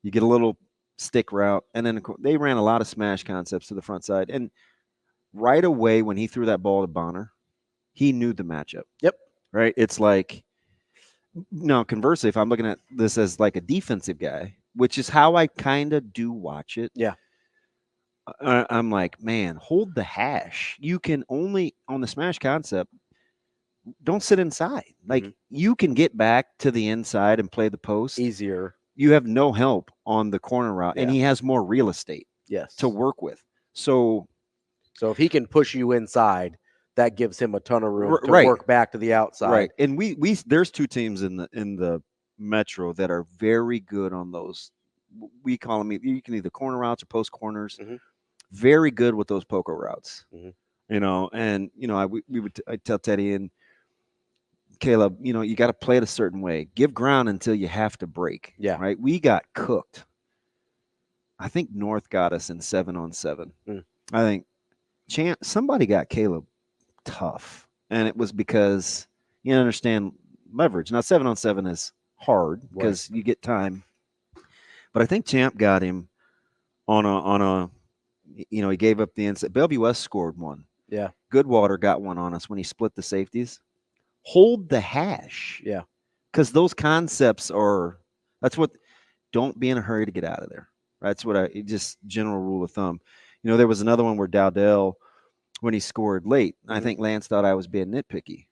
you get a little stick route, and then they ran a lot of smash concepts to the front side. And right away when he threw that ball to Bonner, he knew the matchup. Yep. Right. It's like. Now, conversely, if I'm looking at this as like a defensive guy, which is how I kind of do watch it. Yeah. I'm like, man, hold the hash. You can only, on the smash concept, don't sit inside. Like you can get back to the inside and play the post easier. You have no help on the corner route, and he has more real estate to work with. So if he can push you inside, that gives him a ton of room to work back to the outside. Right. And we there's two teams in the Metro that are very good on those. We call them, you can either corner routes or post corners. Very good with those poco routes. You know, and you know, I tell Teddy and Caleb, you know, you got to play it a certain way. Give ground until you have to break. Yeah. Right. We got cooked. I think North got us in 7-on-7. I think somebody got Caleb tough, and it was because you understand leverage. Now 7-on-7 is hard because you get time, but I think Champ got him on a you know, he gave up the inside. Bellevue West scored one. Yeah. Goodwater got one on us when he split the safeties. Hold the hash. Yeah. Because those concepts don't be in a hurry to get out of there. That's what just general rule of thumb. You know, there was another one where Dowdell, when he scored late, I think Lance thought I was being nitpicky,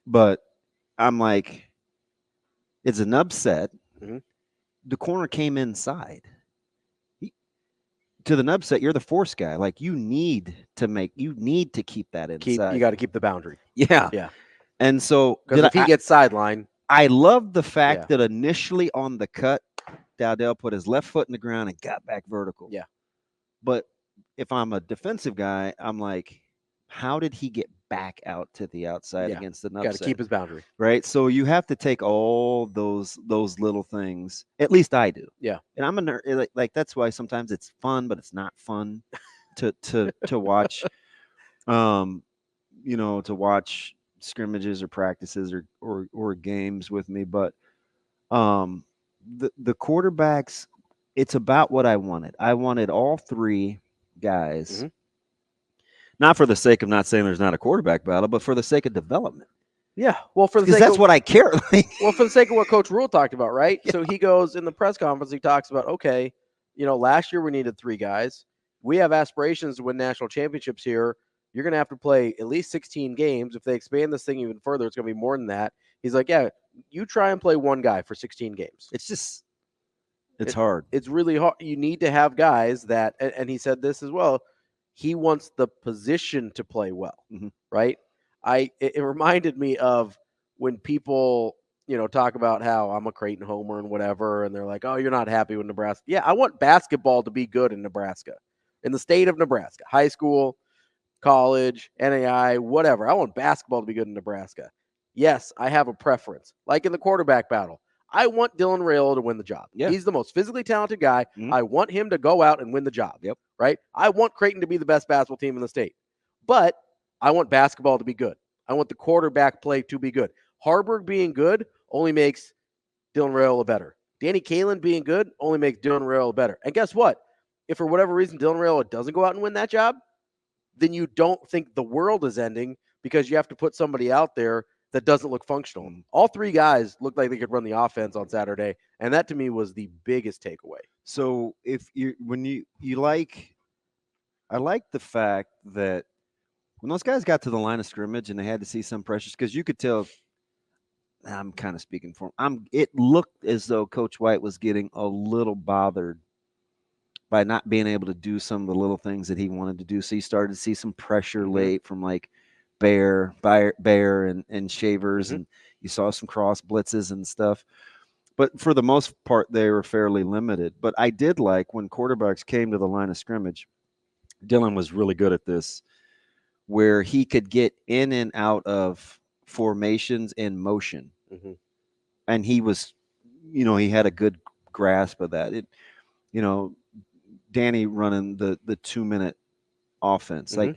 but I'm like, it's an upset. The corner came inside. To the nub set, you're the force guy. Like you need to keep that inside. You got to keep the boundary. Yeah. Yeah. And so because if he gets sidelined, I love the fact that initially on the cut, Dowdell put his left foot in the ground and got back vertical. Yeah. But if I'm a defensive guy, I'm like, how did he get back out to the outside against the nub set? Got to keep his boundary. Right. So you have to take all those little things. At least I do. Yeah. And I'm a nerd. Like that's why sometimes it's fun, but it's not fun to watch. You know, to watch scrimmages or practices or games with me. But the quarterbacks, it's about what I wanted. I wanted all three guys. Not for the sake of not saying there's not a quarterback battle, but for the sake of development. Yeah. Well, for the because that's what I care. Well, for the sake of what Coach Rule talked about, right? Yeah. So he goes in the press conference, he talks about, okay, you know, last year we needed 3 guys. We have aspirations to win national championships here. You're going to have to play at least 16 games. If they expand this thing even further, it's going to be more than that. He's like, yeah, you try and play one guy for 16 games. It's hard. It's really hard. You need to have guys that, and he said this as well, he wants the position to play well, right? It reminded me of when people, you know, talk about how I'm a Creighton homer and whatever, and they're like, oh, you're not happy with Nebraska. Yeah, I want basketball to be good in Nebraska, in the state of Nebraska, high school, college, NAI, whatever. I want basketball to be good in Nebraska. Yes, I have a preference. Like in the quarterback battle, I want Dylan Raiola to win the job. Yeah. He's the most physically talented guy. I want him to go out and win the job. Yep. Right? I want Creighton to be the best basketball team in the state. But I want basketball to be good. I want the quarterback play to be good. Harburg being good only makes Dylan Raiola better. Danny Kaelin being good only makes Dylan Raiola better. And guess what? If for whatever reason Dylan Raiola doesn't go out and win that job, then you don't think the world is ending because you have to put somebody out there that doesn't look functional. All 3 guys looked like they could run the offense on Saturday, and that to me was the biggest takeaway. So I like the fact that when those guys got to the line of scrimmage and they had to see some pressures, because you could tell, I'm kind of speaking for him, it looked as though Coach White was getting a little bothered by not being able to do some of the little things that he wanted to do. So he started to see some pressure late from like Bear and Shavers, and you saw some cross blitzes and stuff. But for the most part, they were fairly limited. But I did like when quarterbacks came to the line of scrimmage, Dylan was really good at this, where he could get in and out of formations in motion. And he was, you know, he had a good grasp of that. You know, Danny running the 2-minute offense. Like,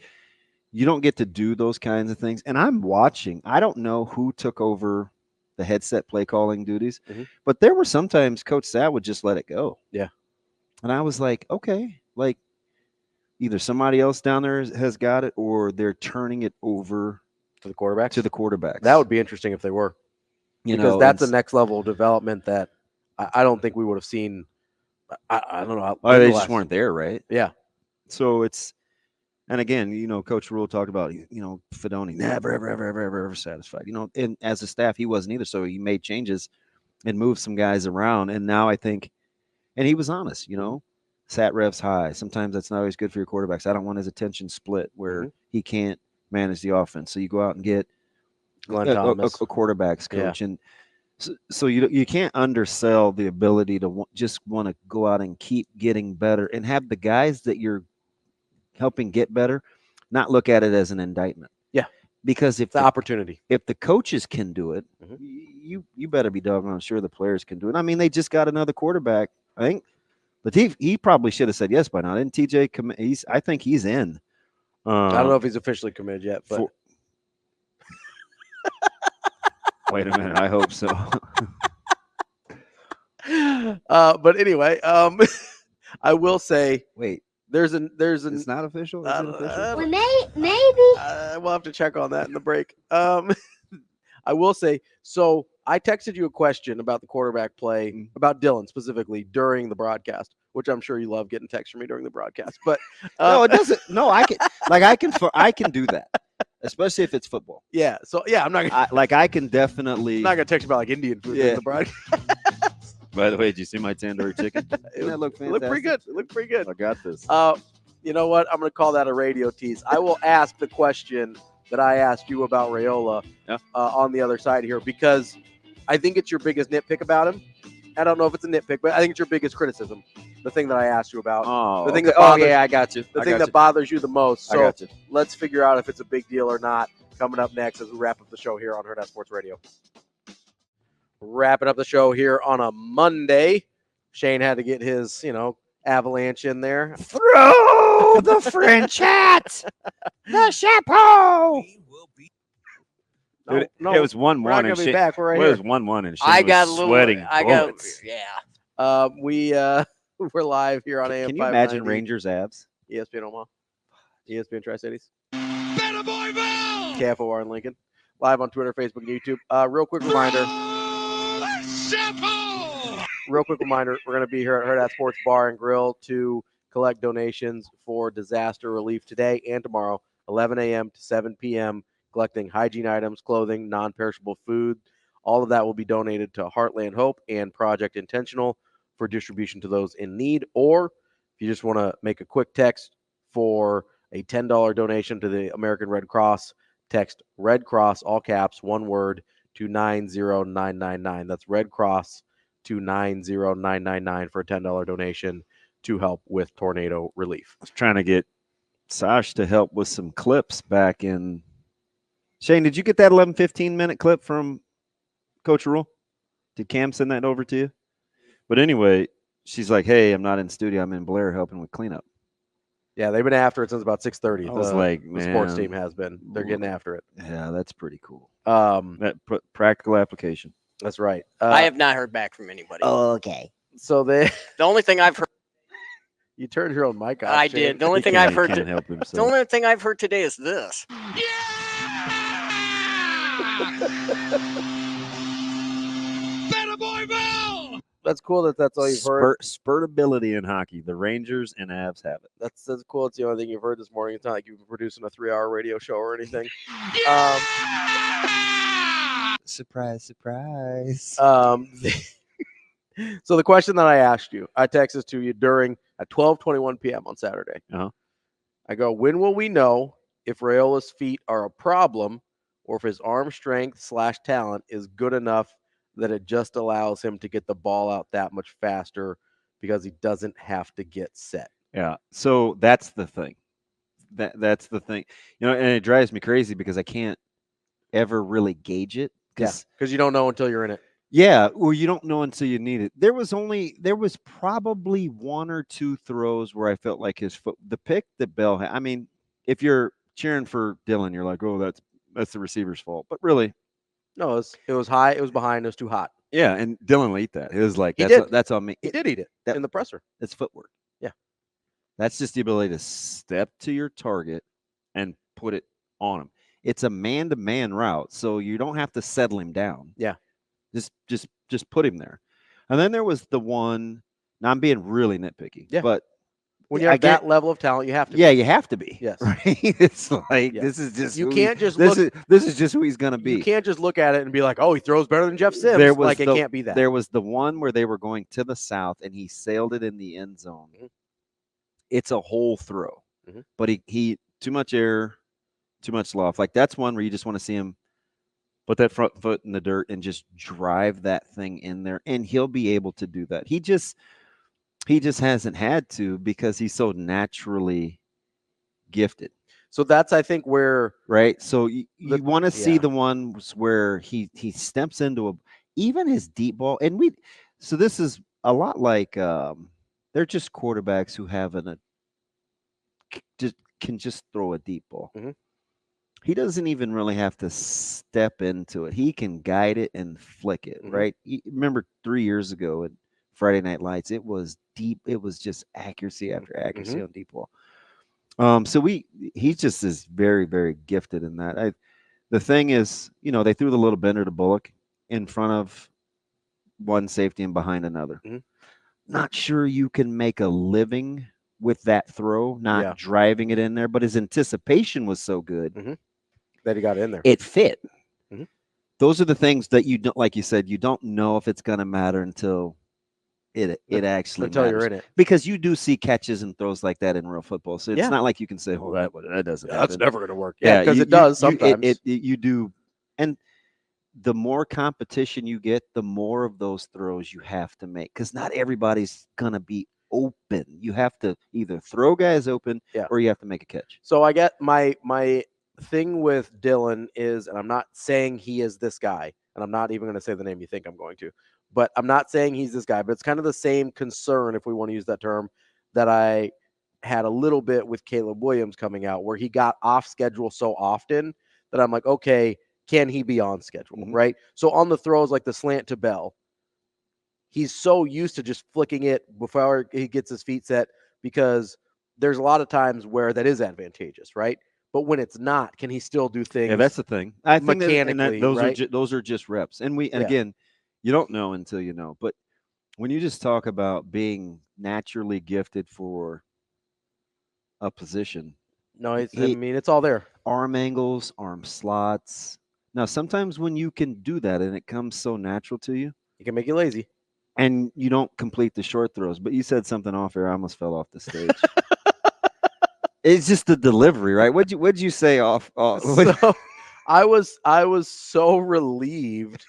you don't get to do those kinds of things. And I'm watching. I don't know who took over the headset play calling duties, but there were sometimes Coach Satt would just let it go. Yeah. And I was like, okay, like either somebody else down there has got it or they're turning it over to the quarterbacks. That would be interesting if they were. Because that's the next level of development that I don't think we would have seen. I don't know. They just weren't there, right? Yeah. So it's And again, Coach Rule talked about, Fedoni never, ever satisfied. And as a staff, he wasn't either. So he made changes and moved some guys around. And now I think, and he was honest, sat revs high. Sometimes that's not always good for your quarterbacks. I don't want his attention split where he can't manage the offense. So you go out and get a quarterbacks coach. Yeah. And so you can't undersell the ability to just want to go out and keep getting better and have the guys that you're helping get better not look at it as an indictment. Yeah. Because if the opportunity, if the coaches can do it, you better be doggone sure the players can do it. I mean, they just got another quarterback. I think Latif, he probably should have said yes by now. Didn't TJ commit? I think he's in. I don't know if he's officially committed yet, but wait a minute. I hope so. But anyway, I will say, wait. There's an. It's not official. Is it official? Maybe. We'll have to check on that in the break. I will say. So I texted you a question about the quarterback play, about Dylan specifically during the broadcast, which I'm sure you love getting texts from me during the broadcast. But no, it doesn't. No, I can do that, especially if it's football. Yeah. So yeah, I'm not gonna. I can definitely. I'm not gonna text you about like Indian food during the broadcast. By the way, did you see my tandoori chicken? Didn't that look fantastic? It looked pretty good. I got this. You know what? I'm going to call that a radio tease. I will ask the question that I asked you about Raiola on the other side here, because I think it's your biggest nitpick about him. I don't know if it's a nitpick, but I think it's your biggest criticism. The thing that I asked you about. Oh, the thing that bothers, I got you. The thing that bothers you the most. So I got you. Let's figure out if it's a big deal or not. Coming up next as we wrap up the show here on Hurrdat Sports Radio. Wrapping up the show here on a Monday. Shane had to get his, avalanche in there. Throw the French hat, the chapeau. No, it was 1-1. We're not gonna be back. We're right here. It was 1-1, and Shane was sweating bullets. We're live here on AM. Can you imagine Rangers abs? ESPN Omaha, ESPN Tri-Cities, KFOR in Lincoln, live on Twitter, Facebook, and YouTube. Real quick reminder. We're going to be here at Hurrdat Sports Bar and Grill to collect donations for disaster relief today and tomorrow, 11 a.m. to 7 p.m., collecting hygiene items, clothing, non-perishable food. All of that will be donated to Heartland Hope and Project Intentional for distribution to those in need. Or if you just want to make a quick text for a $10 donation to the American Red Cross, text Red Cross, all caps, one word, to 90999. That's Red Cross to 90999 for a $10 donation to help with tornado relief. I was trying to get Sash to help with some clips back in. Shane, did you get that 15 minute clip from Coach Rule? Did Cam send that over to you? But anyway, she's like, hey, I'm not in studio. I'm in Blair helping with cleanup. Yeah, they've been after it since about 6:30. I was like, man, the sports team has been. They're getting after it. Yeah, that's pretty cool. That practical application. That's right. I have not heard back from anybody. Oh, okay. So the only thing I've heard. You turned your own mic off. I Shane. did. The only thing I've heard. The only thing I've heard today is this. That's cool that's all you've heard. Spurtability in hockey. The Rangers and Avs have it. That's cool. It's the only thing you've heard this morning. It's not like you've been producing a 3-hour radio show or anything. Surprise, surprise. So the question that I asked you, I texted to you at 12:21 p.m. on Saturday. I go, when will we know if Raiola's feet are a problem or if his arm strength / talent is good enough that it just allows him to get the ball out that much faster because he doesn't have to get set? Yeah. So that's the thing. That's the thing. And it drives me crazy because I can't ever really gauge it. Because you don't know until you're in it. Yeah, or you don't know until you need it. There was probably one or two throws where I felt like his foot, the pick that Bell had. I mean, if you're cheering for Dylan, you're like, oh, that's the receiver's fault. But really, no, it was high, it was behind, it was too hot. Yeah, and Dylan will eat that. It was like that's on me. He did eat it in the presser. It's footwork. Yeah, that's just the ability to step to your target and put it on him. It's a man-to-man route, so you don't have to settle him down. Yeah. Just put him there. And then there was the one, now I'm being really nitpicky, but When you have that level of talent, you have to. Yeah, you have to be. Yes. Right? It's like this is just you who can't just this look. This is just who he's gonna be. You can't just look at it and be like, oh, he throws better than Jeff Sims. It can't be that. There was the one where they were going to the south and he sailed it in the end zone. Mm-hmm. It's a whole throw, mm-hmm. but he too much air, too much loft. Like that's one where you just want to see him put that front foot in the dirt and just drive that thing in there, and he'll be able to do that. He just hasn't had to because he's so naturally gifted. So that's, I think, where right. So you want to see the ones where he steps into even his deep ball, and so this is a lot like they're just quarterbacks who have can just throw a deep ball. Mm-hmm. He doesn't even really have to step into it. He can guide it and flick it, mm-hmm. right? You remember 3 years ago at Friday Night Lights, it was deep. It was just accuracy after accuracy mm-hmm. on deep ball. So he just is very, very gifted in that. The thing is, they threw the little bender to Bullock in front of one safety and behind another. Mm-hmm. Not sure you can make a living with that throw, not driving it in there, but his anticipation was so good mm-hmm. that he got in there. It fit. Mm-hmm. Those are the things that you don't, like you said, you don't know if it's going to matter until it actually until matters. You're in it, because you do see catches and throws like that in real football. So it's not like you can say, "Oh, that doesn't happen." That's never going to work. Yeah, because it does sometimes. You do, and the more competition you get, the more of those throws you have to make because not everybody's going to be open. You have to either throw guys open or you have to make a catch. So I get my thing with Dylan is, and I'm not saying he is this guy, and I'm not even going to say the name you think I'm going to, but I'm not saying he's this guy, but it's kind of the same concern, if we want to use that term, that I had a little bit with Caleb Williams coming out, where he got off schedule so often that I'm like, okay, can he be on schedule, mm-hmm. right? So on the throws like the slant to Bell, he's so used to just flicking it before he gets his feet set because there's a lot of times where that is advantageous, right? But when it's not, can he still do things? Yeah, that's the thing. I think mechanically, those are just reps. And again, you don't know until you know. But when you just talk about being naturally gifted for a position, no, it's all there. Arm angles, arm slots. Now, sometimes when you can do that and it comes so natural to you, it can make you lazy. And you don't complete the short throws. But you said something off air. I almost fell off the stage. It's just the delivery, right? What'd you say off? So I was so relieved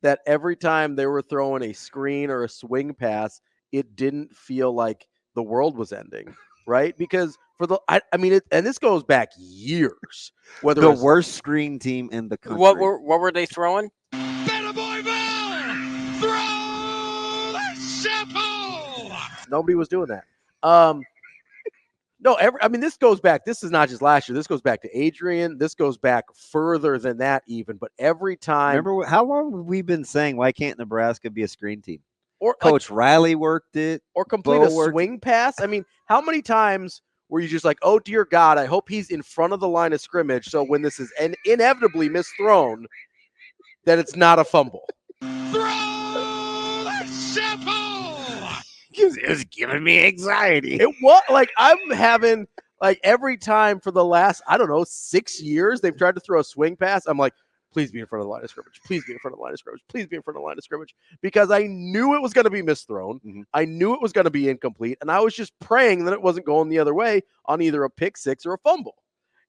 that every time they were throwing a screen or a swing pass, it didn't feel like the world was ending, right? Because and this goes back years. Whether the worst screen team in the country. What were they throwing? Nobody was doing that. No, this goes back. This is not just last year. This goes back to Adrian. This goes back further than that even. But every time. Remember, how long have we been saying, why can't Nebraska be a screen team? Or Coach Riley worked it. Or complete a swing pass. How many times were you just like, oh, dear God, I hope he's in front of the line of scrimmage so when this is inevitably misthrown, that it's not a fumble. It was giving me anxiety. It was like I'm having every time for the last 6 years they've tried to throw a swing pass. I'm like, please be in front of the line of scrimmage. Please be in front of the line of scrimmage. Please be in front of the line of scrimmage, because I knew it was going to be misthrown. Mm-hmm. I knew it was going to be incomplete, and I was just praying that it wasn't going the other way on either a pick six or a fumble.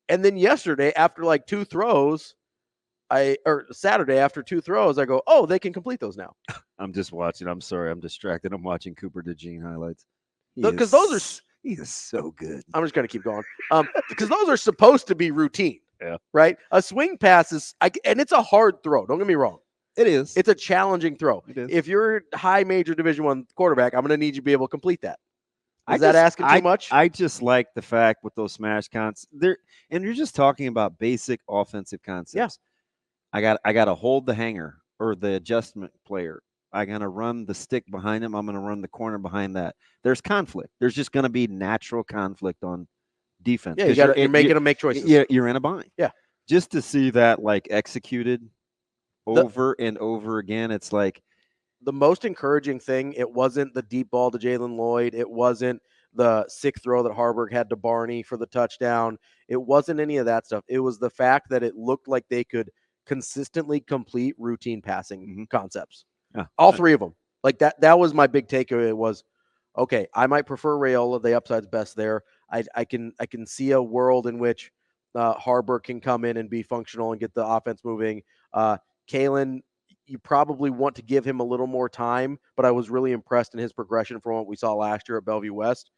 And then yesterday, after two throws, Saturday after two throws, I go, oh, they can complete those now. I'm just watching. I'm sorry, I'm distracted. I'm watching Cooper DeJean highlights. Because he is so good. I'm just going to keep going. Because those are supposed to be routine. Yeah. Right? A swing pass is, and it's a hard throw. Don't get me wrong. It is. It's a challenging throw. It is. If you're a high major Division I quarterback, I'm going to need you to be able to complete that. Is that asking too much? I just like the fact with those smash concepts and you're just talking about basic offensive concepts. Yeah. I got to hold the hanger or the adjustment player. I'm going to run the stick behind him. I'm going to run the corner behind that. There's conflict. There's just going to be natural conflict on defense. Yeah, you're making them make choices. You're in a bind. Yeah. Just to see that executed over and over again, it's like the most encouraging thing. It wasn't the deep ball to Jalen Lloyd. It wasn't the sick throw that Harburg had to Barney for the touchdown. It wasn't any of that stuff. It was the fact that it looked like they could consistently complete routine passing concepts. Yeah. All three of them. Like that was my big takeaway was, okay, I might prefer Rayola. The upside's best there. I can see a world in which Harburg can come in and be functional and get the offense moving. Kalen, you probably want to give him a little more time, but I was really impressed in his progression from what we saw last year at Bellevue West.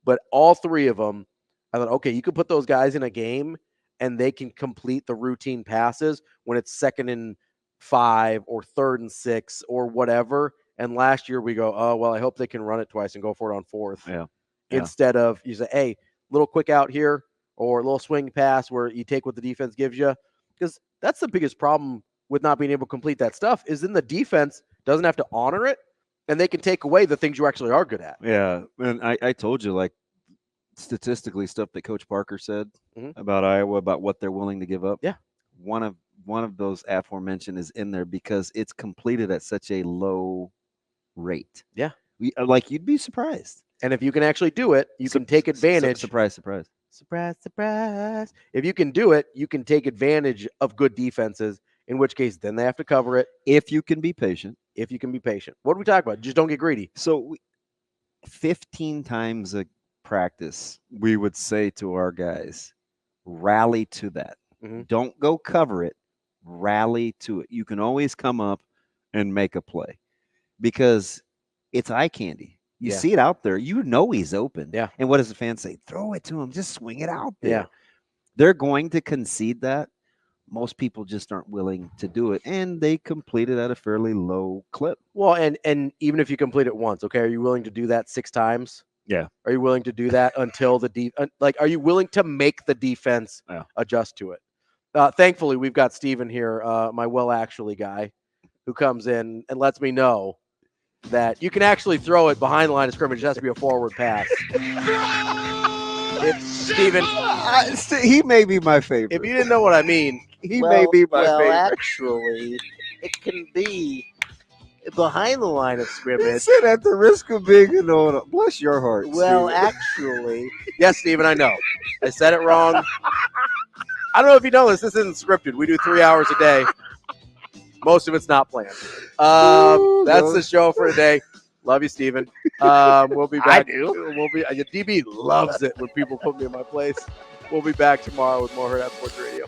But all three of them, I thought, okay, you could put those guys in a game and they can complete the routine passes when it's 2nd and 5 or 3rd and 6 or whatever. And last year we go, oh, well, I hope they can run it twice and go for it on 4th. Yeah. Instead of you say, hey, little quick out here or a little swing pass where you take what the defense gives you. Because that's the biggest problem with not being able to complete that stuff is then the defense doesn't have to honor it and they can take away the things you actually are good at. Yeah. And I told you, like, statistically stuff that Coach Parker said about Iowa, about what they're willing to give up. Yeah. One of those aforementioned is in there because it's completed at such a low rate. Yeah. Like, you'd be surprised. And if you can actually do it, you can take advantage. Surprise. If you can do it, you can take advantage of good defenses, in which case then they have to cover it. If you can be patient. What are we talking about? Just don't get greedy. So 15 times a practice, we would say to our guys, rally to that. Don't go cover it. Rally to it. You can always come up and make a play because it's eye candy. You see it out there. You know he's open. Yeah. And what does the fan say? Throw it to him. Just swing it out there. Yeah. They're going to concede that. Most people just aren't willing to do it, and they complete it at a fairly low clip. Well, and even if you complete it once, okay, are you willing to do that 6 times? Yeah. Are you willing to do that until are you willing to make the defense adjust to it? Thankfully, we've got Steven here, my actually guy, who comes in and lets me know that you can actually throw it behind the line of scrimmage. It has to be a forward pass. Steven, he may be my favorite. If you didn't know what I mean, he may be my favorite. Actually, it can be behind the line of scrimmage. He said at the risk of being annoying. Bless your heart. Well, Steven. actually, yes, Steven, I know. I said it wrong. I don't know if you know this. This isn't scripted. We do 3 hours a day. Most of it's not planned. That's the show for today. Love you, Steven. We'll be back. I do. DB loves it when people put me in my place. We'll be back tomorrow with more Hurrdat Sports Radio.